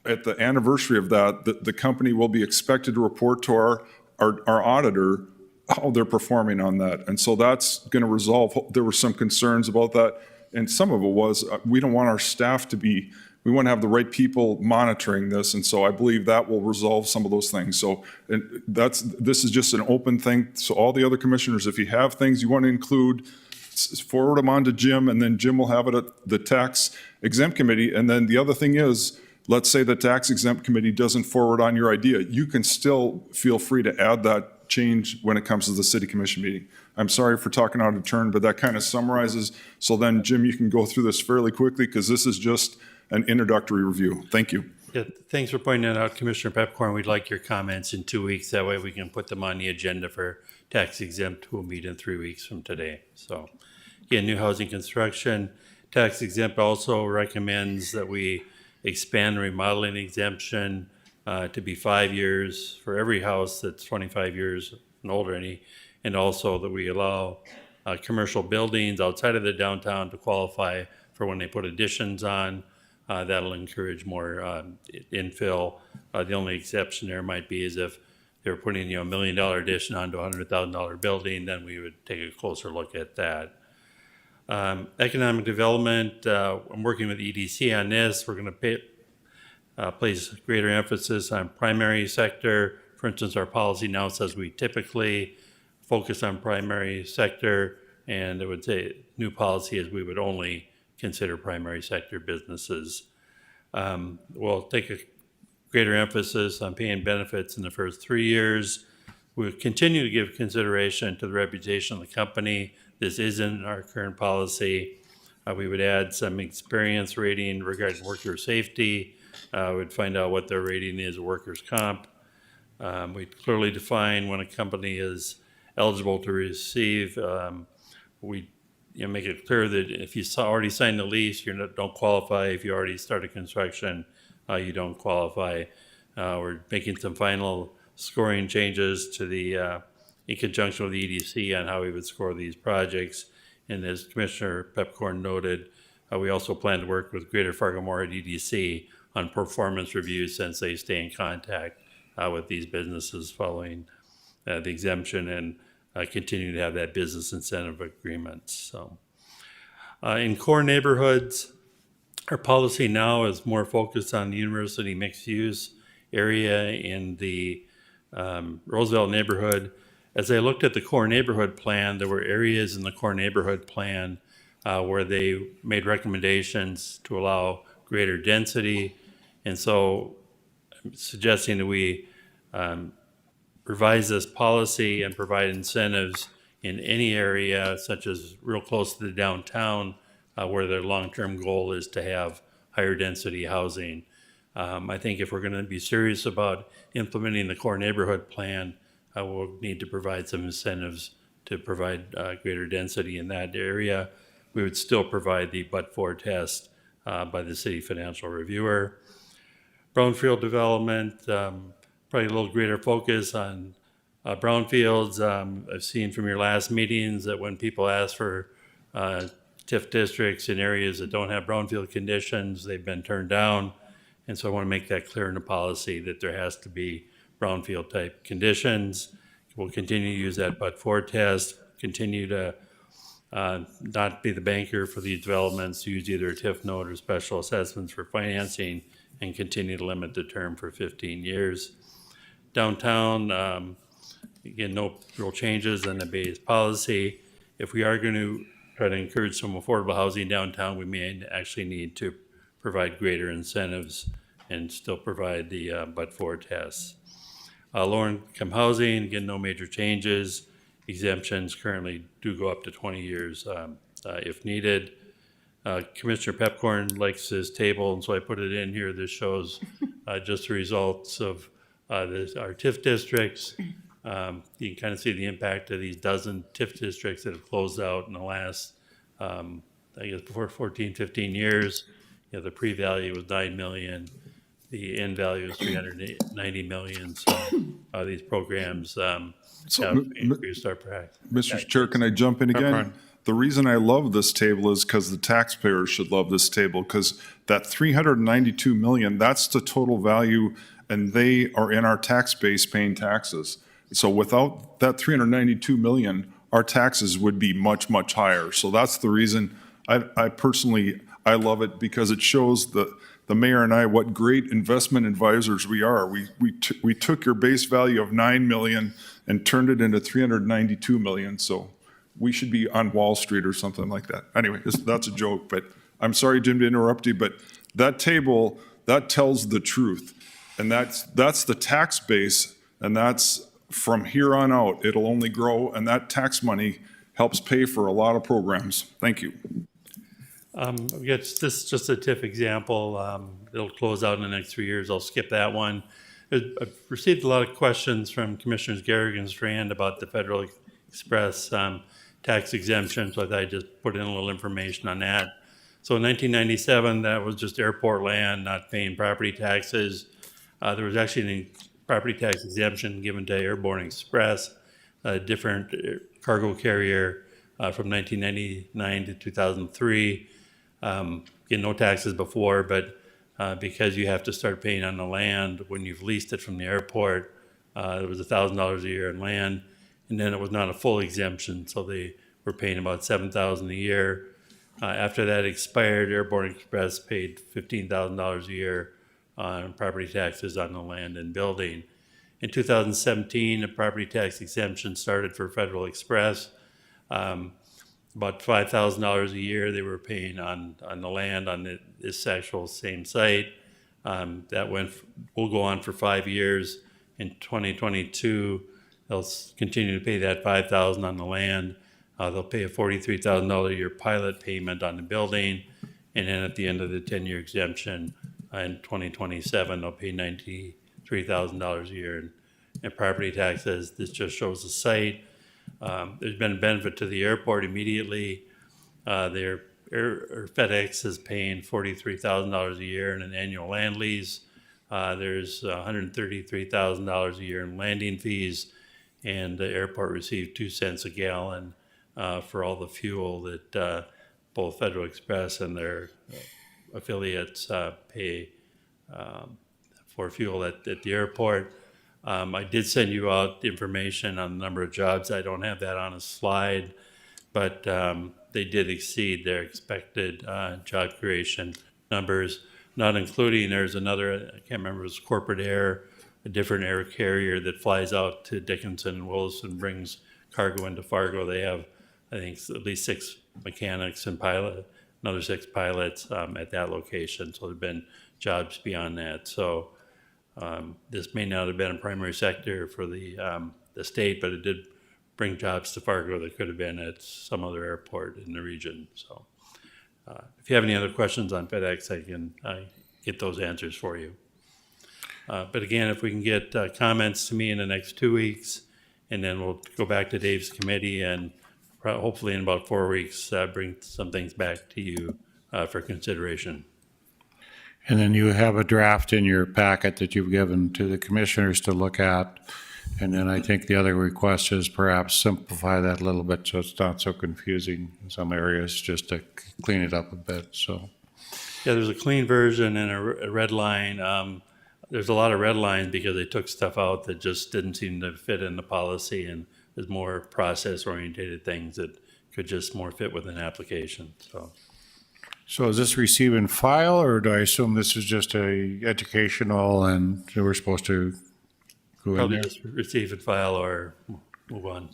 at the anniversary of that, the company will be expected to report to our auditor how they're performing on that. And so that's going to resolve, there were some concerns about that. And some of it was, we don't want our staff to be, we want to have the right people monitoring this. And so I believe that will resolve some of those things. So this is just an open thing. So all the other commissioners, if you have things you want to include, forward them on to Jim, and then Jim will have it at the tax exempt committee. And then the other thing is, let's say the tax exempt committee doesn't forward on your idea. You can still feel free to add that change when it comes to the city commission meeting. I'm sorry for talking out of turn, but that kind of summarizes. So then, Jim, you can go through this fairly quickly because this is just an introductory review. Thank you. Yeah, thanks for pointing that out, Commissioner Pepcorn. We'd like your comments in 2 weeks. That way we can put them on the agenda for tax exempt. We'll meet in 3 weeks from today. So again, new housing construction. Tax exempt also recommends that we expand the remodeling exemption to be 5 years for every house that's 25 years and older, and also that we allow commercial buildings outside of the downtown to qualify for when they put additions on. That'll encourage more infill. The only exception there might be is if they were putting $1 million addition onto a $100,000 building, then we would take a closer look at that. Economic development, I'm working with EDC on this. We're going to place greater emphasis on primary sector. For instance, our policy now says we typically focus on primary sector, and it would say new policy is we would only consider primary sector businesses. We'll take a greater emphasis on paying benefits in the first 3 years. We'll continue to give consideration to the reputation of the company. This isn't our current policy. We would add some experience rating regarding worker safety. We'd find out what their rating is of workers' comp. We'd clearly define when a company is eligible to receive. We make it clear that if you already signed the lease, you don't qualify. If you already started construction, you don't qualify. We're making some final scoring changes to the in conjunction with the EDC on how we would score these projects. And as Commissioner Pepcorn noted, we also plan to work with Greater Fargo-Moorhead EDC on performance reviews since they stay in contact with these businesses following the exemption and continue to have that business incentive agreement. So in core neighborhoods, our policy now is more focused on the university mixed use area in the Roosevelt neighborhood. As I looked at the core neighborhood plan, there were areas in the core neighborhood plan where they made recommendations to allow greater density. And so I'm suggesting that we revise this policy and provide incentives in any area, such as real close to the downtown, where their long-term goal is to have higher density housing. I think if we're going to be serious about implementing the core neighborhood plan, we'll need to provide some incentives to provide greater density in that area. We would still provide the but-for test by the city financial reviewer. Brownfield development, probably a little greater focus on brownfields. I've seen from your last meetings that when people ask for TIF districts in areas that don't have brownfield conditions, they've been turned down. And so I want to make that clear in the policy that there has to be brownfield type conditions. We'll continue to use that but-for test, continue to not be the banker for these developments, use either a TIF note or special assessments for financing, and continue to limit the term for 15 years. Downtown, again, no real changes in the base policy. If we are going to try to encourage some affordable housing downtown, we may actually need to provide greater incentives and still provide the but-for tests. Lower income housing, again, no major changes. Exemptions currently do go up to 20 years if needed. Commissioner Pepcorn likes this table, and so I put it in here. This shows just the results of our TIF districts. You can kind of see the impact of these dozen TIF districts that have closed out in the last, I guess, before 14, 15 years. You know, the pre-value was 9 million. The end value is 390 million. So these programs have increased our practice. Mr. Chair, can I jump in again? the reason I love this table is because the taxpayers should love this table, because that 392 million, that's the total value, and they are in our tax base paying taxes. So without that 392 million, our taxes would be much, much higher. So that's the reason I personally, I love it, because it shows the mayor and I what great investment advisors we are. We took your base value of 9 million and turned it into 392 million. So we should be on Wall Street or something like that. Anyway, that's a joke, but I'm sorry, Jim, to interrupt you, but that table, that tells the truth. And that's the tax base, and that's from here on out, it'll only grow, and that tax money helps pay for a lot of programs. Thank you. This is just a TIF example. It'll close out in the next 3 years. I'll skip that one. I've received a lot of questions from Commissioners Garrick and Strand about the Federal Express tax exemption, so I thought I'd just put in a little information on that. So in 1997, that was just airport land, not paying property taxes. There was actually a property tax exemption given to Airborne Express, a different cargo carrier from 1999 to 2003. Get no taxes before, but because you have to start paying on the land when you've leased it from the airport, it was $1,000 a year in land, and then it was not a full exemption, so they were paying about $7,000 a year. After that expired, Airborne Express paid $15,000 a year on property taxes on the land and building. In 2017, a property tax exemption started for Federal Express. About $5,000 a year they were paying on the land on this actual same site. That will go on for 5 years. In 2022, they'll continue to pay that $5,000 on the land. They'll pay a $43,000 a year pilot payment on the building, and then at the end of the 10-year exemption in 2027, they'll pay $93,000 a year in property taxes. This just shows the site. There's been a benefit to the airport immediately. FedEx is paying $43,000 a year in an annual land lease. There's $133,000 a year in landing fees, and the airport received 2 cents a gallon for all the fuel that both Federal Express and their affiliates pay for fuel at the airport. I did send you out information on the number of jobs. I don't have that on a slide, but they did exceed their expected job creation numbers, not including there's another, I can't remember, it was Corporate Air, a different air carrier that flies out to Dickinson and Wilson, brings cargo into Fargo. They have, I think, at least 6 mechanics and another 6 pilots at that location. So there have been jobs beyond that. So this may not have been a primary sector for the state, but it did bring jobs to Fargo that could have been at some other airport in the region. So if you have any other questions on FedEx, I can get those answers for you. But again, if we can get comments to me in the next 2 weeks, and then we'll go back to Dave's committee, and hopefully in about 4 weeks, bring some things back to you for consideration. And then you have a draft in your packet that you've given to the commissioners to look at. And then I think the other request is perhaps simplify that a little bit so it's not so confusing in some areas, just to clean it up a bit, so. Yeah, there's a clean version and a red line. There's a lot of red lines because they took stuff out that just didn't seem to fit in the policy, and there's more process-oriented things that could just more fit with an application, so. So is this receive and file, or do I assume this is just a educational and we're supposed to go in Probably there? just receive and file or move on.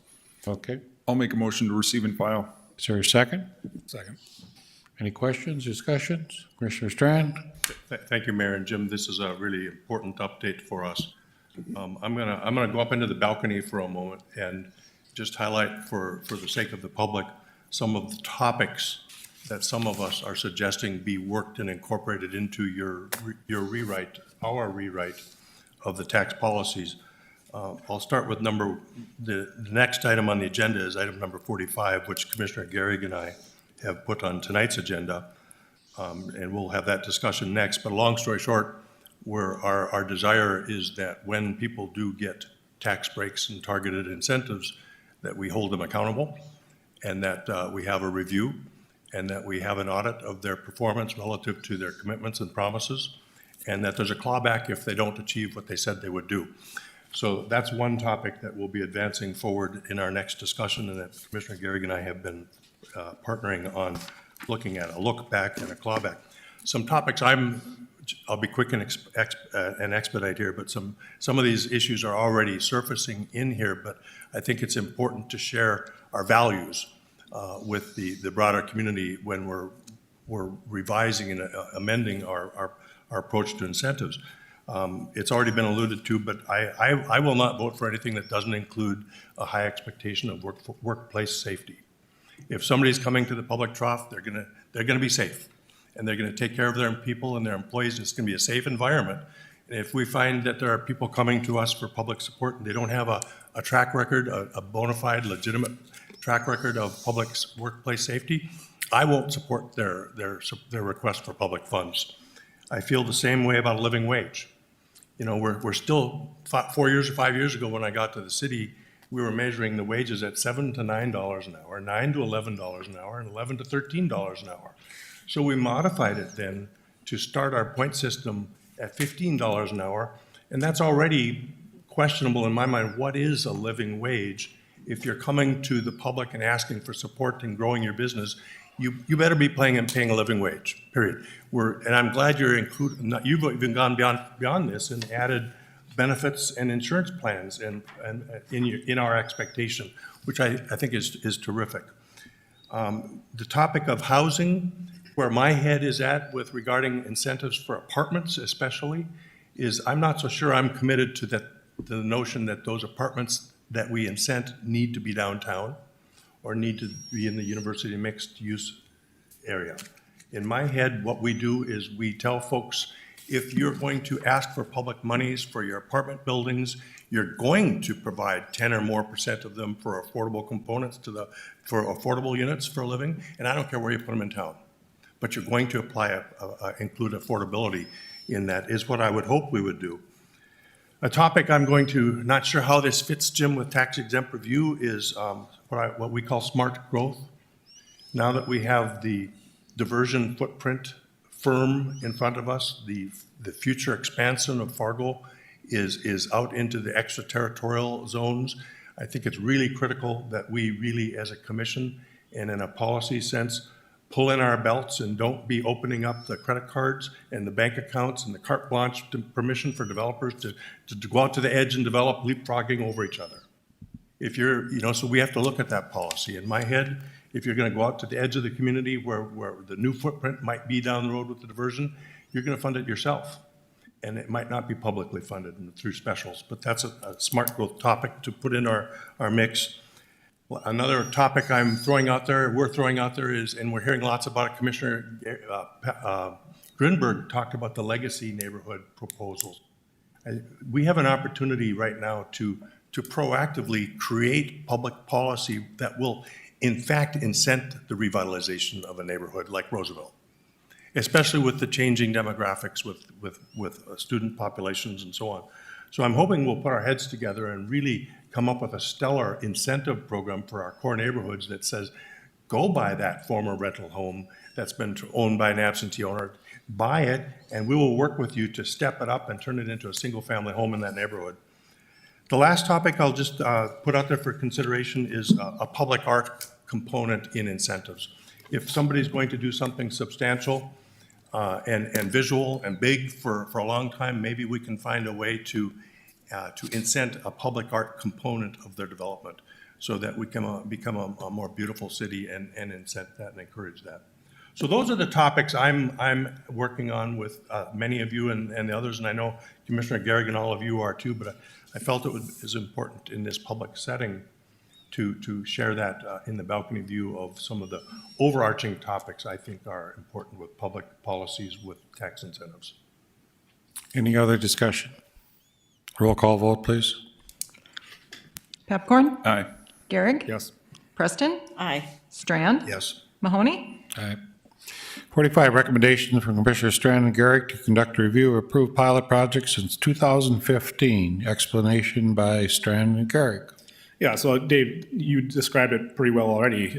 Okay. I'll make a motion to receive and file. Is there a second? Second. Any questions, discussions? Commissioner Strand? Thank you, Mayor and Jim. This is a really important update for us. I'm gonna go up into the balcony for a moment and just highlight for the sake of the public some of the topics that some of us are suggesting be worked and incorporated into your rewrite, our rewrite of the tax policies. I'll start with the next item on the agenda is item number 45, which Commissioner Gehrig and I have put on tonight's agenda. And we'll have that discussion next. But long story short, our desire is that when people do get tax breaks and targeted incentives, that we hold them accountable. and that we have a review, and that we have an audit of their performance relative to their commitments and promises, and that there's a clawback if they don't achieve what they said they would do. So that's one topic that we'll be advancing forward in our next discussion, and that Commissioner Gehrig and I have been partnering on looking at, a look back and a clawback. Some topics I'll be quick and expedite here, but some of these issues are already surfacing in here, but I think it's important to share our values with the broader community when we're revising and amending our approach to incentives. It's already been alluded to, but I will not vote for anything that doesn't include a high expectation of workplace safety. If somebody's coming to the public trough, they're gonna be safe, and they're gonna take care of their people and their employees. It's gonna be a safe environment. And if we find that there are people coming to us for public support and they don't have a track record, a bona fide, legitimate track record of public workplace safety, I won't support their request for public funds. I feel the same way about a living wage. You know, we're still 4 years or 5 years ago when I got to the city, we were measuring the wages at $7 to $9 an hour, $9 to $11 an hour, and $11 to $13 an hour. So we modified it then to start our point system at $15 an hour, and that's already questionable in my mind. What is a living wage? If you're coming to the public and asking for support and growing your business, you better be paying a living wage, period. And I'm glad you're you've even gone beyond this and added benefits and insurance plans and in our expectation, which I think is terrific. The topic of housing, where my head is at with regarding incentives for apartments especially, is I'm not so sure I'm committed to the notion that those apartments that we incent need to be downtown or need to be in the university mixed use area. In my head, what we do is we tell folks, if you're going to ask for public monies for your apartment buildings, you're going to provide 10% or more of them for affordable components for affordable units for a living, and I don't care where you put them in town. But you're going to include affordability in that, is what I would hope we would do. A topic I'm going to, not sure how this fits, Jim, with tax exempt review is what we call smart growth. Now that we have the diversion footprint firm in front of us, the future expansion of Fargo is out into the extraterritorial zones. I think it's really critical that we really, as a commission and in a policy sense, pull in our belts and don't be opening up the credit cards and the bank accounts and the carte blanche permission for developers to go out to the edge and develop leapfrogging over each other. If you're, so we have to look at that policy. In my head, if you're going to go out to the edge of the community where the new footprint might be down the road with the diversion, you're going to fund it yourself. And it might not be publicly funded through specials, but that's a smart growth topic to put in our mix. Another topic we're throwing out there is, and we're hearing lots about it, Commissioner Grinberg talked about the legacy neighborhood proposals. We have an opportunity right now to proactively create public policy that will, in fact, incent the revitalization of a neighborhood like Roosevelt, especially with the changing demographics with student populations and so on. So I'm hoping we'll put our heads together and really come up with a stellar incentive program for our core neighborhoods that says, go buy that former rental home that's been owned by an absentee owner, buy it, and we will work with you to step it up and turn it into a single-family home in that neighborhood. The last topic I'll just put out there for consideration is a public art component in incentives. If somebody's going to do something substantial and visual and big for a long time, maybe we can find a way to incent a public art component of their development so that we can become a more beautiful city and incent that and encourage that. So those are the topics I'm working on with many of you and the others, and I know Commissioner Gehrig and all of you are too, but I felt it was important in this public setting to share that in the balcony view of some of the overarching topics I think are important with public policies with tax incentives. Any other discussion? Roll call vote, please. Pepcorn? Aye. Gehrig? Yes. Preston? Aye. Strand? Yes. Mahoney? Aye. 45, recommendation from Commissioner Strand and Gehrig to conduct a review of approved pilot projects since 2015. Explanation by Strand and Gehrig. Yeah, so Dave, you described it pretty well already.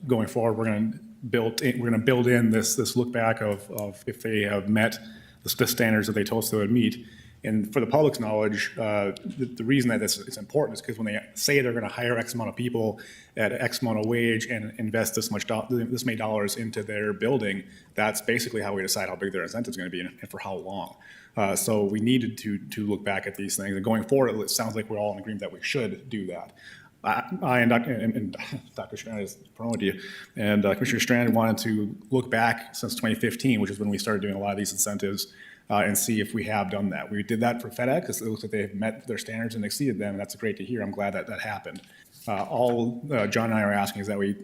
Going forward, we're going to build in this look back of if they have met the standards that they told us they would meet. And for the public's knowledge, the reason that it's important is because when they say they're going to hire X amount of people at X amount of wage and invest this many dollars into their building, that's basically how we decide how big their incentive is going to be and for how long. So we needed to look back at these things. And going forward, it sounds like we're all in agreement that we should do that. I and Dr. Strand is promoted you, and Commissioner Strand wanted to look back since 2015, which is when we started doing a lot of these incentives, and see if we have done that. We did that for FedEx. It looks like they've met their standards and exceeded them, and that's great to hear. I'm glad that that happened. All John and I are asking is that we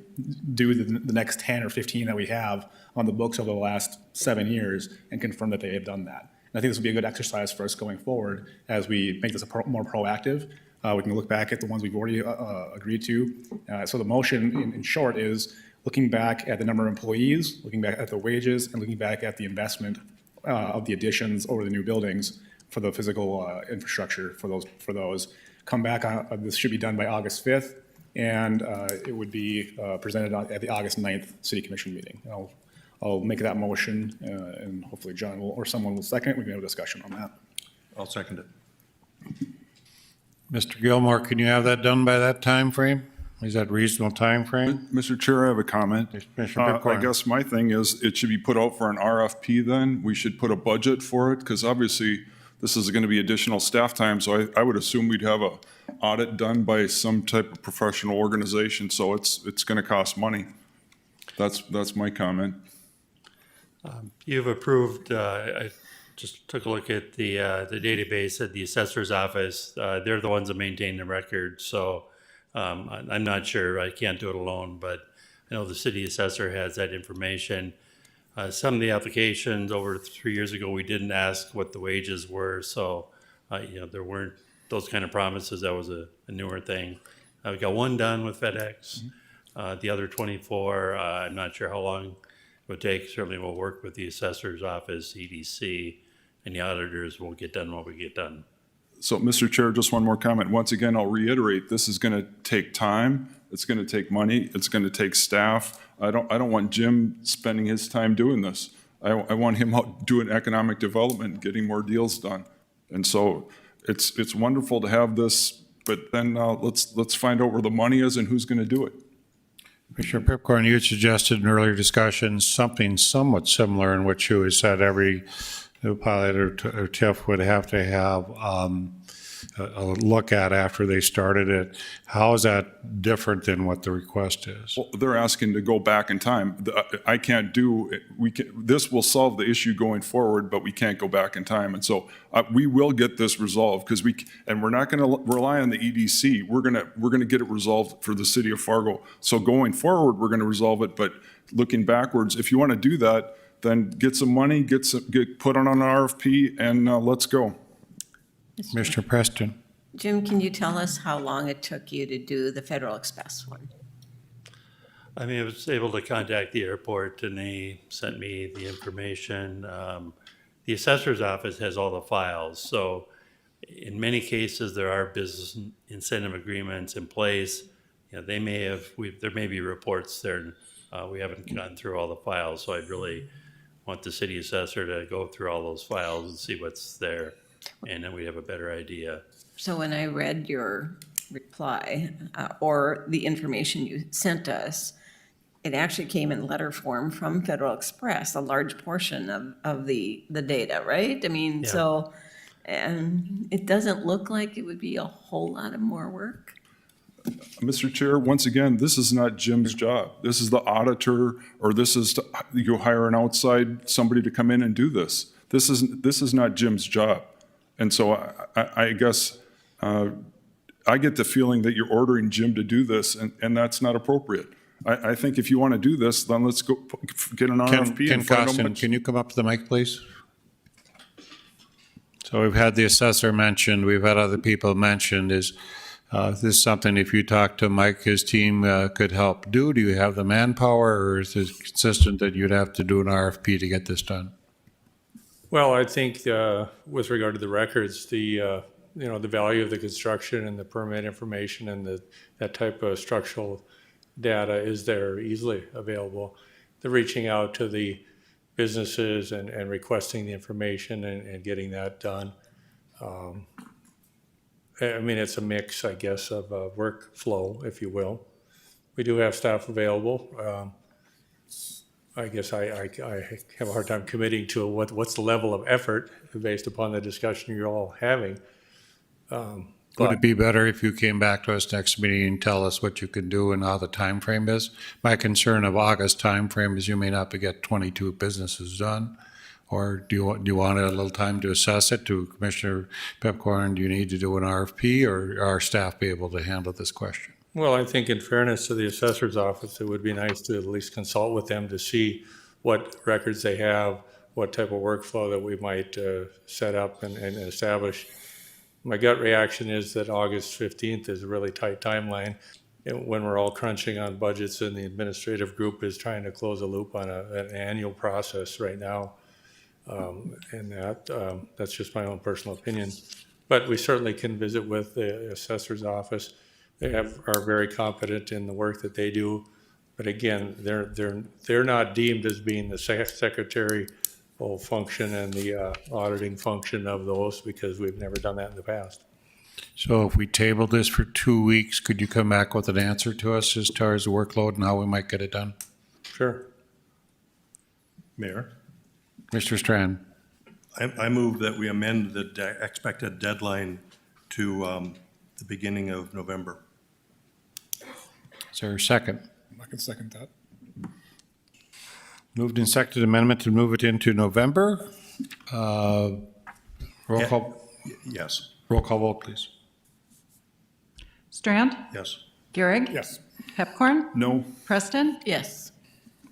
do the next 10 or 15 that we have on the books over the last 7 years and confirm that they have done that. And I think this will be a good exercise for us going forward as we make this more proactive. We can look back at the ones we've already agreed to. So the motion, in short, is looking back at the number of employees, looking back at the wages, and looking back at the investment of the additions over the new buildings for the physical infrastructure for those. Come back on, this should be done by August 5th, and it would be presented at the August 9th City Commission meeting. I'll make that motion, and hopefully John will, or someone will second it. We can have a discussion on that. I'll second it. Mr. Gilmore, can you have that done by that time frame? Is that reasonable time frame? Mr. Chair, I have a comment. Commissioner I Pipcorn. guess my thing is it should be put out for an RFP then. We should put a budget for it because obviously this is going to be additional staff time. So I would assume we'd have a audit done by some type of professional organization. So it's going to cost money. That's my comment. You've approved, I just took a look at the database at the assessor's office. They're the ones that maintain the record, so I'm not sure, I can't do it alone, but I know the city assessor has that information. Some of the applications over 3 years ago, we didn't ask what the wages were, so there weren't those kind of promises. That was a newer thing. We got one done with FedEx. The other 24, I'm not sure how long it would take. Certainly we'll work with the assessor's office, EDC, and the auditors will get done what we get done. So, Mr. Chair, just one more comment. Once again, I'll reiterate, this is going to take time. It's going to take money. It's going to take staff. I don't want Jim spending his time doing this. I want him out doing economic development, getting more deals done. And so it's wonderful to have this, but then let's find out where the money is and who's going to do it. Commissioner Pipcorn, you had suggested in earlier discussions something somewhat similar in which you had said every new pilot or TIF would have to have a look at after they started it. How is that different than what the request is? Well, they're asking to go back in time. I can't do it. This will solve the issue going forward, but we can't go back in time. And so we will get this resolved because we're not going to rely on the EDC. We're going to get it resolved for the city of Fargo. So going forward, we're going to resolve it. But looking backwards, if you want to do that, then get some money, get put on an RFP, and let's go. Mr. Preston. Jim, can you tell us how long it took you to do the Federal Express one? I mean, I was able to contact the airport and they sent me the information. The assessor's office has all the files. So in many cases, there are business incentive agreements in place. They may have, there may be reports there. We haven't gone through all the files. So I'd really want the city assessor to go through all those files and see what's there. And then we have a better idea. So when I read your reply or the information you sent us, it actually came in letter form from Federal Express, a large portion of the data, right? I mean, Yeah. so, and it doesn't look like it would be a whole lot of more work. Mr. Chair, once again, this is not Jim's job. This is the auditor, or this is you hire an outside somebody to come in and do this. This is not Jim's job. And so I guess I get the feeling that you're ordering Jim to do this, and that's not appropriate. I think if you want to do this, then let's go get an RFP. Ken Costin, can you come up to the mic, please? So we've had the assessor mentioned, we've had other people mentioned. Is this something, if you talk to Mike, his team could help do? Do you have the manpower, or is it consistent that you'd have to do an RFP to get this done? Well, I think with regard to the records, the the value of the construction and the permit information and that type of structural data is there easily available. They're reaching out to the businesses and requesting the information and getting that done. I mean, it's a mix, I guess, of workflow, if you will. We do have staff available. I guess I have a hard time committing to what's the level of effort based upon the discussion you're all having. Would it be better if you came back to us next meeting and tell us what you can do and how the time frame is? My concern of August time frame is you may not get 22 businesses done. Or do you want a little time to assess it? To Commissioner Pepcorn, do you need to do an RFP, or our staff be able to handle this question? Well, I think in fairness to the assessor's office, it would be nice to at least consult with them to see what records they have, what type of workflow that we might set up and establish. My gut reaction is that August 15th is a really tight timeline when we're all crunching on budgets and the administrative group is trying to close a loop on an annual process right now. And that's just my own personal opinion. But we certainly can visit with the assessor's office. They are very competent in the work that they do. But again, they're not deemed as being the secretarial function and the auditing function of those, because we've never done that in the past. So if we table this for 2 weeks, could you come back with an answer to us as far as the workload and how we might get it done? Sure. Mayor, Mr. Strand. I move that we amend the expected deadline to the beginning of November. Is there a second? I can second that. Moved and seconded amendment to move it into November. Roll call. Yes. Roll call vote, please. Strand? Yes. Gehrig? Yes. Pepcorn? No. Preston? Yes.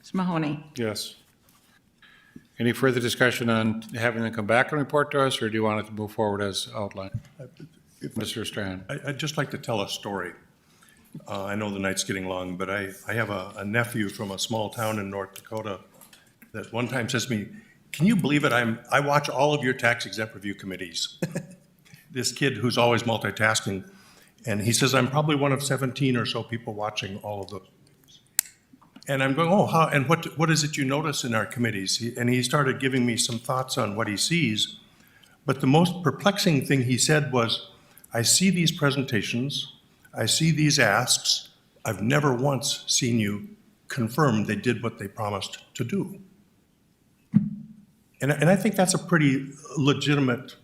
Mr. Mahoney? Yes. Any further discussion on having them come back and report to us, or do you want it to move forward as outlined? Mr. Strand. I'd just like to tell a story. I know the night's getting long, but I have a nephew from a small town in North Dakota that one time says to me, "Can you believe it? I watch all of your tax exempt review committees." This kid who's always multitasking, and he says, "I'm probably one of 17 or so people watching all of those." And I'm going, "Oh, how, and what is it you notice in our committees?" And he started giving me some thoughts on what he sees. But the most perplexing thing he said was, "I see these presentations, I see these asks, I've never once seen you confirm they did what they promised to do." And I think that's a pretty legitimate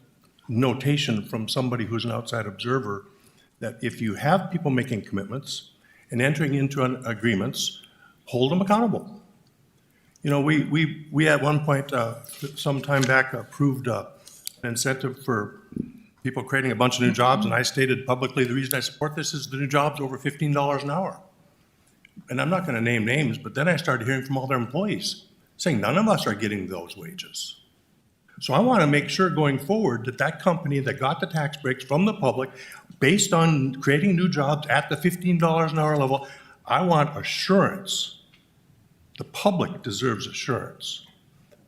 notation from somebody who's an outside observer, that if you have people making commitments and entering into agreements, hold them accountable. You know, we at one point, some time back, approved an incentive for people creating a bunch of new jobs, and I stated publicly the reason I support this is the new jobs over $15 an hour. And I'm not going to name names, but then I started hearing from all their employees saying none of us are getting those wages. So I want to make sure going forward that that company that got the tax breaks from the public based on creating new jobs at the $15 an hour level, I want assurance. The public deserves assurance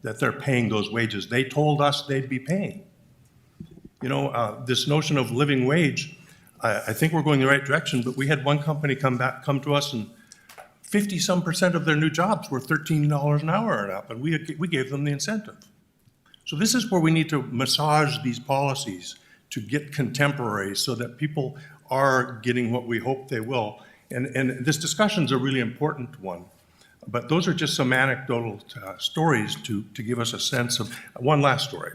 that they're paying those wages they told us they'd be paying. You know, this notion of living wage, I think we're going the right direction, but we had one company come to us, and 50-some% of their new jobs were $13 an hour and up, and we gave them the incentive. So this is where we need to massage these policies to get contemporary so that people are getting what we hope they will. And this discussion's a really important one. But those are just some anecdotal stories to give us a sense of. One last story.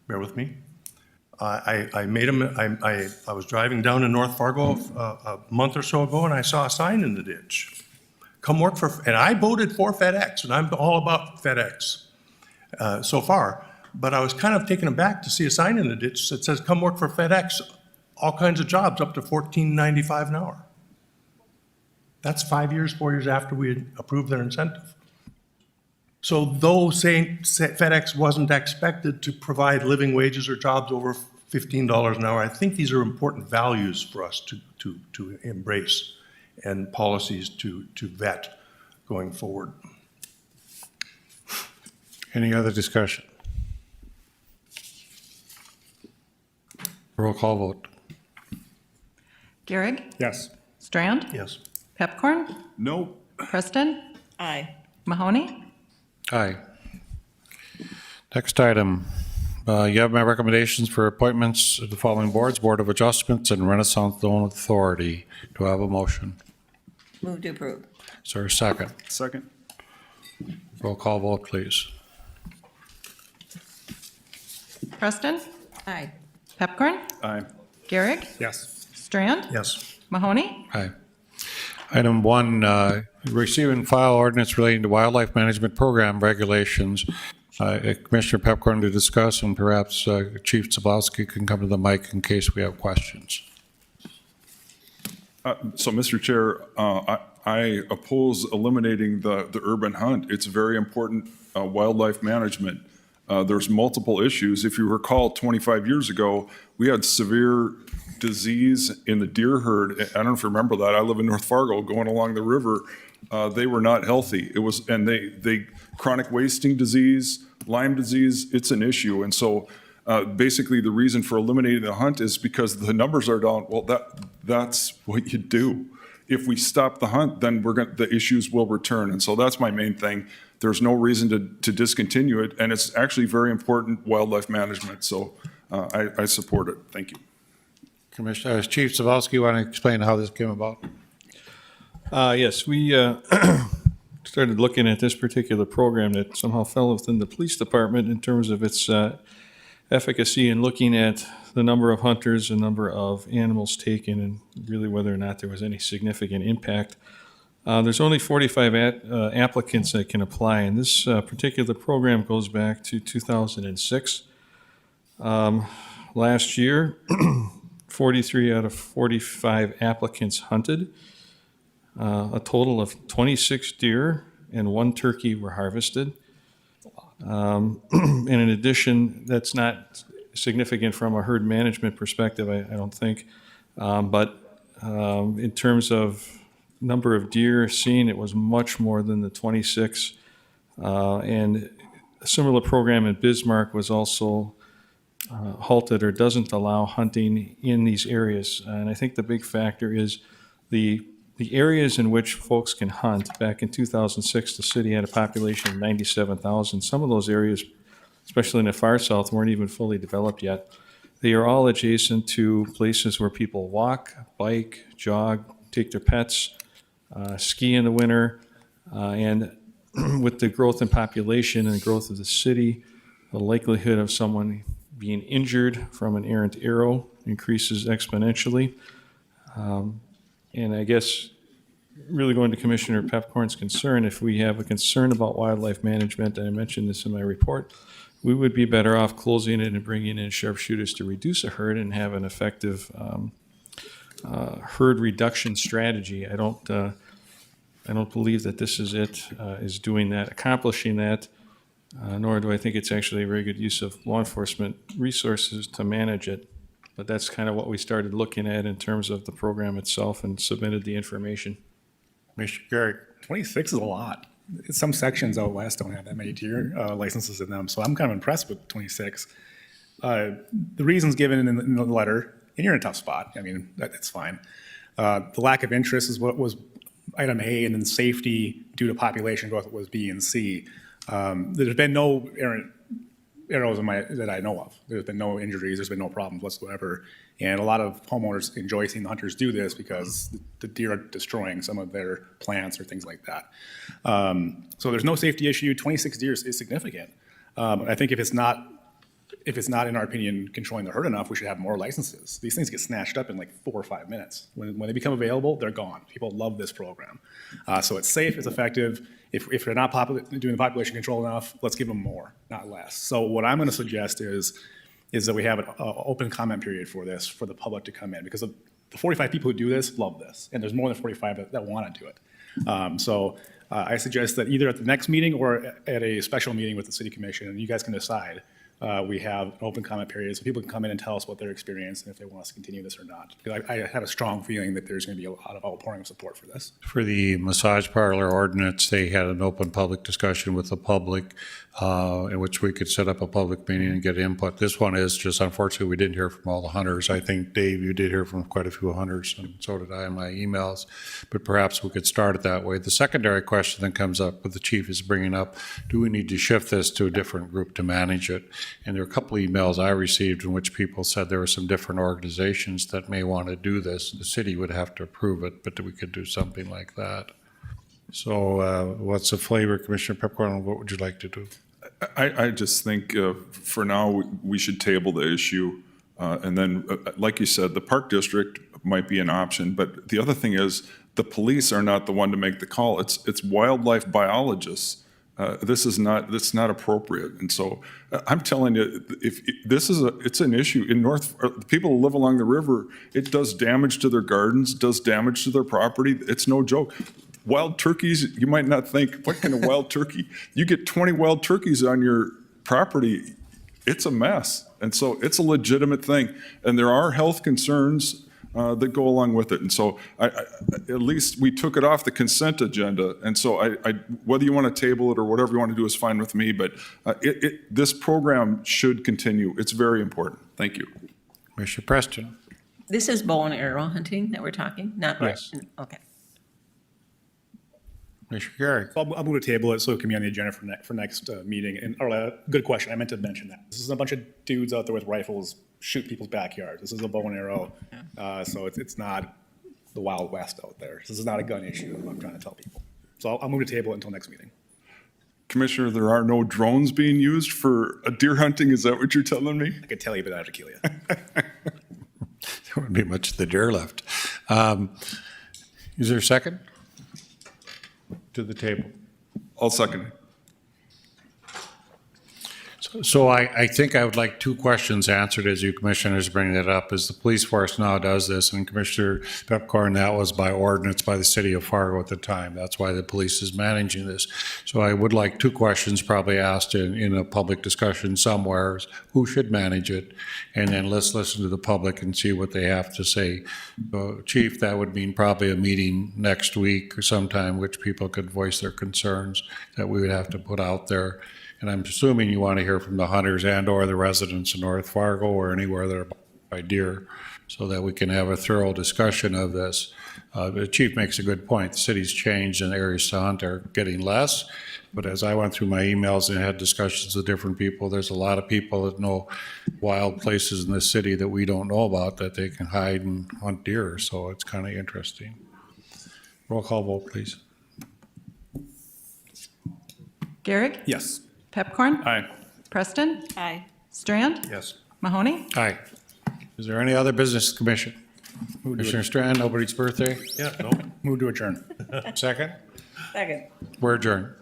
Bear with me. I was driving down to North Fargo a month or so ago, and I saw a sign in the ditch. Come work for, and I voted for FedEx, and I'm all about FedEx so far. But I was kind of taken aback to see a sign in the ditch that says, "Come work for FedEx, all kinds of jobs up to $14.95 an hour." That's 5 years, 4 years after we had approved their incentive. So though saying FedEx wasn't expected to provide living wages or jobs over $15 an hour, I think these are important values for us to embrace and policies to vet going forward. Any other discussion? Roll call vote. Gehrig? Yes. Strand? Yes. Pepcorn? No. Preston? Aye. Mahoney? Aye. Next item, you have my recommendations for appointments to the following boards: Board of Adjustments and Renaissance Zone Authority. Do I have a motion? Move to approve. Is there a second? Second. Roll call vote, please. Preston? Aye. Pepcorn? Aye. Gehrig? Yes. Strand? Yes. Mahoney? Aye. Item 1, receive and file ordinance relating to wildlife management program regulations. Commissioner Pepcorn to discuss, and perhaps Chief Zabowski can come to the mic in case we have questions. So, Mr. Chair, I oppose eliminating the urban hunt. It's very important wildlife management. There's multiple issues. If you recall, 25 years ago, we had severe disease in the deer herd. I don't know if you remember that. I live in North Fargo, going along the river. They were not healthy. It was, and they chronic wasting disease, Lyme disease. It's an issue, and so basically the reason for eliminating the hunt is because the numbers are down. Well, that's what you do. If we stop the hunt, then the issues will return, and so that's my main thing. There's no reason to discontinue it, and it's actually very important wildlife management. So I support it. Thank you. Commissioner, Chief Zabowski, want to explain how this came about? Yes, we started looking at this particular program that somehow fell within the police department in terms of its efficacy in looking at the number of hunters, the number of animals taken, and really whether or not there was any significant impact. There's only 45 applicants that can apply, and this particular program goes back to 2006. Last year, 43 out of 45 applicants hunted. A total of 26 deer and 1 turkey were harvested. And in addition, that's not significant from a herd management perspective, I don't think. But in terms of number of deer seen, it was much more than the 26. And a similar program in Bismarck was also halted or doesn't allow hunting in these areas. And I think the big factor is the areas in which folks can hunt. Back in 2006, the city had a population of 97,000. Some of those areas, especially in the far south, weren't even fully developed yet. They are all adjacent to places where people walk, bike, jog, take their pets, ski in the winter, and with the growth in population and the growth of the city, the likelihood of someone being injured from an errant arrow increases exponentially. And I guess, really going to Commissioner Pepcorn's concern, if we have a concern about wildlife management, and I mentioned this in my report, we would be better off closing it and bringing in sharpshooters to reduce a herd and have an effective herd reduction strategy. I don't believe that this is is doing that, accomplishing that, nor do I think it's actually a very good use of law enforcement resources to manage it. But that's kind of what we started looking at in terms of the program itself and submitted the information. Mr. Gehrig. 26 is a lot. Some sections out west don't have that many deer licenses in them, so I'm kind of impressed with 26. The reasons given in the letter, and you're in a tough spot. I mean, that's fine. The lack of interest is what was item A, and then safety due to population growth was B and C. There's been no errant arrows that I know of. There's been no injuries. There's been no problems whatsoever. And a lot of homeowners enjoy seeing the hunters do this because the deer are destroying some of their plants or things like that. So there's no safety issue. 26 deer is significant. I think if it's not, in our opinion, controlling the herd enough, we should have more licenses. These things get snatched up in like 4 or 5 minutes. When they become available, they're gone. People love this program. So it's safe, it's effective. If they're not doing the population control enough, let's give them more, not less. So what I'm going to suggest is that we have an open comment period for this, for the public to come in, because the 45 people who do this love this, and there's more than 45 that want to do it. I suggest that either at the next meeting or at a special meeting with the city commission, and you guys can decide, we have an open comment period, so people can come in and tell us what their experience and if they want us to continue this or not. Because I have a strong feeling that there's going to be a lot of outpouring of support for this. For the massage parlor ordinance, they had an open public discussion with the public in which we could set up a public meeting and get input. This one is just, unfortunately, we didn't hear from all the hunters. I think, Dave, you did hear from quite a few hunters, and so did I in my emails. But perhaps we could start it that way. The secondary question that comes up, what the chief is bringing up, do we need to shift this to a different group to manage it? And there are a couple of emails I received in which people said there were some different organizations that may want to do this. The city would have to approve it, but we could do something like that. So what's the flavor, Commissioner Pepcorn? What would you like to do? I just think for now, we should table the issue. And then, like you said, the Park District might be an option. But the other thing is, the police are not the one to make the call. It's wildlife biologists. That's not appropriate. And so I'm telling you, if it's an issue in the people who live along the river, it does damage to their gardens, does damage to their property. It's no joke. Wild turkeys, you might not think, what kind of wild turkey? You get 20 wild turkeys on your property, it's a mess. And so it's a legitimate thing. And there are health concerns that go along with it. And so at least we took it off the consent agenda. And so whether you want to table it or whatever you want to do is fine with me, but this program should continue. It's very important. Thank you. Commissioner Preston. This is bow and arrow hunting that we're talking, not? Yes. Okay. Commissioner Garrick. I'll move to table it so it can be on the agenda for next meeting. And good question. I meant to mention that. This is a bunch of dudes out there with rifles shoot people's backyards. This is a bow and arrow. So it's not the Wild West out there. This is not a gun issue. I'm trying to tell people. So I'll move to table it until next meeting. Commissioner, there are no drones being used for deer hunting. Is that what you're telling me? I could tell you, but I have to kill you. There wouldn't be much of the deer left. Is there a second to the table? I'll second it. So I think I would like two questions answered as you commissioners bring that up. As the police force now does this, and Commissioner Pepcorn, that was by ordinance by the city of Fargo at the time. That's why the police is managing this. So I would like two questions probably asked in a public discussion somewhere. Who should manage it? And then let's listen to the public and see what they have to say. Chief, that would mean probably a meeting next week or sometime which people could voice their concerns that we would have to put out there. And I'm assuming you want to hear from the hunters and or the residents in North Fargo or anywhere that are by deer so that we can have a thorough discussion of this. The chief makes a good point. The city's changed and areas to hunt are getting less. But as I went through my emails and had discussions with different people, there's a lot of people that know wild places in the city that we don't know about that they can hide and hunt deer. So it's kind of interesting. Roll call vote, please. Garrick? Yes. Pepcorn? Aye. Preston? Aye. Strand? Yes. Mahoney? Aye. Is there any other business, Commission? Commissioner Strand, nobody's birthday? Yeah, no. Move to adjourn. Second? Second. We're adjourned.